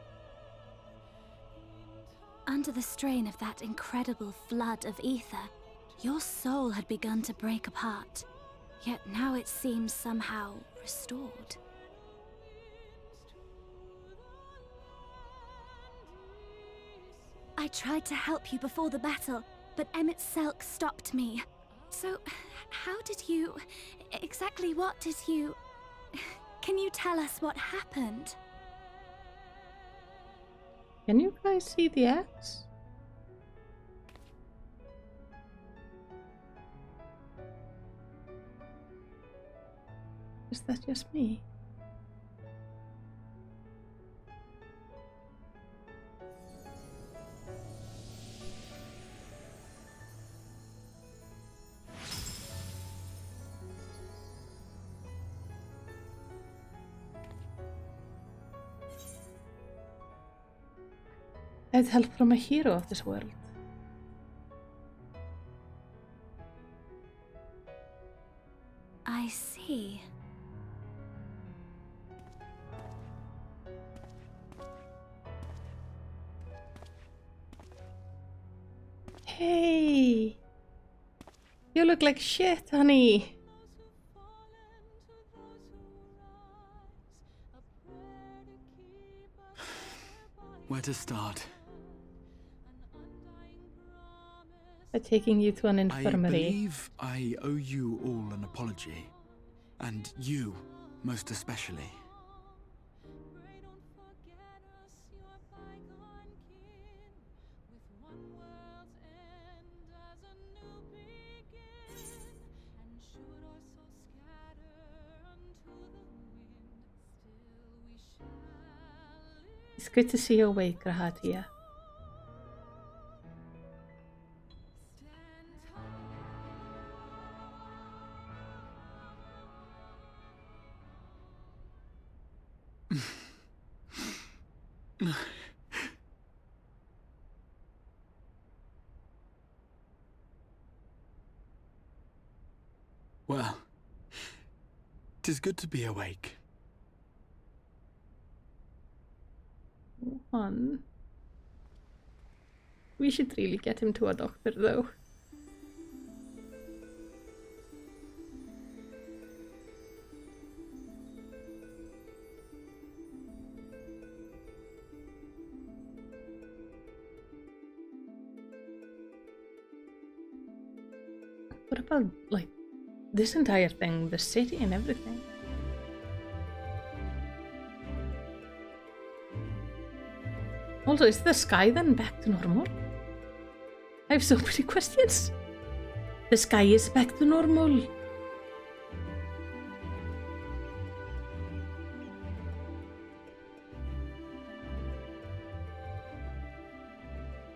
Under the strain of that incredible flood of ether, your soul had begun to break apart, yet now it seems somehow restored. I tried to help you before the battle, but Emmett Selk stopped me. So, how did you... exactly what did you... Can you tell us what happened? Can you guys see the axe? Is that just me? I had help from a hero of this world. I see. Hey! You look like shit, honey! Where to start? By taking you to an I infirmary. believe I owe you all an apology. And you, most especially. It's good to see you awake, Rahatia. Well, 'tis good to be awake. One. We should really get him to a doctor, though. What about, like, this entire thing, the city and everything? Also, is the sky then back to normal? I have so many questions. The sky is back to normal.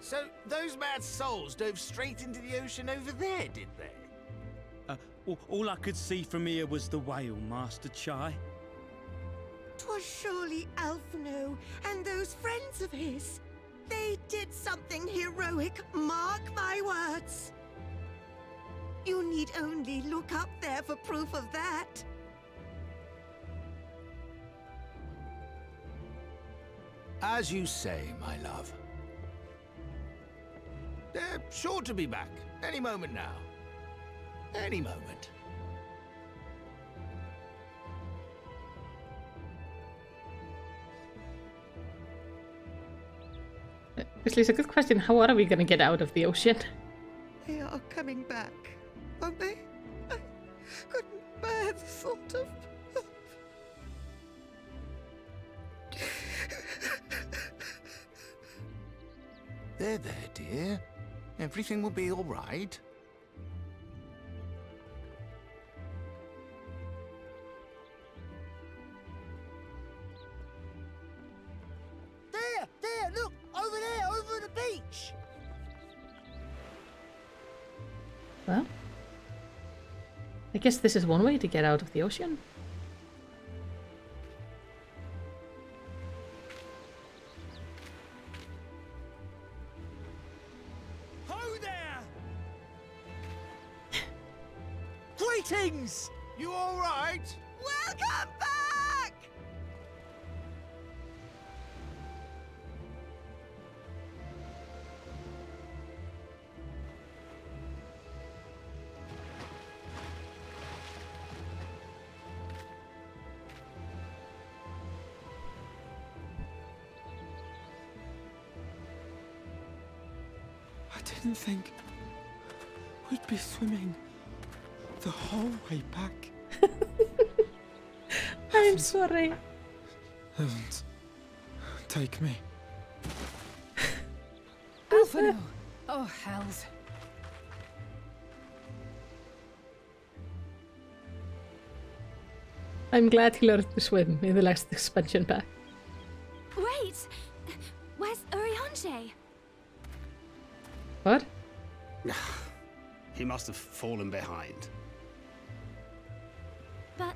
So, those mad souls dove straight into the ocean over there, did they? All I could see from here was the whale, Master Chai. 'Twas surely Alphino and those friends of his. They did something heroic, mark my words. You need only look up there for proof of that. As you say, my love. They're sure to be back any moment now. Any moment. Actually, it's a good question. How are we gonna get out of the ocean? They are coming back, aren't they? I couldn't bear the thought of... There, dear. Everything will be all right. There, look! Over there, over the beach! Well, I guess this is one way to get out of the ocean. Greetings! You all right? Welcome back! I didn't think we'd be swimming the whole way back. I'm sorry. Heavens, take me. Alphino! Oh, hells. I'm glad he learned to swim in the last expansion pack. Wait! Where's Urianger? What? He must have fallen behind. But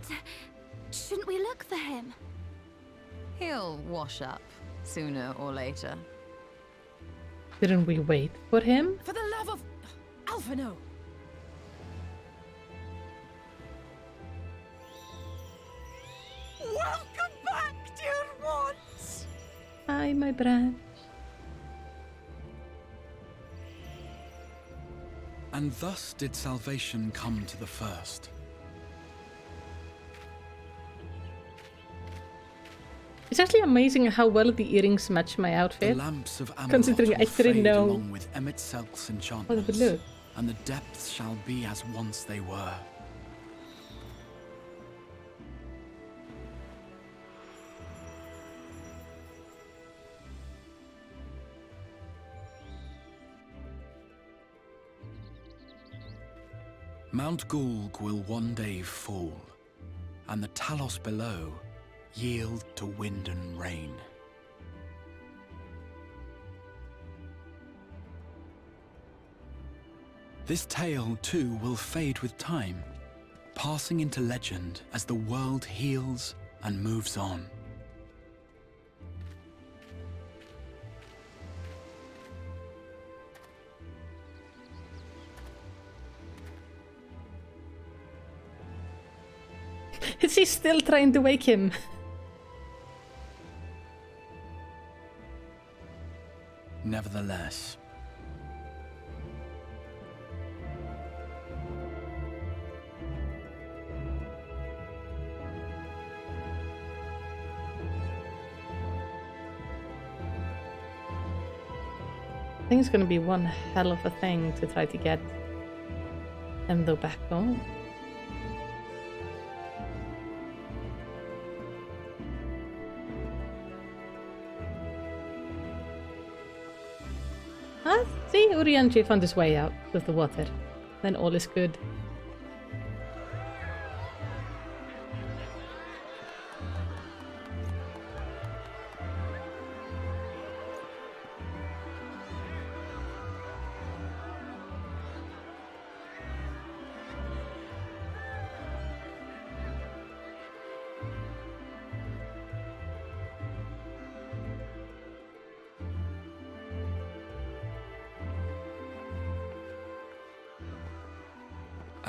shouldn't we look for him? He'll wash up sooner or later. Didn't we wait for him? For the love of Alphino! Welcome back, dear ones! Hi, my branch. And thus did salvation come to the first. It's actually amazing how well the earrings match my outfit. The lamps of Amalot Considering I will didn't fade know along with Emmett Selk's enchantments, what it would look. and the depths shall be as once they were. Mount Gulg will one day fall, and the Talos below yield to wind and rain. This tale, too, will fade with time, passing into legend as the world heals and moves on. Is he still trying to wake him? Nevertheless, I think it's gonna be one hell of a thing to try to get Endo back home. Ah, see, Urianger found his way out with the water. Then all is good.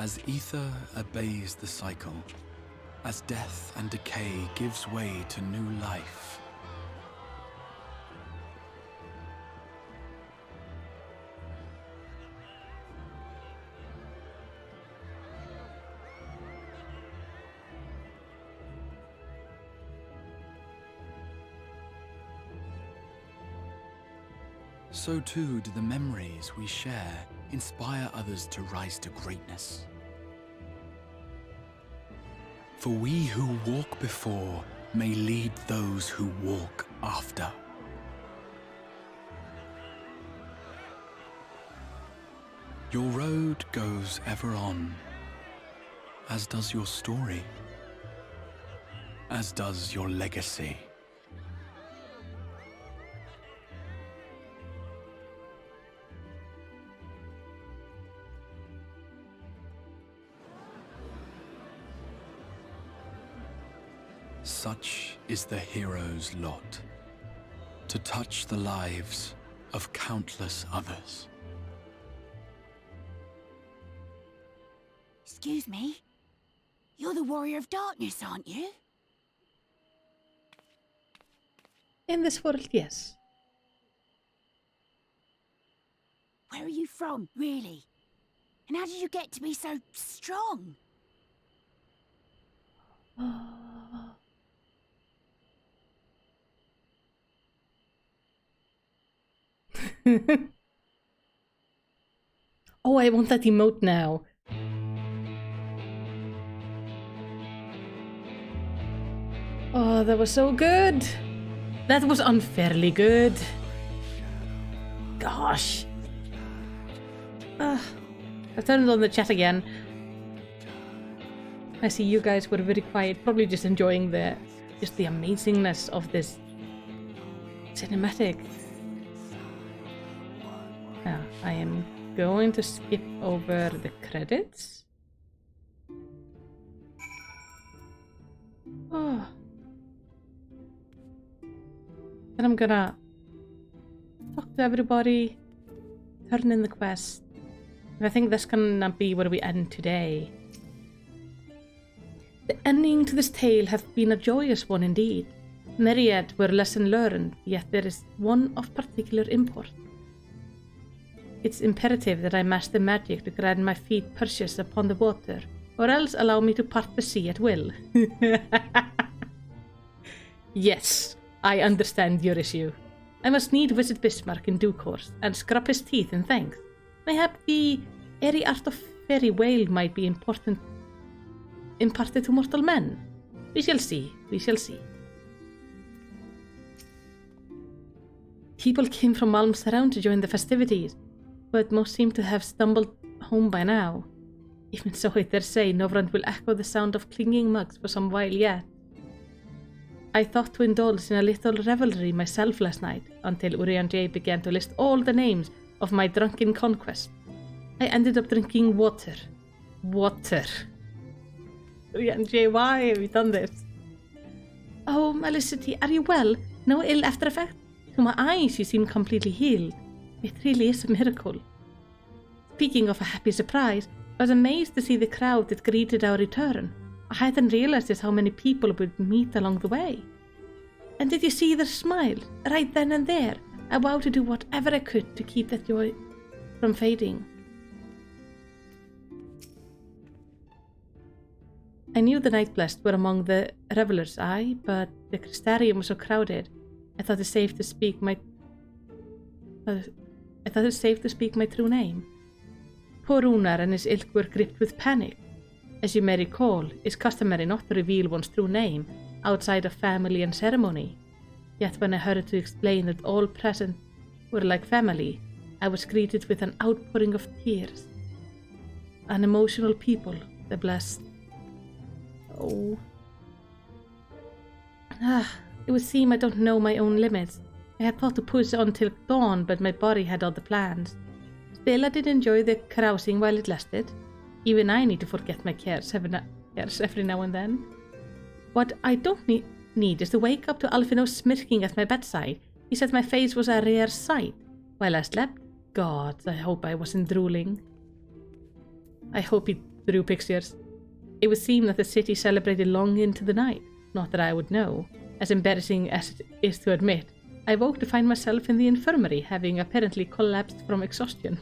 as ether obeys the cycle, as death and decay gives way to new life, so too do the memories we share inspire others to rise to greatness. For we who walk before may lead those who walk after. Your road goes ever on, as does your story, as does your legacy. Such is the hero's lot, to touch the lives of countless others. Excuse me. You're the Warrior of Darkness, aren't you? In this world, yes. Where are you from, really? And how did you get to be so strong? Oh, I want that emote now. Oh, that was so good. That was unfairly good. Gosh. I turned on the chat again. I see you guys were very quiet, probably just enjoying the amazingness of this cinematic. Now, I am going to skip over the credits. Oh. Then I'm gonna talk to everybody, turn in the quest. And I think this can be where we end today. The ending to this tale hath been a joyous one indeed. Myriad were lesson learned, yet there is one of particular import. It's imperative that I master magic to grant my feet purchase upon the water, or else allow me to part the sea at will. Yes, I understand your issue. I must need visit Bismarck in due course, and scrub his teeth in thanks. Mayhap the airy art of fairy whale might be imparted to mortal men. We shall see, we shall see. People came from Malm's around to join the festivities, but most seem to have stumbled home by now. Even so, I dare say Novrand will echo the sound of clinging mugs for some while yet. I thought to indulge in a little revelry myself last night, until Urian J began to list all the names of my drunken conquest. I ended up drinking water. Water. Urian J, why have you done this? Oh, Melicity, are you well? No ill after effect? To my eyes, you seem completely healed. It really is a miracle. Speaking of a happy surprise, I was amazed to see the crowd that greeted our return. I hadn't realized just how many people would meet along the way. And did you see their smile? Right then and there, I vowed to do whatever I could to keep that joy from fading. I knew the Night Blessed were among the revelers, aye, but the Crystarium was so crowded, I thought it safe to speak my true name. Poor Runar and his ilk were gripped with panic. As you may recall, it's customary not to reveal one's true name outside of family and ceremony. Yet when I hurried to explain that all present were like family, I was greeted with an outpouring of tears. An emotional people, the blessed. Oh. It would seem I don't know my own limits. I had thought to push on till dawn, but my body had other plans. Still, I did enjoy the carousing while it lasted. Even I need to forget my cares every now and then. What I don't need is to wake up to Alfino smirking at my bedside. He said my face was a rare sight. While I slept, God, I hope I wasn't drooling. I hope he drew pictures. It would seem that the city celebrated long into the night. Not that I would know. As embarrassing as it is to admit, I woke to find myself in the infirmary, having apparently collapsed from exhaustion.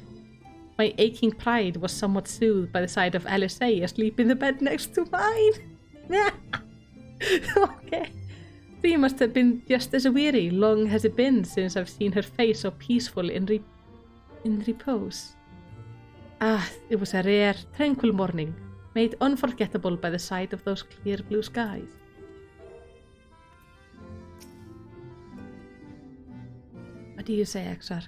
My aching pride was somewhat soothed by the sight of LSA asleep in the bed next to mine. Okay. She must have been just as weary. Long has it been since I've seen her face so peaceful in repose. It was a rare, tranquil morning, made unforgettable by the sight of those clear blue skies. What do you say, Exar?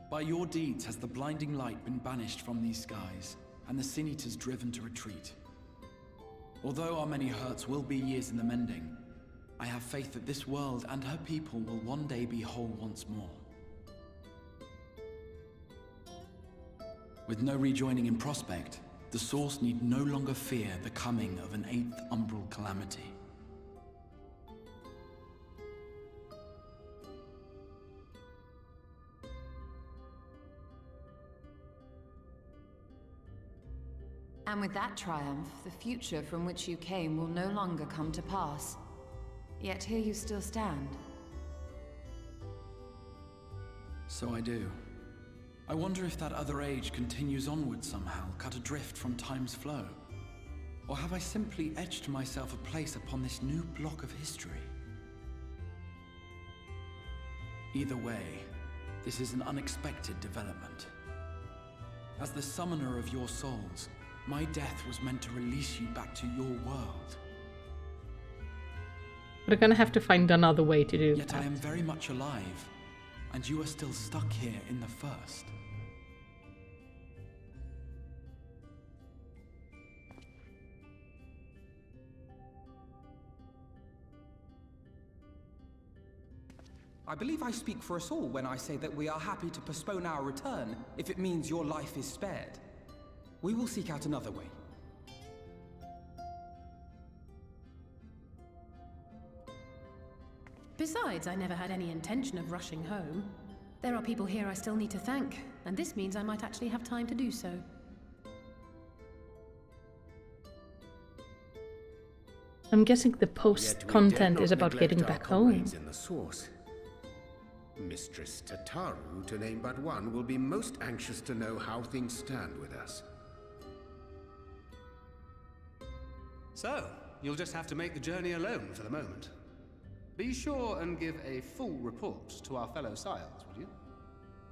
By your deeds has the blinding light been banished from these skies, and the Sin Eaters driven to retreat. Although our many hurts will be years in the mending, I have faith that this world and her people will one day be whole once more. With no rejoining in prospect, the Source need no longer fear the coming of an 8th umbral calamity. And with that triumph, the future from which you came will no longer come to pass. Yet here you still stand. So I do. I wonder if that other age continues onward somehow, cut adrift from time's flow. Or have I simply etched myself a place upon this new block of history? Either way, this is an unexpected development. As the summoner of your souls, my death was meant to release you back to your world. We're gonna have to find another way to do Yet that. I am very much alive, and you are still stuck here in the First. I believe I speak for us all when I say that we are happy to postpone our return if it means your life is spared. We will seek out another way. Besides, I never had any intention of rushing home. There are people here I still need to thank, and this means I might actually have time to do so. I'm guessing the post content is about getting back home. In the Source. Mistress Tataru, to name but one, will be most anxious to know how things stand with us. So, you'll just have to make the journey alone for the moment. Be sure and give a full report to our fellow scions, would you?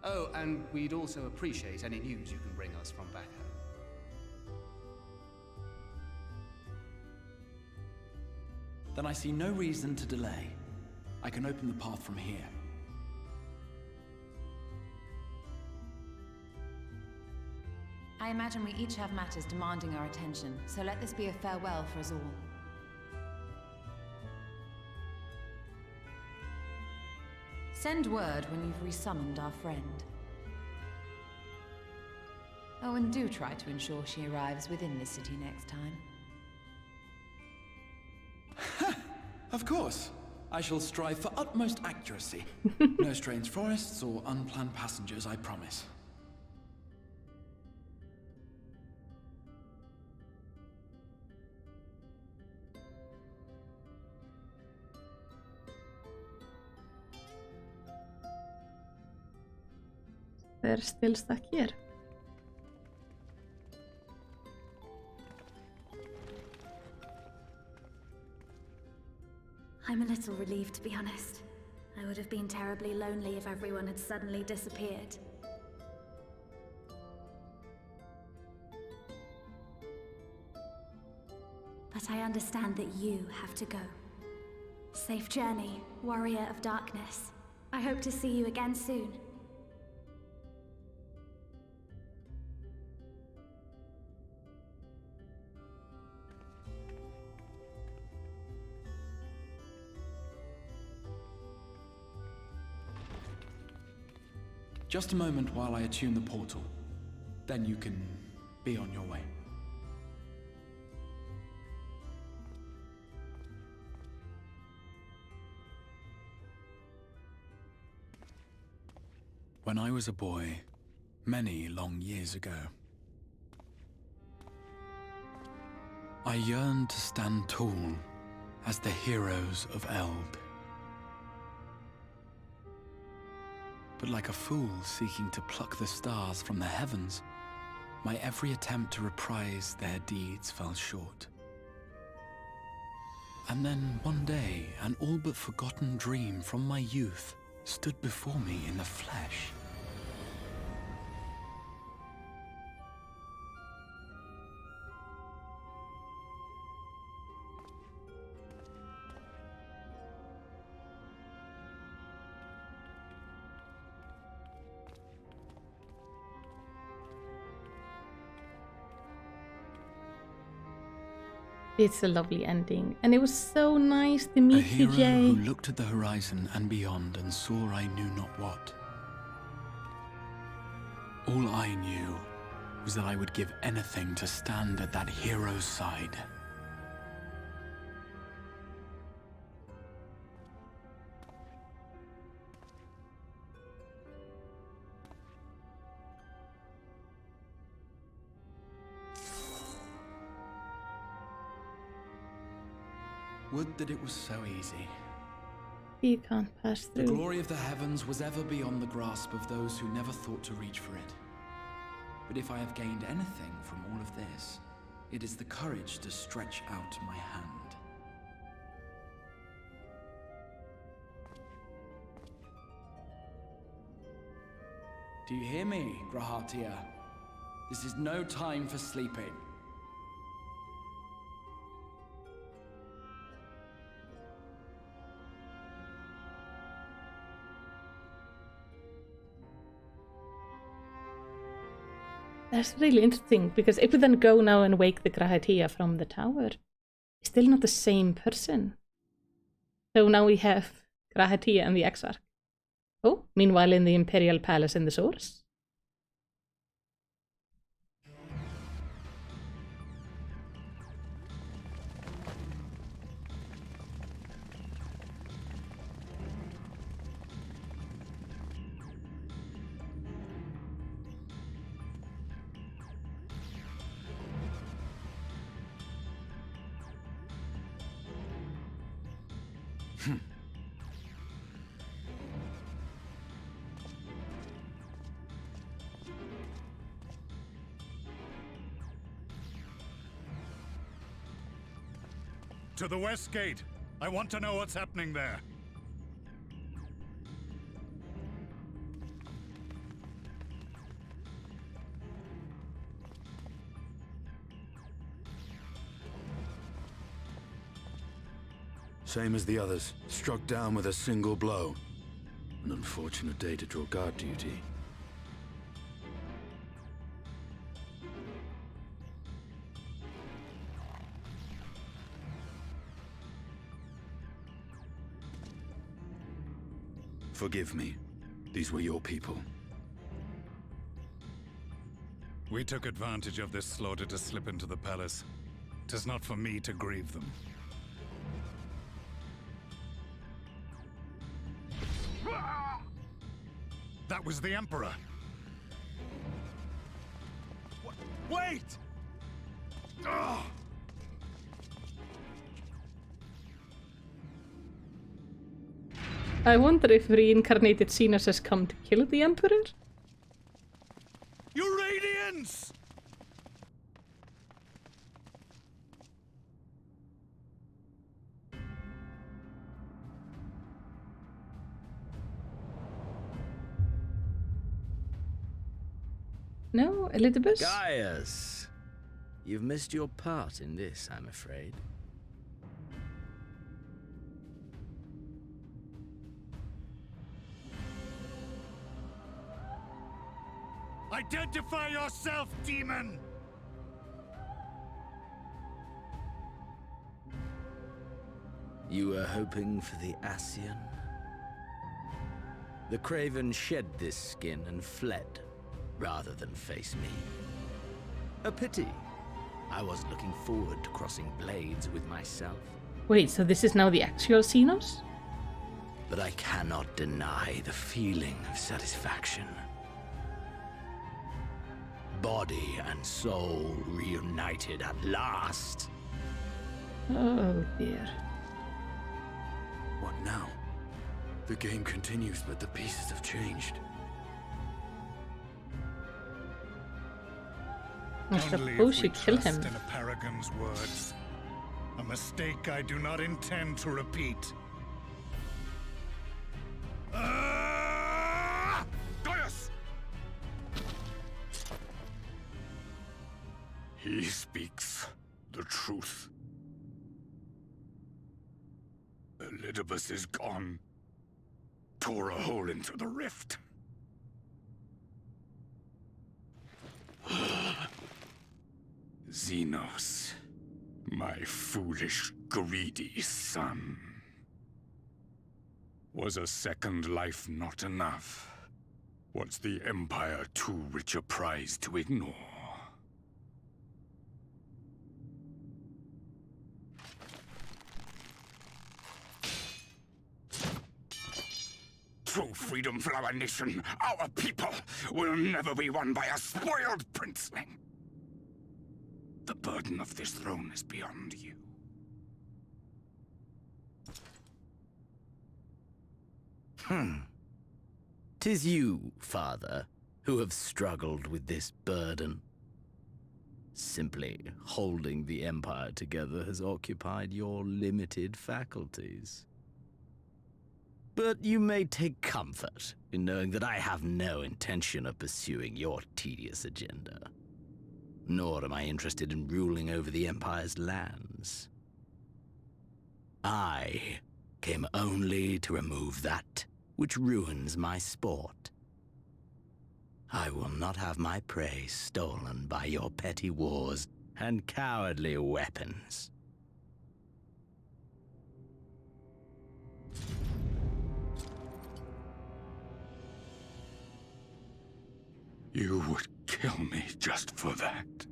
Oh, and we'd also appreciate any news you can bring us from back home. Then I see no reason to delay. I can open the path from here. I imagine we each have matters demanding our attention, so let this be a farewell for us all. Send word when you've resummoned our friend. Oh, and do try to ensure she arrives within the city next time. Of course. I shall strive for utmost accuracy. No strange forests or unplanned passengers, I promise. They're still stuck here. I'm a little relieved, to be honest. I would have been terribly lonely if everyone had suddenly disappeared. But I understand that you have to go. Safe journey, warrior of darkness. I hope to see you again soon. Just a moment while I attune the portal. Then you can be on your way. When I was a boy, many long years ago, I yearned to stand tall as the heroes of Eld. But like a fool seeking to pluck the stars from the heavens, my every attempt to reprise their deeds fell short. And then one day, an all but forgotten dream from my youth stood before me in the flesh. It's a lovely ending, and it was so nice to meet you, A hero Jay. who looked at the horizon and beyond and saw I knew not what. All I knew was that I would give anything to stand at that hero's side. Would that it was so easy. You can't pass through. The glory of the heavens was ever beyond the grasp of those who never thought to reach for it. But if I have gained anything from all of this, it is the courage to stretch out my hand. Do you hear me, Grahatia? This is no time for sleeping. That's really interesting, because if we then go now and wake the Grahatia from the tower, it's still not the same person. So now we have Grahatia and the Exarch. Oh, meanwhile in the Imperial Palace in the Source. To the west gate. I want to know what's happening there. Same as the others. Struck down with a single blow. An unfortunate day to draw guard duty. Forgive me. These were your people. We took advantage of this slaughter to slip into the palace. 'Tis not for me to grieve them. That was the Emperor. Wait! Ugh! I wonder if reincarnated Xenos has come to kill the Emperor? You Radiants! No, Elizabeth? Gaius! You've missed your part in this, I'm afraid. Identify yourself, demon! You were hoping for the Ascian? The Craven shed this skin and fled, rather than face me. A pity. I was looking forward to crossing blades with myself. Wait, so this is now the actual Xenos? But I cannot deny the feeling of satisfaction. Body and soul reunited at last. Oh dear. What now? The game continues, but the pieces have changed. I suppose you kill him. In a paragon's words. A mistake I do not intend to repeat. Gaius! He speaks the truth. Elidibus is gone. Tore a hole into the rift. Xenos, my foolish, greedy son. Was a second life not enough? Was the Empire too rich a prize to ignore? true freedom for our nation, our people, will never be won by a spoiled princeling. The burden of this throne is beyond you. 'Tis you, father, who have struggled with this burden. Simply holding the Empire together has occupied your limited faculties. But you may take comfort in knowing that I have no intention of pursuing your tedious agenda. Nor am I interested in ruling over the Empire's lands. I came only to remove that which ruins my sport. I will not have my prey stolen by your petty wars and cowardly weapons. You would kill me just for that.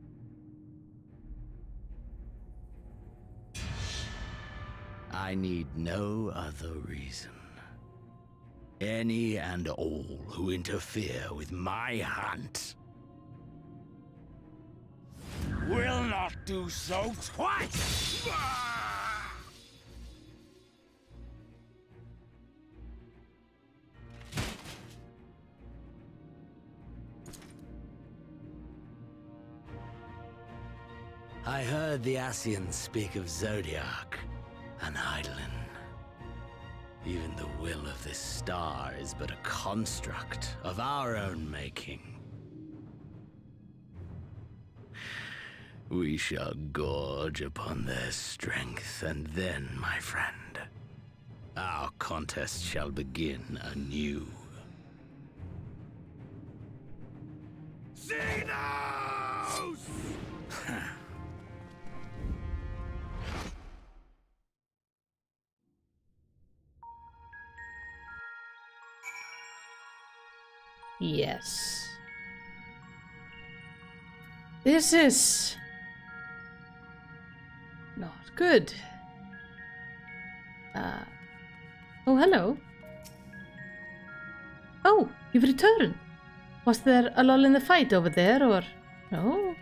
I need no other reason. Any and all who interfere with my hunt Will not do so twice! I heard the Ascians speak of Zodiac and Eidolon. Even the will of this star is but a construct of our own making. We shall gorge upon their strength, and then, my friend, our contest shall begin anew. Xenos! Yes. This is not good. Oh, hello. Oh, you've returned. Was there a lull in the fight over there, or no?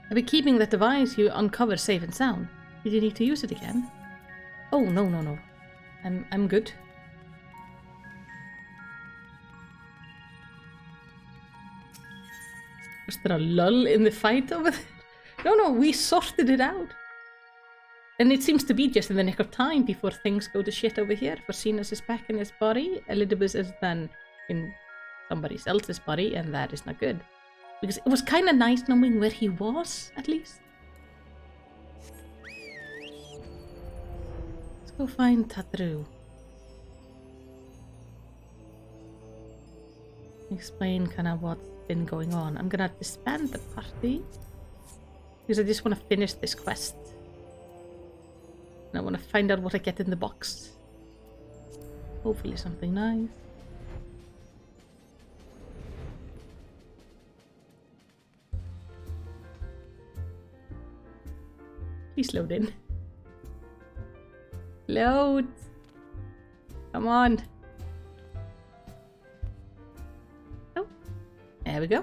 I've been keeping that device you uncovered safe and sound. Did you need to use it again? Oh, no. I'm good. Was there a lull in the fight over there? No, we sorted it out. And it seems to be just in the nick of time before things go to shit over here. For Zenas is back in his body, Elidibus is then in somebody else's body, and that is not good. Because it was kind of nice knowing where he was, at least. Let's go find Tatru. Explain kind of what's been going on. I'm gonna disband the party because I just want to finish this quest. And I want to find out what I get in the box. Hopefully something nice. Please load in. Load! Come on! Oh, there we go.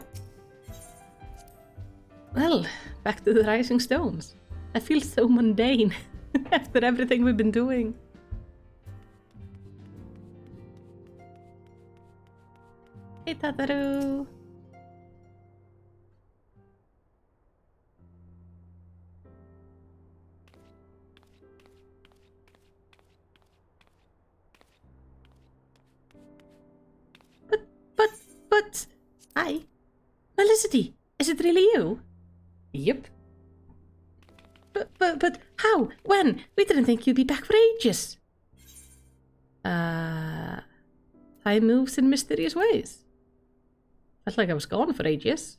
Well, back to the Rising Stones. I feel so mundane after everything we've been doing. Hey, Tataru! But... Hi. Felicity, is it really you? Yep. But how? When? We didn't think you'd be back for ages. Time moves in mysterious ways. Felt like I was gone for ages.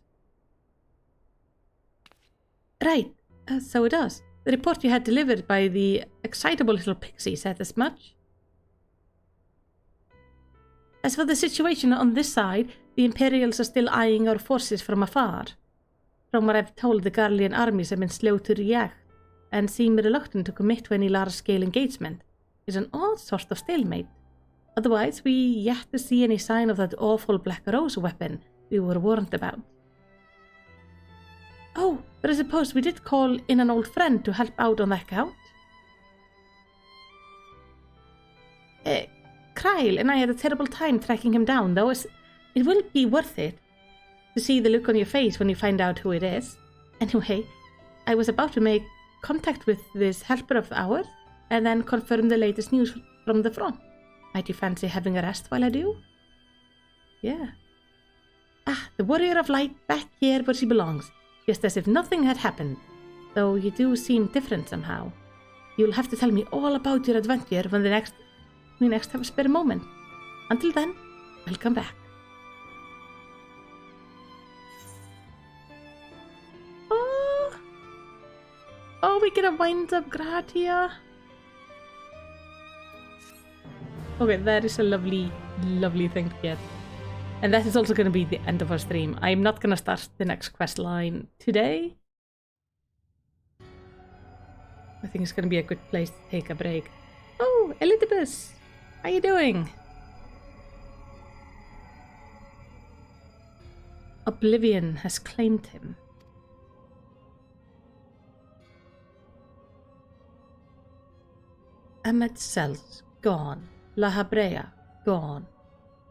Right, so it does. The report you had delivered by the excitable little pixie said as much. As for the situation on this side, the Imperials are still eyeing our forces from afar. From what I've told, the Garlean armies have been slow to react and seem reluctant to commit to any large-scale engagement. It's an odd sort of stalemate. Otherwise, we yet to see any sign of that awful Black Rose weapon we were warned about. Oh, but I suppose we did call in an old friend to help out on that count. Kyle and I had a terrible time tracking him down, though. It will be worth it to see the look on your face when you find out who it is. Anyway, I was about to make contact with this helper of ours and then confirm the latest news from the front. Might you fancy having a rest while I do? Yeah. Ah, the Warrior of Light back here where she belongs, just as if nothing had happened. Though you do seem different somehow. You'll have to tell me all about your adventure when we next have a spare moment. Until then, I'll come back. Oh, we get a wind-up Gratia. Okay, that is a lovely, lovely thing to get. And that is also going to be the end of our stream. I'm not going to start the next quest line today. I think it's going to be a good place to take a break. Oh, Elizabeth! How you doing? Oblivion has claimed him. Emmet Sells, gone. La Habrea, gone.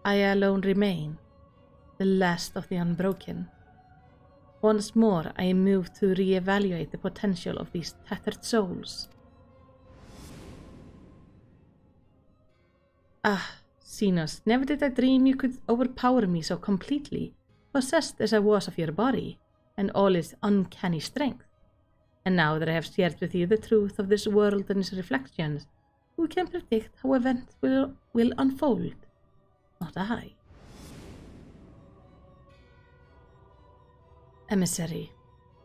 I alone remain, the last of the unbroken. Once more I am moved to re-evaluate the potential of these tattered souls. Ah, Xenos, never did I dream you could overpower me so completely, possessed as I was of your body, and all its uncanny strength. And now that I have shared with you the truth of this world and its reflections, who can predict how events will unfold? Not I. Emissary.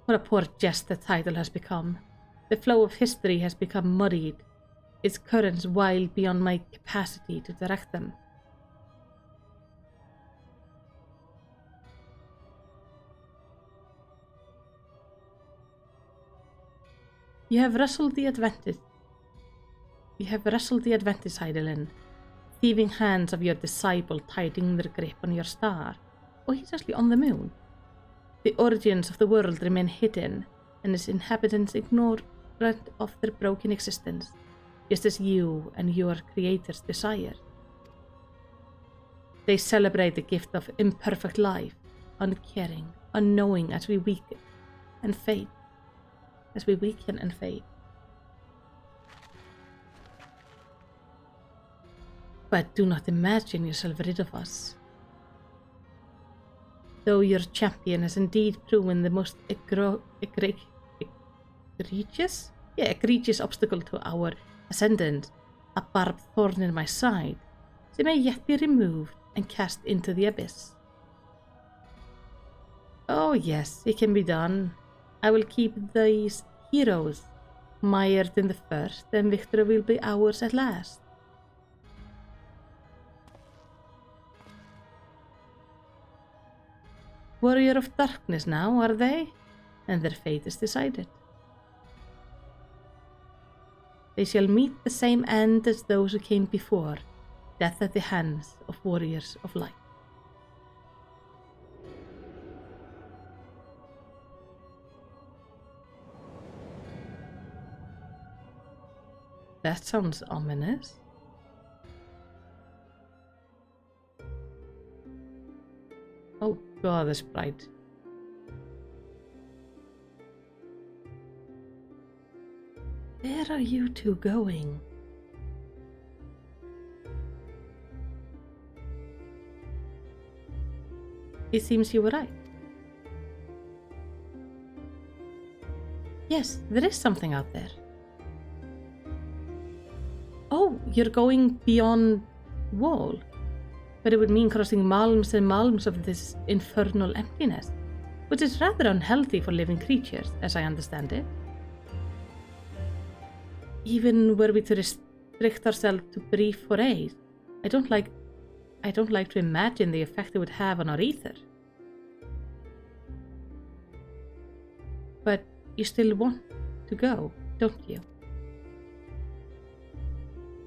What a poor jest the title has become. The flow of history has become muddied, its currents wild beyond my capacity to direct them. You have wrestled the advantage, Heidelin. Thieving hands of your disciple tightening their grip on your star. Oh, he's actually on the moon. The origins of the world remain hidden, and its inhabitants ignorant of their broken existence, just as you and your creators desire. They celebrate the gift of imperfect life, uncaring, unknowing as we weaken and fade. But do not imagine yourself rid of us. Though your champion has indeed proven the most egregious obstacle to our ascendant, a barbed thorn in my side, they may yet be removed and cast into the abyss. Oh yes, it can be done. I will keep these heroes mired in the first, and victory will be ours at last. Warrior of Darkness now, are they? And their fate is decided. They shall meet the same end as those who came before, death at the hands of Warriors of Light. That sounds ominous. Oh god, this bright. Where are you two going? It seems you were right. Yes, there is something out there. Oh, you're going beyond wall. But it would mean crossing malms and malms of this infernal emptiness, which is rather unhealthy for living creatures, as I understand it. Even were we to restrict ourselves to brief forays, I don't like to imagine the effect it would have on our ether. But you still want to go, don't you?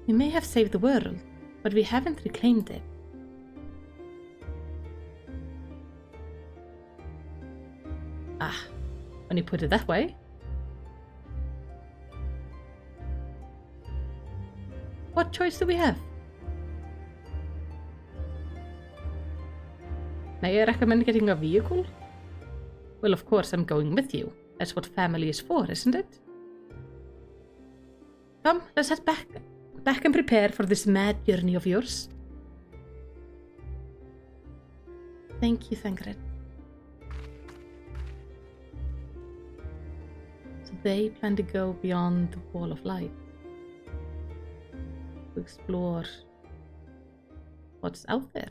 We may have saved the world, but we haven't reclaimed it. Ah, when you put it that way. What choice do we have? May I recommend getting a vehicle? Well, of course, I'm going with you. That's what family is for, isn't it? Come, let's head back and prepare for this mad journey of yours. Thank you, Thancred. So they plan to go beyond the Wall of Light to explore what's out there.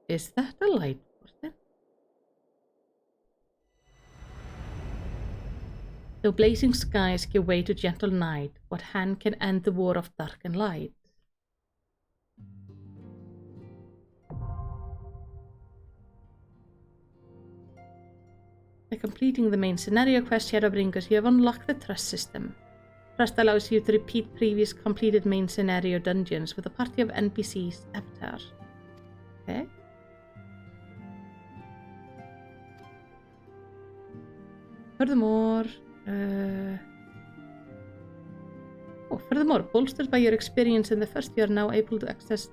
Is that a light portal? Though blazing skies give way to gentle night, what hand can end the war of dark and light? By completing the main scenario quest, Shadowbringers, you have unlocked the Trust system. Trust allows you to repeat previous completed main scenario dungeons with a party of NPCs avatar. Okay. Furthermore, bolstered by your experience in the first, you are now able to access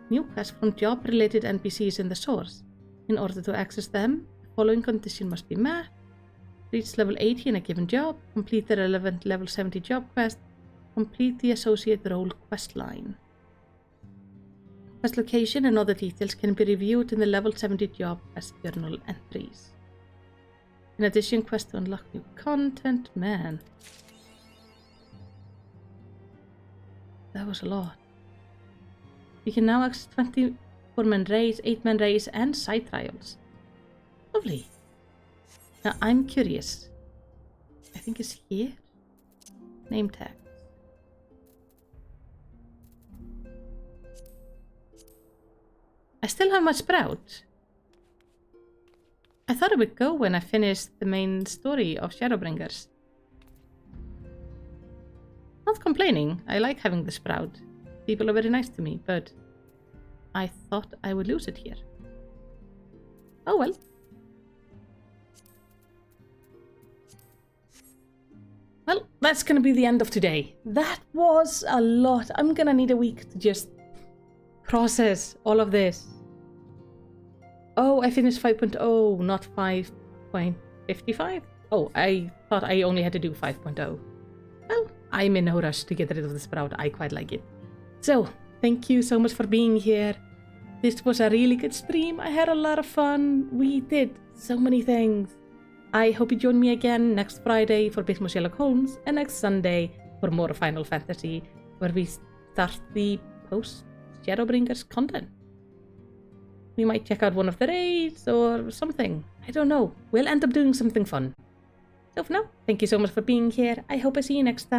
new quests from job-related NPCs in the source. In order to access them, the following condition must be met. Reach level 80 in a given job, complete the relevant level 70 job quest, complete the associate role quest line. Quest location and other details can be reviewed in the level 70 job quest journal entries. In addition, quest to unlock new content. Man, that was a lot. You can now access 24-man raids, 8-man raids, and side trials. Lovely. Now I'm curious. I think it's here. Name tag. I still have my sprout. I thought it would go when I finished the main story of Shadowbringers. Not complaining, I like having the sprout. People are very nice to me, but I thought I would lose it here. Oh well. Well, that's gonna be the end of today. That was a lot. I'm gonna need a week to just process all of this. Oh, I finished 5.0, not 5.55? Oh, I thought I only had to do 5.0. Well, I'm in no rush to get rid of the sprout. I quite like it. So, thank you so much for being here. This was a really good stream. I had a lot of fun. We did so many things. I hope you join me again next Friday for Bit More Sherlock Holmes and next Sunday for more Final Fantasy, where we start the post-Shadowbringers content. We might check out one of the raids or something. I don't know. We'll end up doing something fun. So for now, thank you so much for being here. I hope I see you next time.